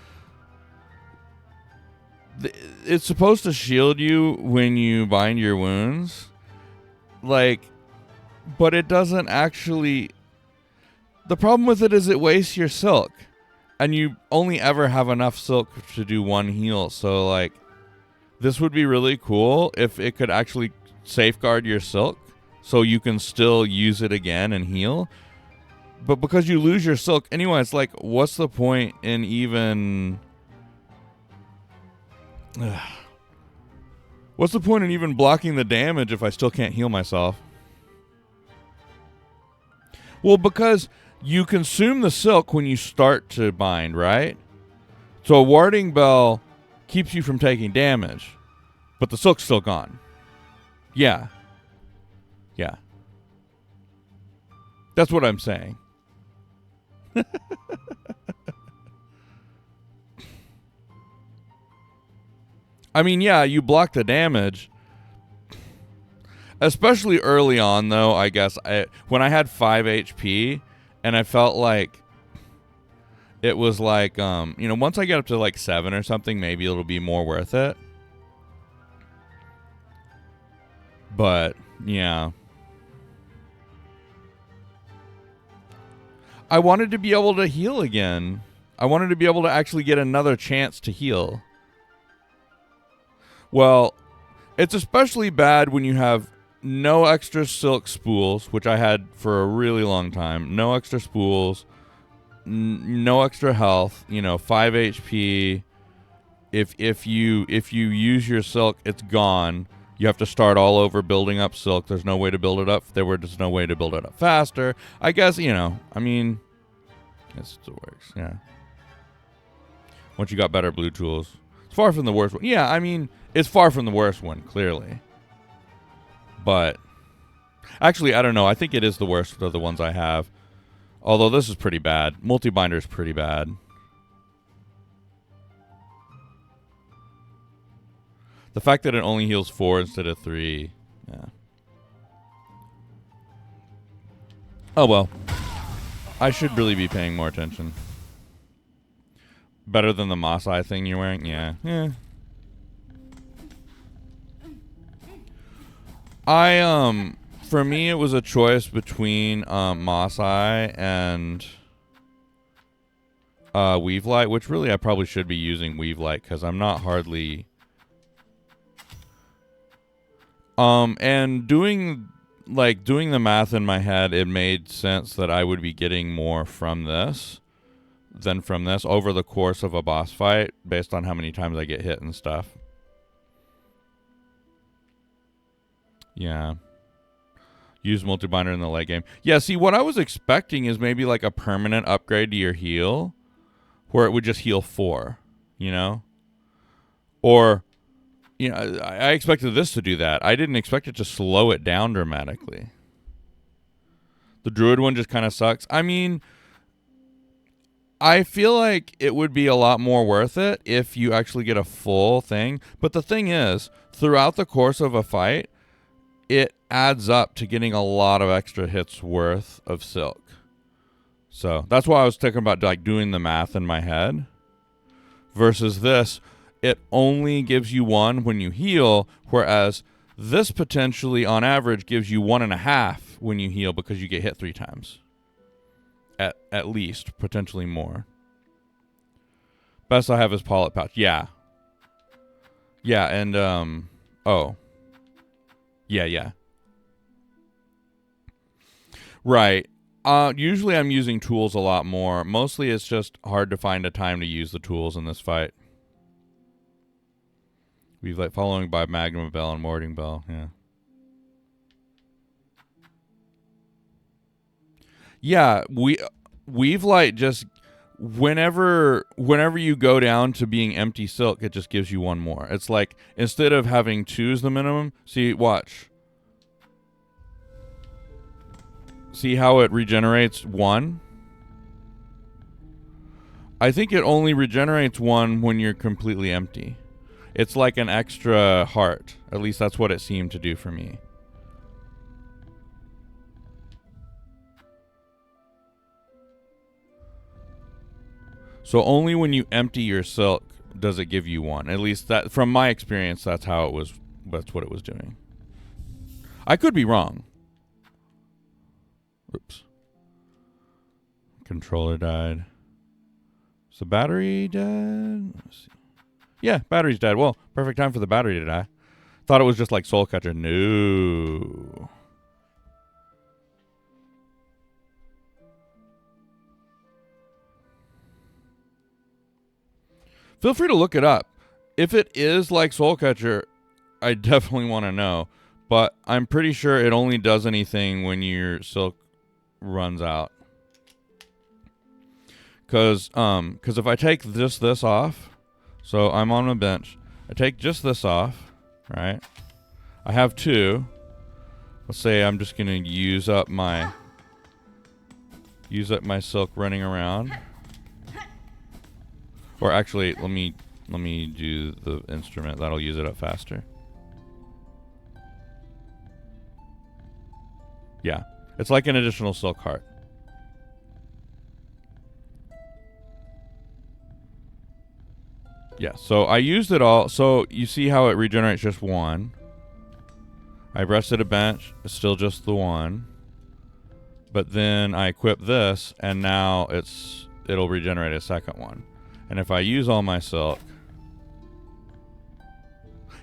It's supposed to shield you when you bind your wounds. Like, but it doesn't actually. The problem with it is it wastes your silk. And you only ever have enough silk to do one heal. So, like, this would be really cool if it could actually safeguard your silk so you can still use it again and heal. But because you lose your silk anyway, it's like, what's the point in even... What's the point in even blocking the damage if I still can't heal myself? Well, because you consume the silk when you start to bind, right? So a warding bell keeps you from taking damage, but the silk's still gone. Yeah. Yeah. That's what I'm saying. I mean, yeah, you block the damage. Especially early on, though, I guess. When I had 5 HP, and I felt like it was like, once I get up to like 7 or something, maybe it'll be more worth it. But, yeah. I wanted to be able to heal again. I wanted to be able to actually get another chance to heal. Well, it's especially bad when you have no extra silk spools, which I had for a really long time. No extra spools, no extra health. 5 HP. If you use your silk, it's gone. You have to start all over building up silk. There's no way to build it up. There were just no way to build it up faster. I guess I mean, it still works. Yeah. Once you got better blue tools, it's far from the worst one. Yeah, I mean, it's far from the worst one, clearly. But actually, I don't know. I think it is the worst of the ones I have. Although this is pretty bad. Multi-binder is pretty bad. The fact that it only heals 4 instead of 3. Yeah. Oh, well. I should really be paying more attention. Better than the Moss Eye thing you're wearing? Yeah. Yeah. For me, it was a choice between Moss Eye and Weave Light, which really I probably should be using Weave Light because I'm not hardly... and doing the math in my head, it made sense that I would be getting more from this than from this over the course of a boss fight based on how many times I get hit and stuff. Yeah. Use multi-binder in the late game. Yeah, see, what I was expecting is maybe like a permanent upgrade to your heal where it would just heal 4, Or... I expected this to do that. I didn't expect it to slow it down dramatically. The Druid one just kind of sucks. I mean, I feel like it would be a lot more worth it if you actually get a full thing. But the thing is, throughout the course of a fight, it adds up to getting a lot of extra hits worth of silk. So that's why I was thinking about doing the math in my head. Versus this... It only gives you 1 when you heal, whereas this potentially, on average, gives you 1.5 when you heal because you get hit 3 times. At least, potentially more. Best I have is Pollet Pouch. Yeah. Yeah, and, oh. Yeah. Right. Usually I'm using tools a lot more. Mostly it's just hard to find a time to use the tools in this fight. We've following by Magnum Bell and Warding Bell, yeah. Yeah, Weave Light just whenever you go down to being empty silk, it just gives you 1 more. It's like instead of having 2 as the minimum, see, watch. See how it regenerates 1? I think it only regenerates 1 when you're completely empty. It's like an extra heart. At least that's what it seemed to do for me. So only when you empty your silk does it give you one. At least that, from my experience, that's how it was. That's what it was doing. I could be wrong. Oops. Controller died. Is the battery dead? Let's see. Yeah, battery's dead. Well, perfect time for the battery to die. Thought it was just like Soul Catcher. No. Feel free to look it up. If it is like Soul Catcher, I definitely want to know. But I'm pretty sure it only does anything when your silk runs out. Because if I take just this off, so I'm on a bench. I take just this off, right? I have 2. Let's say I'm just going to use up my silk running around. Or actually, let me do the instrument. That'll use it up faster. Yeah. It's like an additional silk heart. Yeah, so I used it all. So you see how it regenerates just 1. I rested a bench. It's still just the 1. But then I equip this, and now it'll regenerate a second one. And if I use all my silk...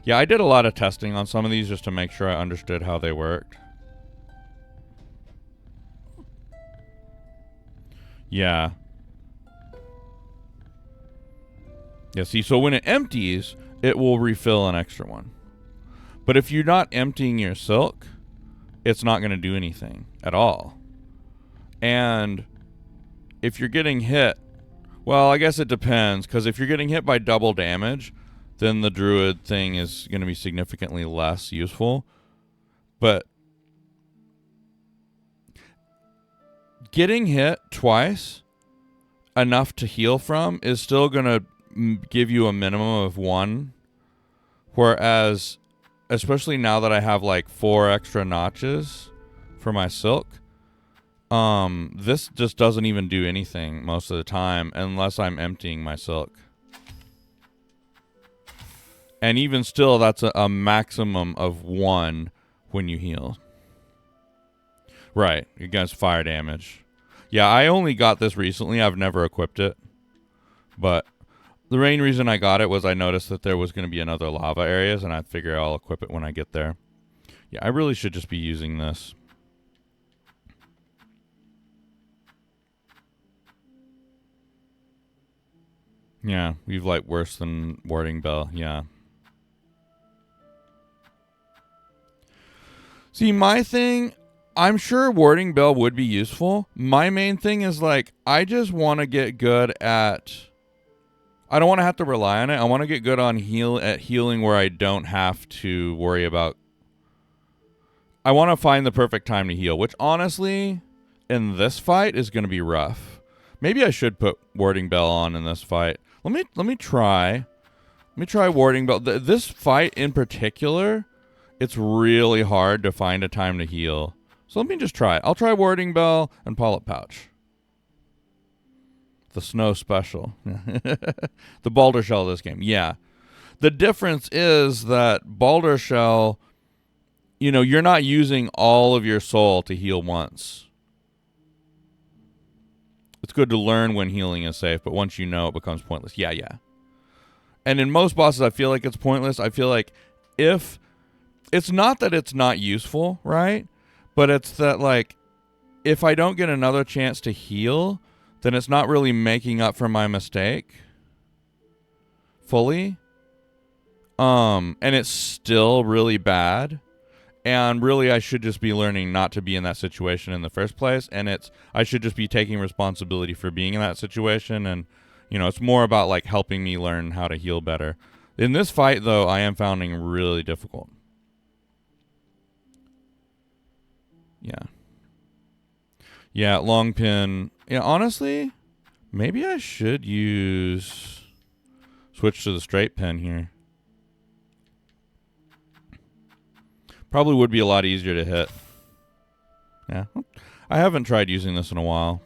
Yeah, I did a lot of testing on some of these just to make sure I understood how they worked. Yeah. Yeah, see, so when it empties, it will refill an extra one. But if you're not emptying your silk, it's not going to do anything at all. And if you're getting hit... Well, I guess it depends, because if you're getting hit by double damage, then the druid thing is going to be significantly less useful. But getting hit twice enough to heal from is still going to give you a minimum of 1. Whereas, especially now that I have like 4 extra notches for my silk, this just doesn't even do anything most of the time unless I'm emptying my silk. And even still, that's a maximum of 1 when you heal. Right, against fire damage. Yeah, I only got this recently. I've never equipped it. But the main reason I got it was I noticed that there was going to be another lava areas, and I figure I'll equip it when I get there. Yeah, I really should just be using this. Yeah, we've like worse than Warding Bell. Yeah. See, my thing, I'm sure Warding Bell would be useful. My main thing is like, I just want to get good at... I don't want to have to rely on it. I want to get good on healing where I don't have to worry about... I want to find the perfect time to heal, which honestly, in this fight is going to be rough. Maybe I should put Warding Bell on in this fight. Let me try. Let me try Warding Bell. This fight in particular, it's really hard to find a time to heal. So let me just try it. I'll try Warding Bell and Polyp Pouch. The snow special. The Boulder Shell of this game. Yeah. The difference is that Boulder Shell, you know, you're not using all of your soul to heal once. It's good to learn when healing is safe, but once you know, it becomes pointless. Yeah. And in most bosses, I feel like it's pointless. I feel like if... It's not that it's not useful, right? But it's that, like, if I don't get another chance to heal, then it's not really making up for my mistake fully. And it's still really bad. And really, I should just be learning not to be in that situation in the first place. And I should just be taking responsibility for being in that situation. And, you know, it's more about, like, helping me learn how to heal better. In this fight, though, I am finding really difficult. Yeah, long pin. Yeah, honestly, maybe I should switch to the straight pin here. Probably would be a lot easier to hit. Yeah, I haven't tried using this in a while.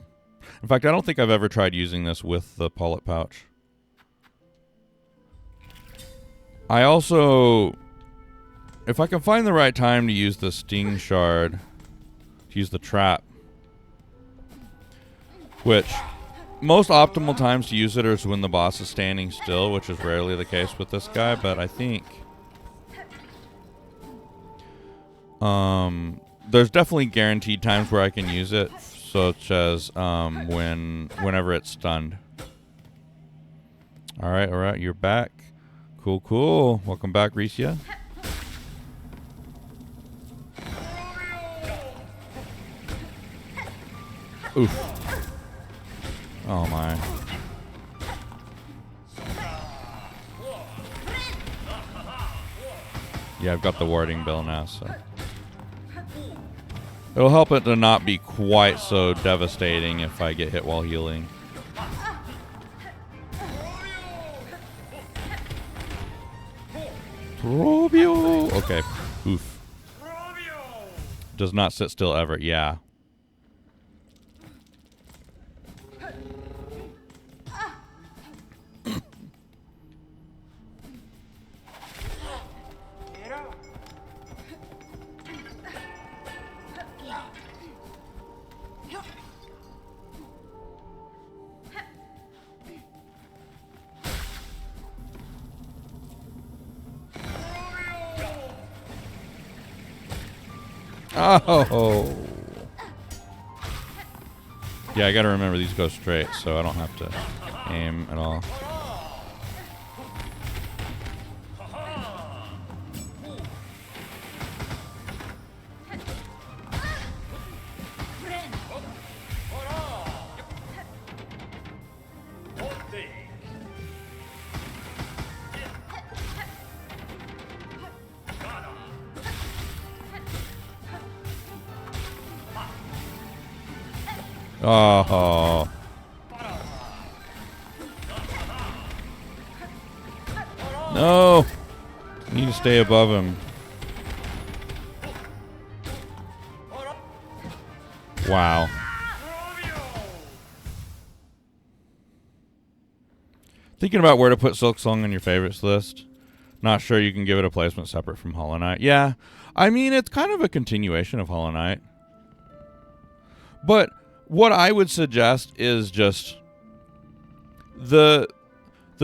In fact, I don't think I've ever tried using this with the Pollet pouch. I also, if I can find the right time to use the Sting Shard, to use the trap, which most optimal times to use it is when the boss is standing still, which is rarely the case with this guy, but I think there's definitely guaranteed times where I can use it, such as whenever it's stunned. All right, you're back. Cool. Welcome back, Ricia. Oof. Oh my. Yeah, I've got the warding bill now, so it'll help it to not be quite so devastating if I get hit while healing. Robio. Okay. Oof. Does not sit still ever. Yeah. Oh. Yeah, I gotta remember these go straight, so I don't have to aim at all. Oh. No. I need to stay above him. Wow. Thinking about where to put Silksong on your favorites list. Not sure you can give it a placement separate from Hollow Knight. Yeah. I mean, it's kind of a continuation of Hollow Knight. But what I would suggest is just the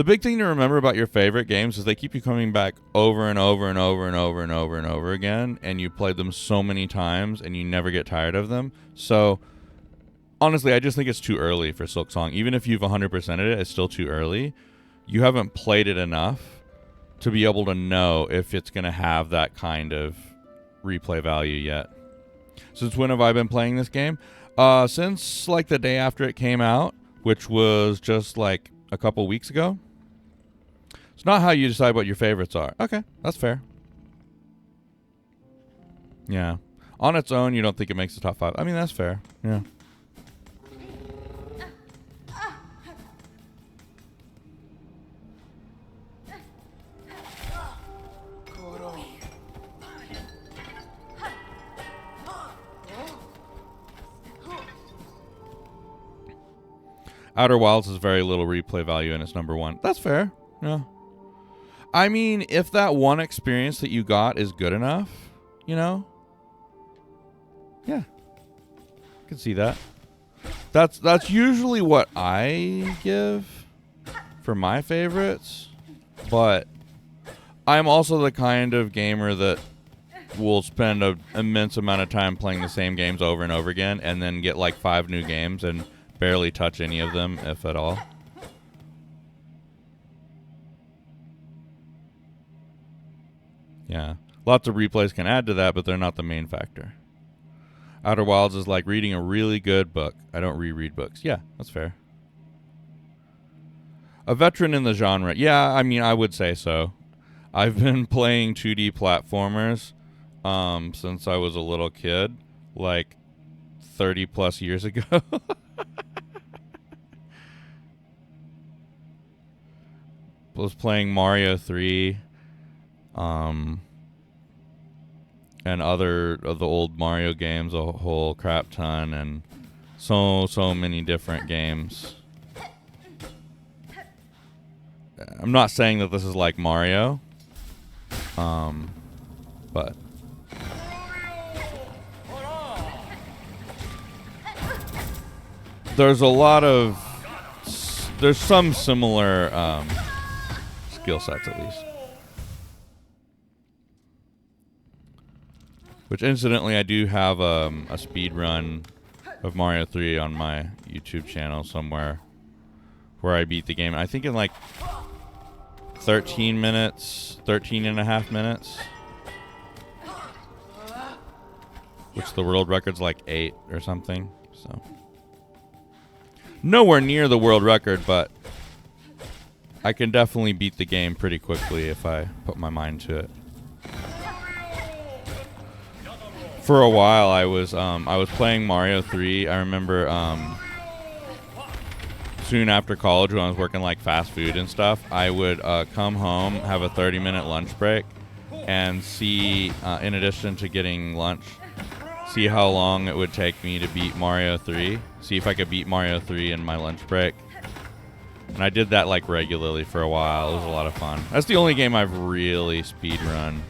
big thing to remember about your favorite games is they keep you coming back over and over and over and over and over and over again, and you played them so many times and you never get tired of them. So honestly, I just think it's too early for Silksong. Even if you've 100%ed it, it's still too early. You haven't played it enough to be able to know if it's going to have that kind of replay value yet. Since when have I been playing this game? Since like the day after it came out, which was just like a couple weeks ago. It's not how you decide what your favorites are. Okay, that's fair. Yeah. On its own, you don't think it makes the top 5. I mean, that's fair. Yeah. Outer Wilds has very little replay value and it's number 1. That's fair. Yeah. I mean, if that one experience that you got is good enough, you know? Yeah. I can see that. That's usually what I give for my favorites, but I'm also the kind of gamer that will spend an immense amount of time playing the same games over and over again and then get like 5 new games and barely touch any of them, if at all. Yeah. Lots of replays can add to that, but they're not the main factor. Outer Wilds is like reading a really good book. I don't reread books. Yeah, that's fair. A veteran in the genre. Yeah, I mean, I would say so. I've been playing 2D platformers since I was a little kid, like 30 plus years ago. Was playing Mario 3 and other of the old Mario games a whole crap ton, and So many different games. I'm not saying that this is like Mario, but there's a lot of there's some similar skill sets at least. Which incidentally, I do have a speed run of Mario 3 on my YouTube channel somewhere where I beat the game. I think in like 13 minutes, 13 and a half minutes. Which the world record's like 8 or something. So nowhere near the world record, but I can definitely beat the game pretty quickly if I put my mind to it. For a while, I was playing Mario 3. I remember soon after college when I was working like fast food and stuff, I would come home, have a 30-minute lunch break, and see, in addition to getting lunch, see how long it would take me to beat Mario 3. See if I could beat Mario 3 in my lunch break. And I did that like regularly for a while. It was a lot of fun. That's the only game I've really speed run.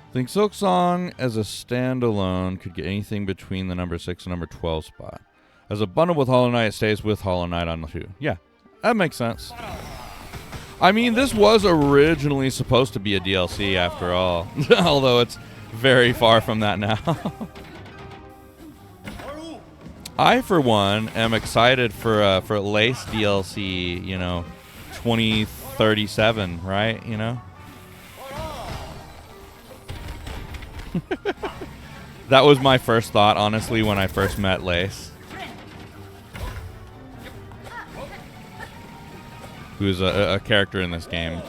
I think Silksong as a standalone could get anything between the number 6 and number 12 spot. As a bundle with Hollow Knight, it stays with Hollow Knight on the 2. Yeah, that makes sense. I mean, this was originally supposed to be a DLC after all, although it's very far from that now. I, for one, am excited for Lace DLC, 2037, right? That was my first thought, honestly, when I first met Lace. Who's a character in this game.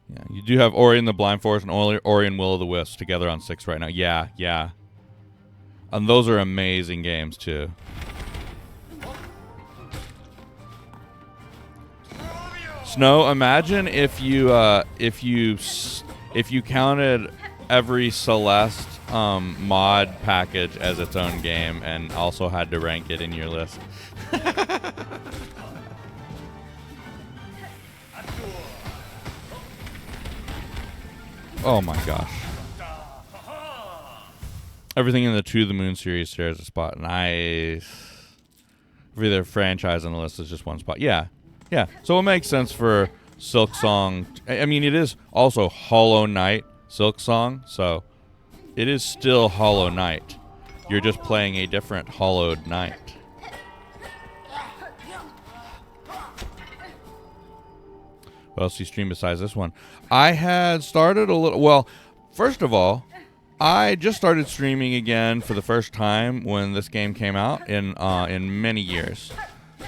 Yeah, you do have Ori and the Blind Forest and Ori and Will of the Wisps together on 6 right now. Yeah. And those are amazing games, too. Snow, imagine if you counted every Celeste mod package as its own game and also had to rank it in your list. Oh my gosh. Everything in the To the Moon series shares a spot. Nice. Every other franchise on the list is just one spot. Yeah. So it makes sense for Silksong. I mean, it is also Hollow Knight Silksong, so it is still Hollow Knight. You're just playing a different Hollowed Knight. What else do you stream besides this one? I had started a little... Well, first of all, I just started streaming again for the first time when this game came out in many years.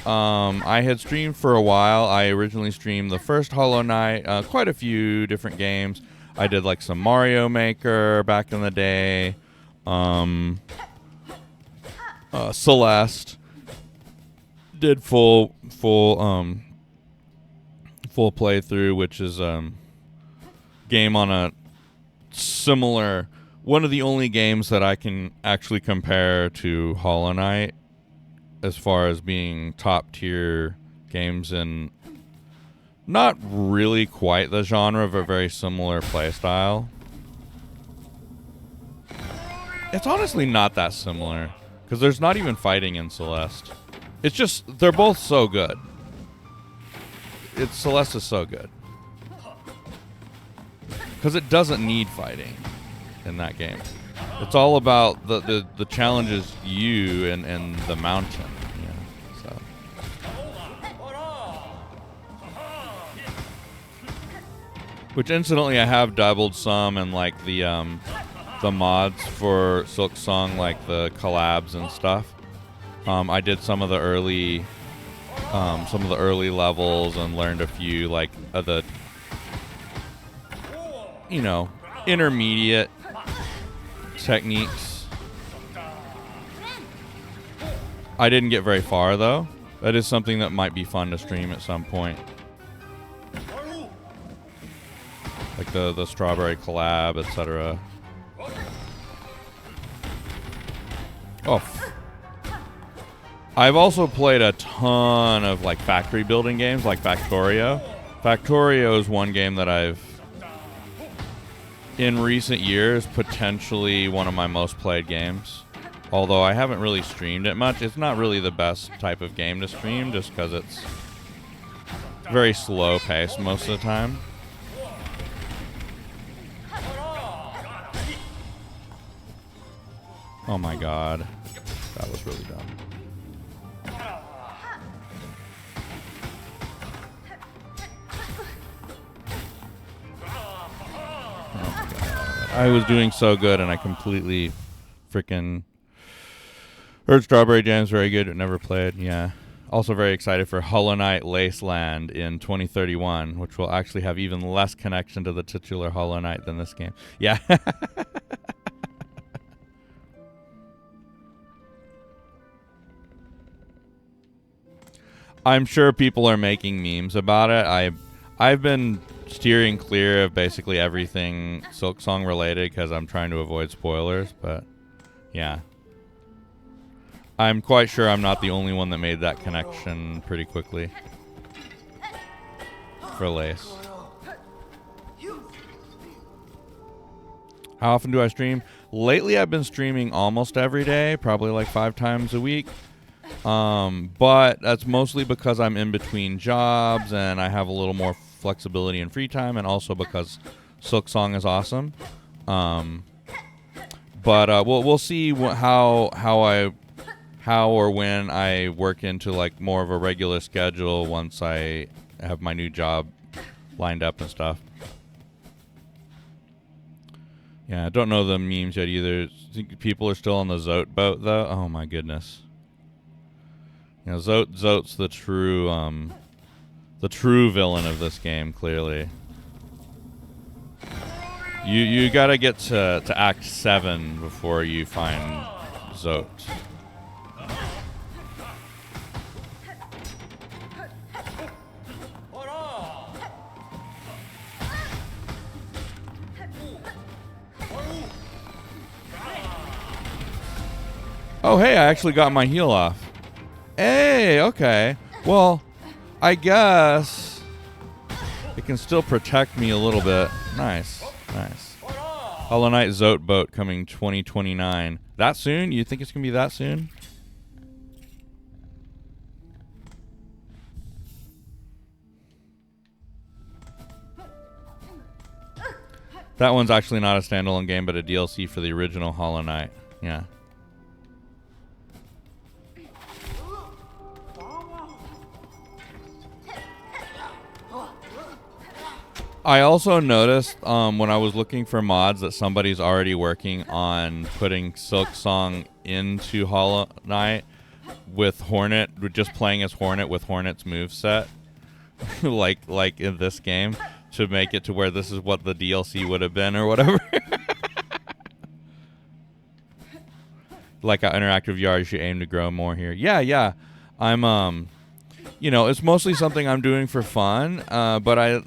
I had streamed for a while. I originally streamed the first Hollow Knight, quite a few different games. I did like some Mario Maker back in the day. Celeste. Did full playthrough, which is game on a similar... One of the only games that I can actually compare to Hollow Knight as far as being top tier games in not really quite the genre, but very similar play style. It's honestly not that similar because there's not even fighting in Celeste. It's just they're both so good. Celeste is so good because it doesn't need fighting in that game. It's all about the challenges you and the mountain. So. Which incidentally, I have dabbled some in like the mods for Silksong, like the collabs and stuff. I did some of the early levels and learned a few like the intermediate techniques. I didn't get very far though. That is something that might be fun to stream at some point. Like the strawberry collab, etc. Oh. I've also played a ton of like factory building games like Factorio. Factorio is one game that I've in recent years potentially one of my most played games. Although I haven't really streamed it much. It's not really the best type of game to stream just because it's very slow paced most of the time. Oh my god. That was really dumb. Oh god. I was doing so good and I completely freaking heard Strawberry Jam's very good but never played. Yeah. Also very excited for Hollow Knight Laceland in 2031, which will actually have even less connection to the titular Hollow Knight than this game. Yeah. I'm sure people are making memes about it. I've been steering clear of basically everything Silksong related because I'm trying to avoid spoilers, but yeah. I'm quite sure I'm not the only one that made that connection pretty quickly for Lace. How often do I stream? Lately I've been streaming almost every day, probably like 5 times a week. But that's mostly because I'm in between jobs and I have a little more flexibility and free time, and also because Silksong is awesome. But we'll see how or when I work into like more of a regular schedule once I have my new job lined up and stuff. Yeah, I don't know the memes yet either. I think people are still on the Zote boat though. Oh my goodness. You know, Zote's the true villain of this game, clearly. You gotta get to Act 7 before you find Zote. Oh hey, I actually got my heal off. Hey, okay. Well, I guess it can still protect me a little bit. Nice, nice. Hollow Knight Zote boat coming 2029. That soon? You think it's gonna be that soon? That one's actually not a standalone game, but a DLC for the original Hollow Knight. Yeah. I also noticed when I was looking for mods that somebody's already working on putting Silksong into Hollow Knight with Hornet, just playing as Hornet with Hornet's moveset, like in this game, to make it to where this is what the DLC would have been or whatever. Like an interactive VR, you should aim to grow more here. Yeah. I'm you know, it's mostly something I'm doing for fun, but I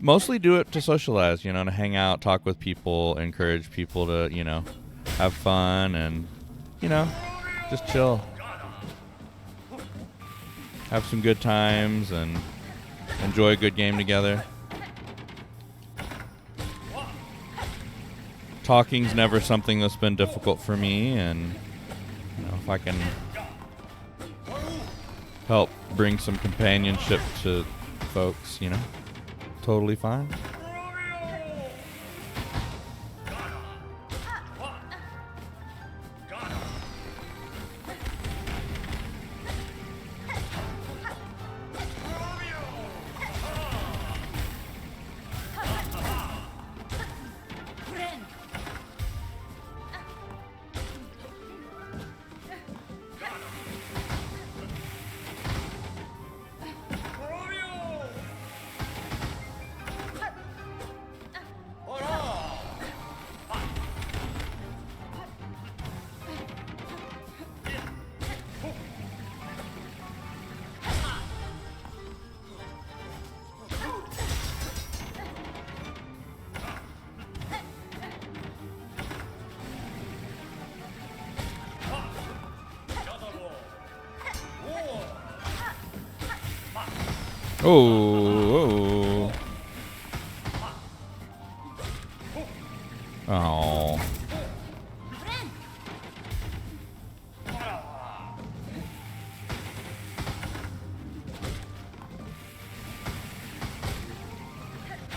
mostly do it to socialize, you know, to hang out, talk with people, encourage people to, you know, have fun and, you know, just chill. Have some good times and enjoy a good game together. Talking's never something that's been difficult for me, and, you know, if I can help bring some companionship to folks, you know, totally fine. Oh. Oh.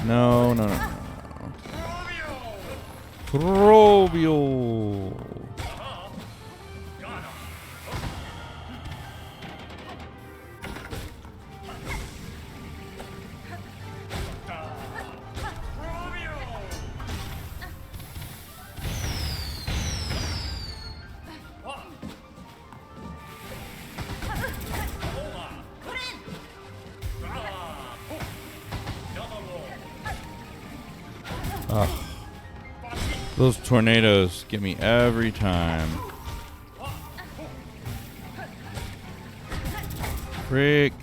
No, no, no, no. Robio. Ugh. Those tornadoes get me every time. Frick.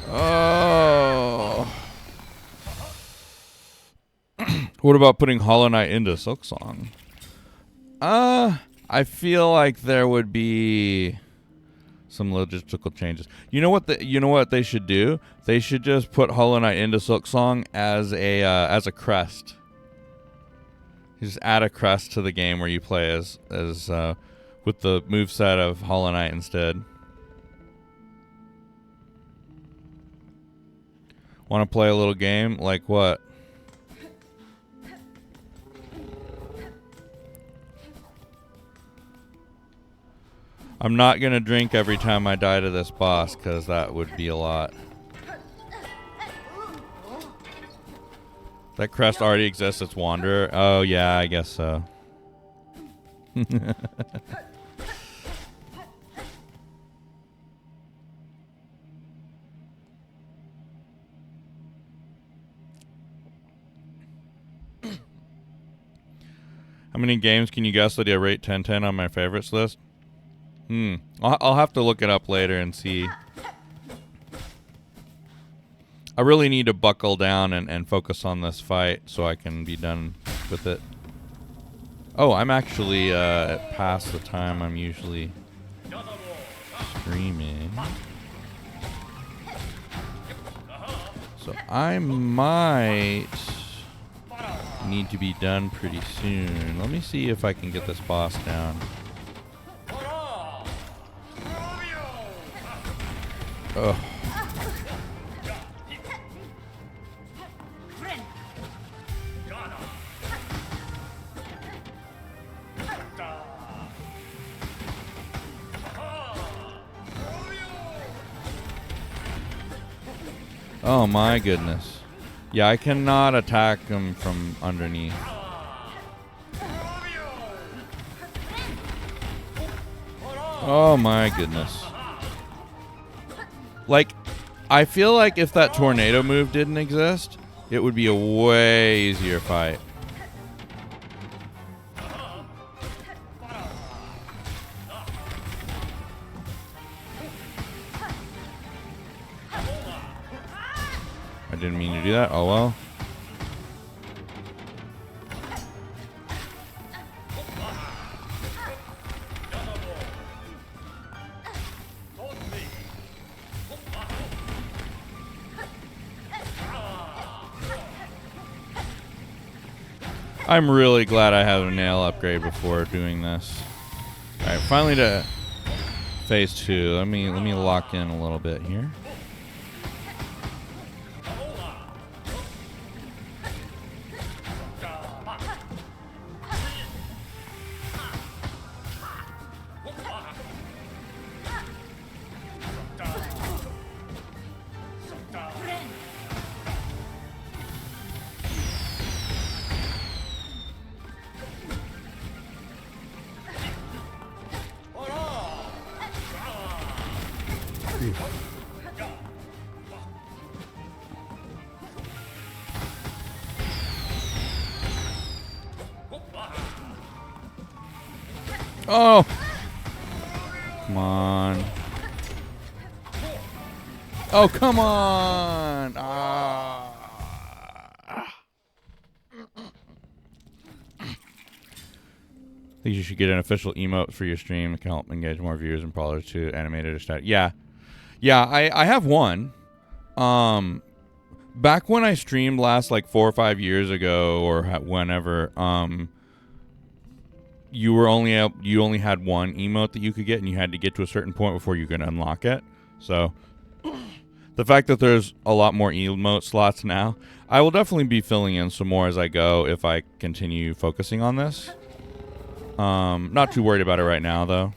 Oh. What about putting Hollow Knight into Silksong? I feel like there would be some logistical changes. You know what they should do? They should just put Hollow Knight into Silksong as a crest. You just add a crest to the game where you play as with the moveset of Hollow Knight instead. Want to play a little game? Like what? I'm not going to drink every time I die to this boss, because that would be a lot. That crest already exists, it's Wanderer. Oh, yeah, I guess so. How many games can you guess that I rate 10/10 on my favorites list? I'll have to look it up later and see. I really need to buckle down and focus on this fight so I can be done with it. Oh, I'm actually past the time I'm usually streaming. So I might need to be done pretty soon. Let me see if I can get this boss down. Ugh. Oh my goodness. Yeah, I cannot attack him from underneath. Oh my goodness. Like, I feel like if that tornado move didn't exist, it would be a way easier fight. I didn't mean to do that. Oh well. I'm really glad I have a nail upgrade before doing this. Alright, finally to phase 2. Let me lock in a little bit here. Oh! Come on. Oh, come on! Ah. think you should get an official emote for your stream. It can help engage more viewers and brawlers to animated or static. Yeah. Yeah, I have one. Back when I streamed last, like 4 or 5 years ago, or whenever, you only had one emote that you could get, and you had to get to a certain point before you could unlock it. So the fact that there's a lot more emote slots now, I will definitely be filling in some more as I go if I continue focusing on this. Not too worried about it right now, though.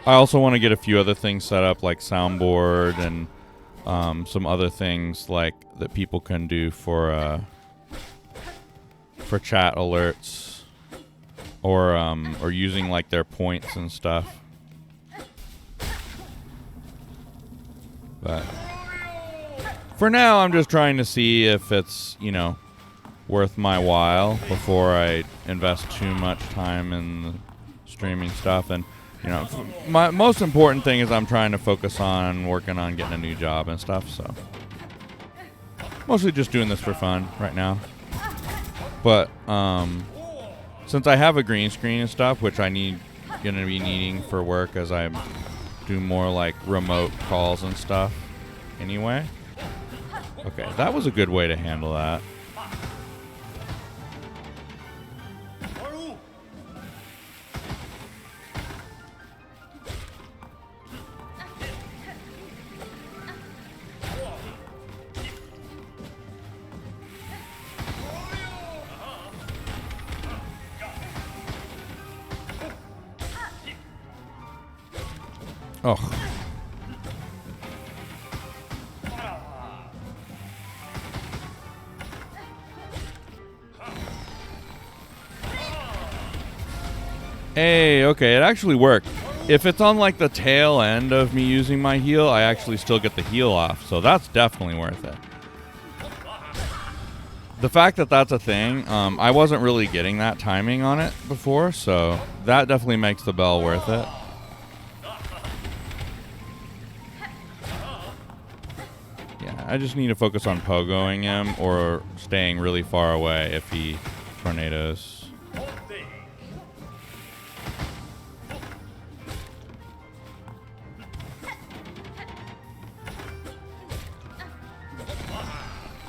I also want to get a few other things set up, like soundboard and some other things like that people can do for chat alerts, or using like their points and stuff. But for now, I'm just trying to see if it's, you know, worth my while before I invest too much time in the streaming stuff. And you know, my most important thing is I'm trying to focus on working on getting a new job and stuff, so mostly just doing this for fun right now. But since I have a green screen and stuff, which gonna be needing for work as I do more like remote calls and stuff anyway. Okay, that was a good way to handle that. Oh. Hey, okay, it actually worked. If it's on like the tail end of me using my heal, I actually still get the heal off, so that's definitely worth it. The fact that that's a thing, I wasn't really getting that timing on it before, so that definitely makes the bell worth it. I just need to focus on pogoing him or staying really far away if he tornadoes.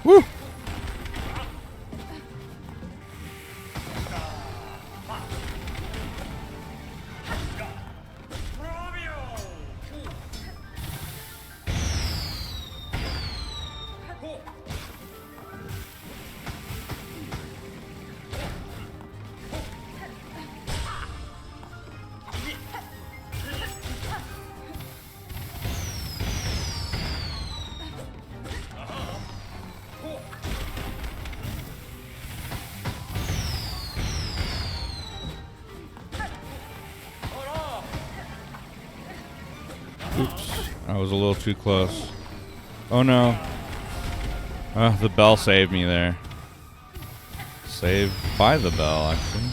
Woo! Oops, I was a little too close. Oh no. The bell saved me there. Saved by the bell, actually.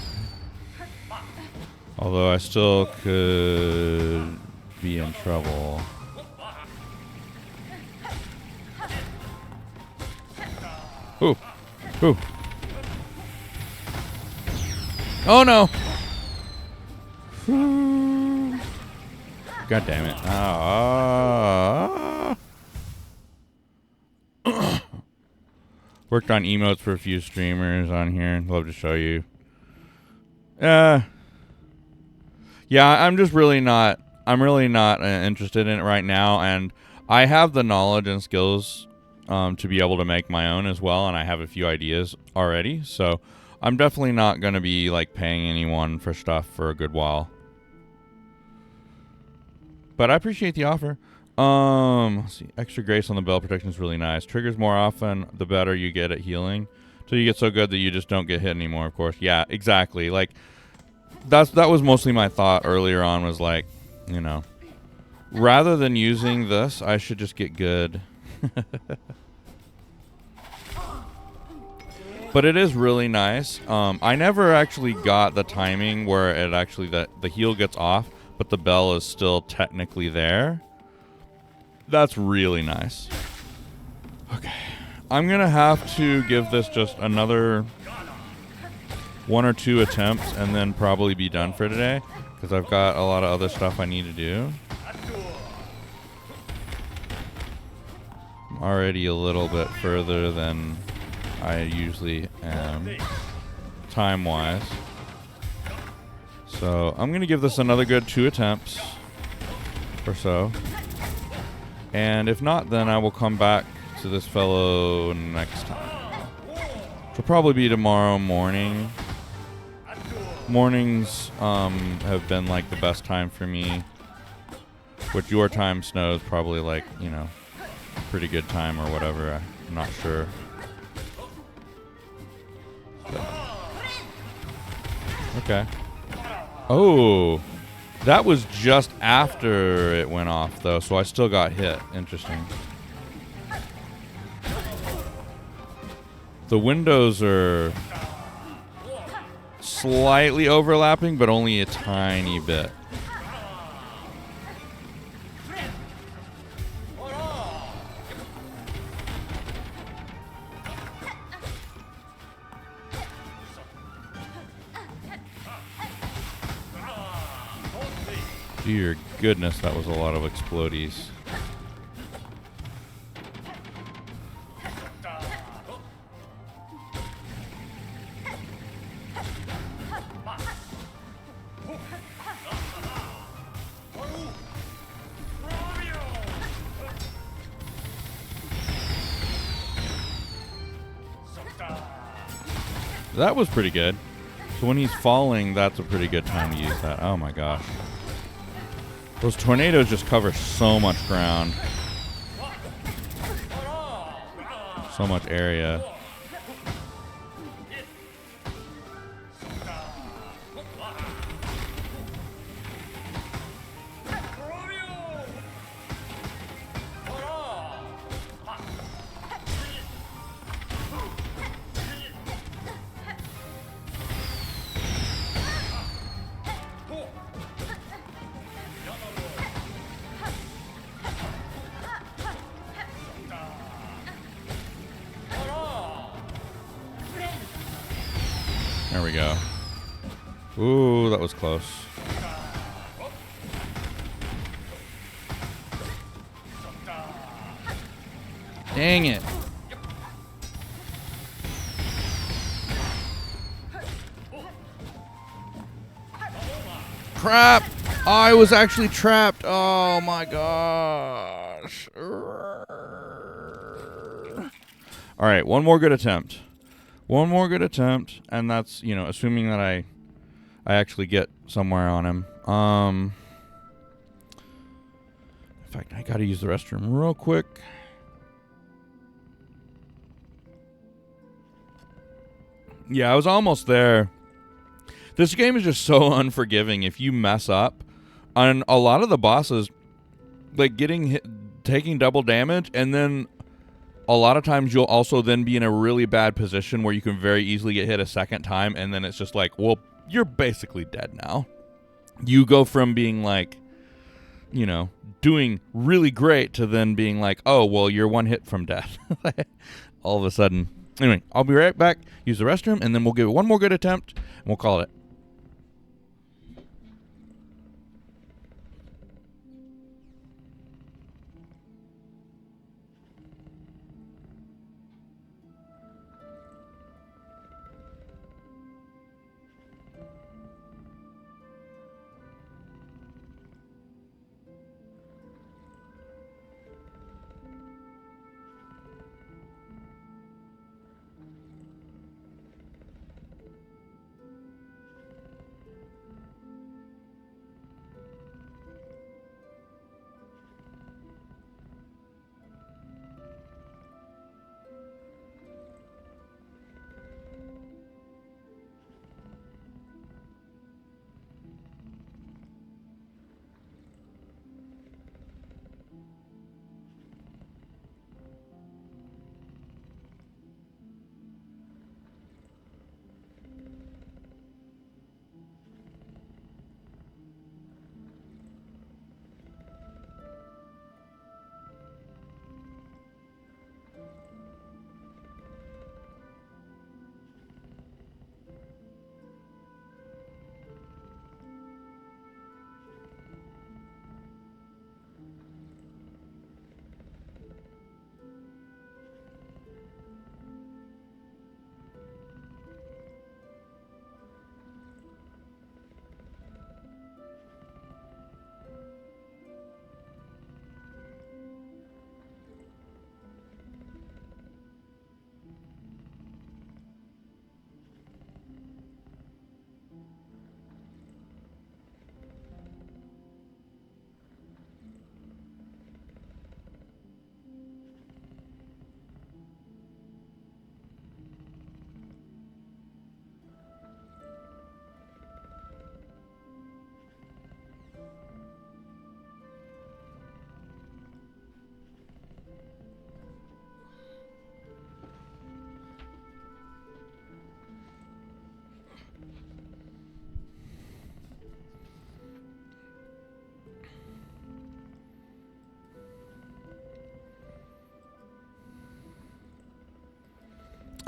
Although I still could be in trouble. Ooh. Ooh. Oh no! God damn it. Worked on emotes for a few streamers on here. Love to show you. Yeah, I'm just really not, interested in it right now, and I have the knowledge and skills to be able to make my own as well, and I have a few ideas already, so I'm definitely not going to be like paying anyone for stuff for a good while. But I appreciate the offer. Let's see. Extra grace on the bell protection is really nice. Triggers more often, the better you get at healing. So you get so good that you just don't get hit anymore, of course. Yeah, exactly. Like, that was mostly my thought earlier on, was like, you know, rather than using this, I should just get good. But it is really nice. I never actually got the timing where it actually, the heal gets off, but the bell is still technically there. That's really nice. Okay. I'm going to have to give this just another 1 or 2 attempts and then probably be done for today because I've got a lot of other stuff I need to do. I'm already a little bit further than I usually am time-wise. So I'm going to give this another good 2 attempts or so. And if not, then I will come back to this fellow next time. Which will probably be tomorrow morning. Mornings have been like the best time for me. Which your time, Snow, is probably like, you know, pretty good time or whatever. I'm not sure. So. Okay. Oh, that was just after it went off, though, so I still got hit. Interesting. The windows are slightly overlapping, but only a tiny bit. Dear goodness, that was a lot of explodies. That was pretty good. So when he's falling, that's a pretty good time to use that. Oh my gosh. Those tornadoes just cover so much ground. So much area. There we go. Ooh, that was close. Dang it. Crap! I was actually trapped. Oh my gosh. All right, one more good attempt. One more good attempt, and that's, you know, assuming that I actually get somewhere on him. In fact, I gotta use the restroom real quick. Yeah, I was almost there. This game is just so unforgiving if you mess up. On a lot of the bosses, like getting hit, taking double damage, and then a lot of times you'll also then be in a really bad position where you can very easily get hit a second time, and then it's just like, well, you're basically dead now. You go from being like, you know, doing really great to then being like, oh, well, you're one hit from death. All of a sudden. Anyway, I'll be right back, use the restroom, and then we'll give it one more good attempt, and we'll call it.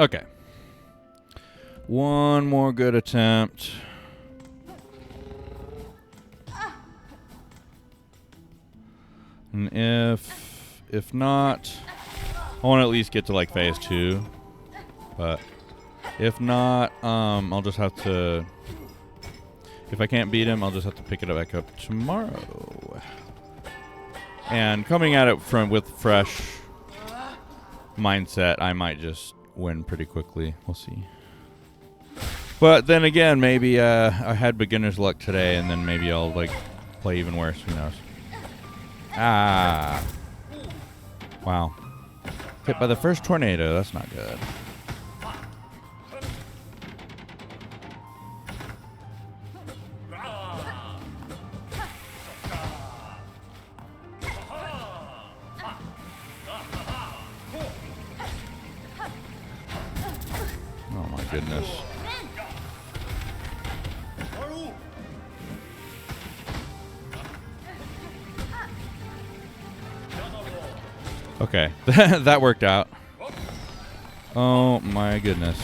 Okay. One more good attempt. And if not, I want to at least get to like phase 2. But if not, I'll just have to. If I can't beat him, I'll just have to pick it back up tomorrow. And coming at it with fresh mindset, I might just win pretty quickly. We'll see. But then again, maybe I had beginner's luck today, and then maybe I'll like play even worse. Who knows? Ah. Wow. Hit by the first tornado. That's not good. Oh my goodness. Okay, that worked out. Oh my goodness.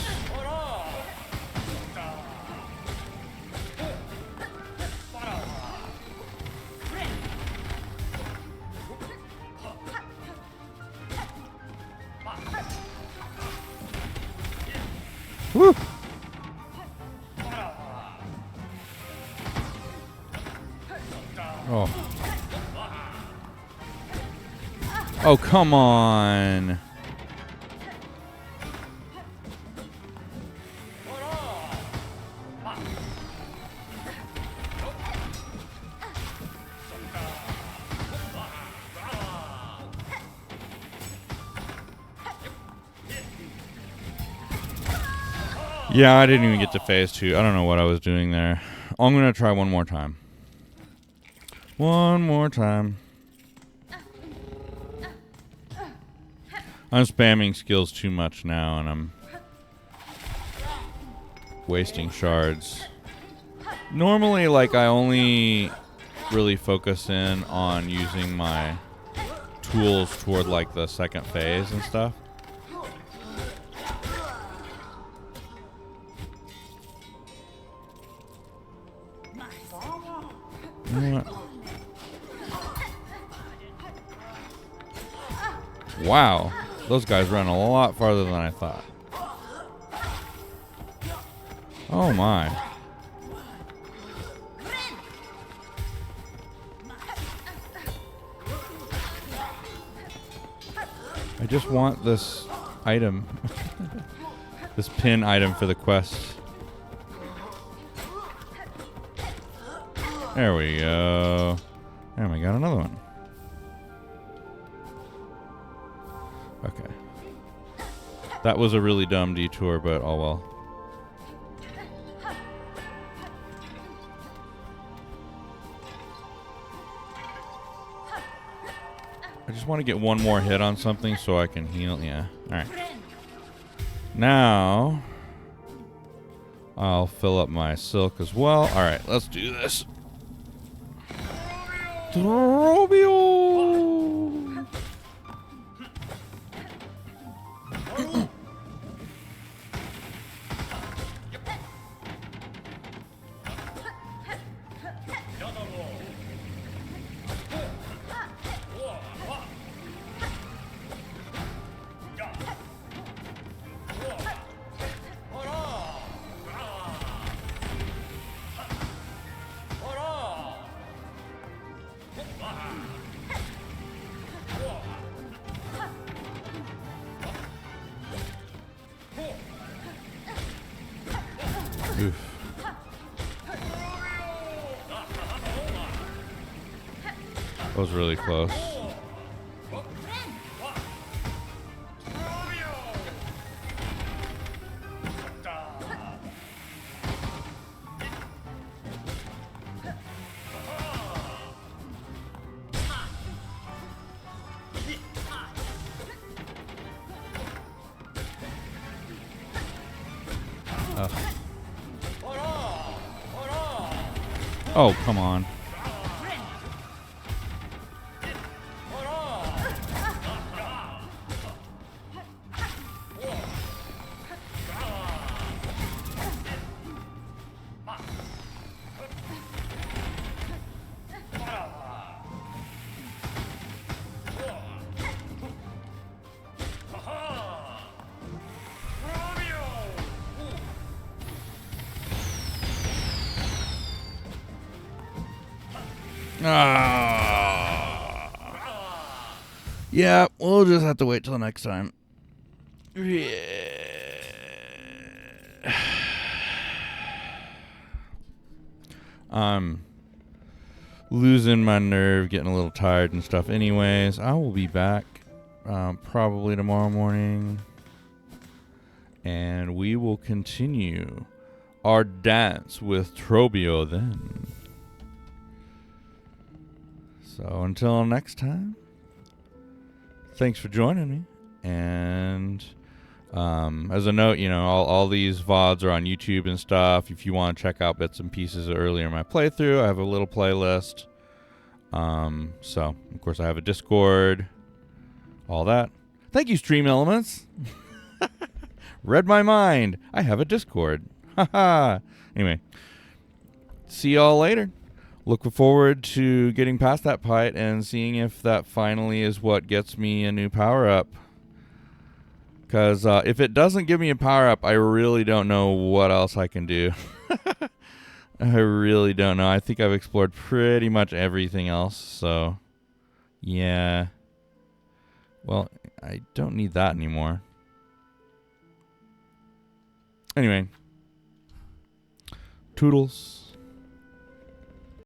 Woo! Oh. Oh, come on. Yeah, I didn't even get to phase 2. I don't know what I was doing there. I'm going to try one more time. One more time. I'm spamming skills too much now, and I'm wasting shards. Normally, like, I only really focus in on using my tools toward, like, the second phase and stuff. Wow, those guys run a lot farther than I thought. Oh my. I just want this item. This pin item for the quest. There we go. And we got another one. Okay. That was a really dumb detour, but oh well. I just want to get one more hit on something so I can heal. Yeah. Alright. Now, I'll fill up my silk as well. Alright, let's do this. Drobio! Oof. That was really close. Oh, come on. Yeah, we'll just have to wait till next time. Yeah. I'm losing my nerve, getting a little tired and stuff. Anyways, I will be back probably tomorrow morning. And we will continue our dance with Trobio then. So until next time, thanks for joining me. And as a note, all these VODs are on YouTube and stuff. If you want to check out bits and pieces earlier in my playthrough, I have a little playlist. So, of course, I have a Discord, all that. Thank you, Stream Elements. Read my mind. I have a Discord. Haha. Anyway, see y'all later. Looking forward to getting past that fight and seeing if that finally is what gets me a new power-up. Because if it doesn't give me a power-up, I really don't know what else I can do. I really don't know. I think I've explored pretty much everything else, so yeah. Well, I don't need that anymore. Anyway, toodles.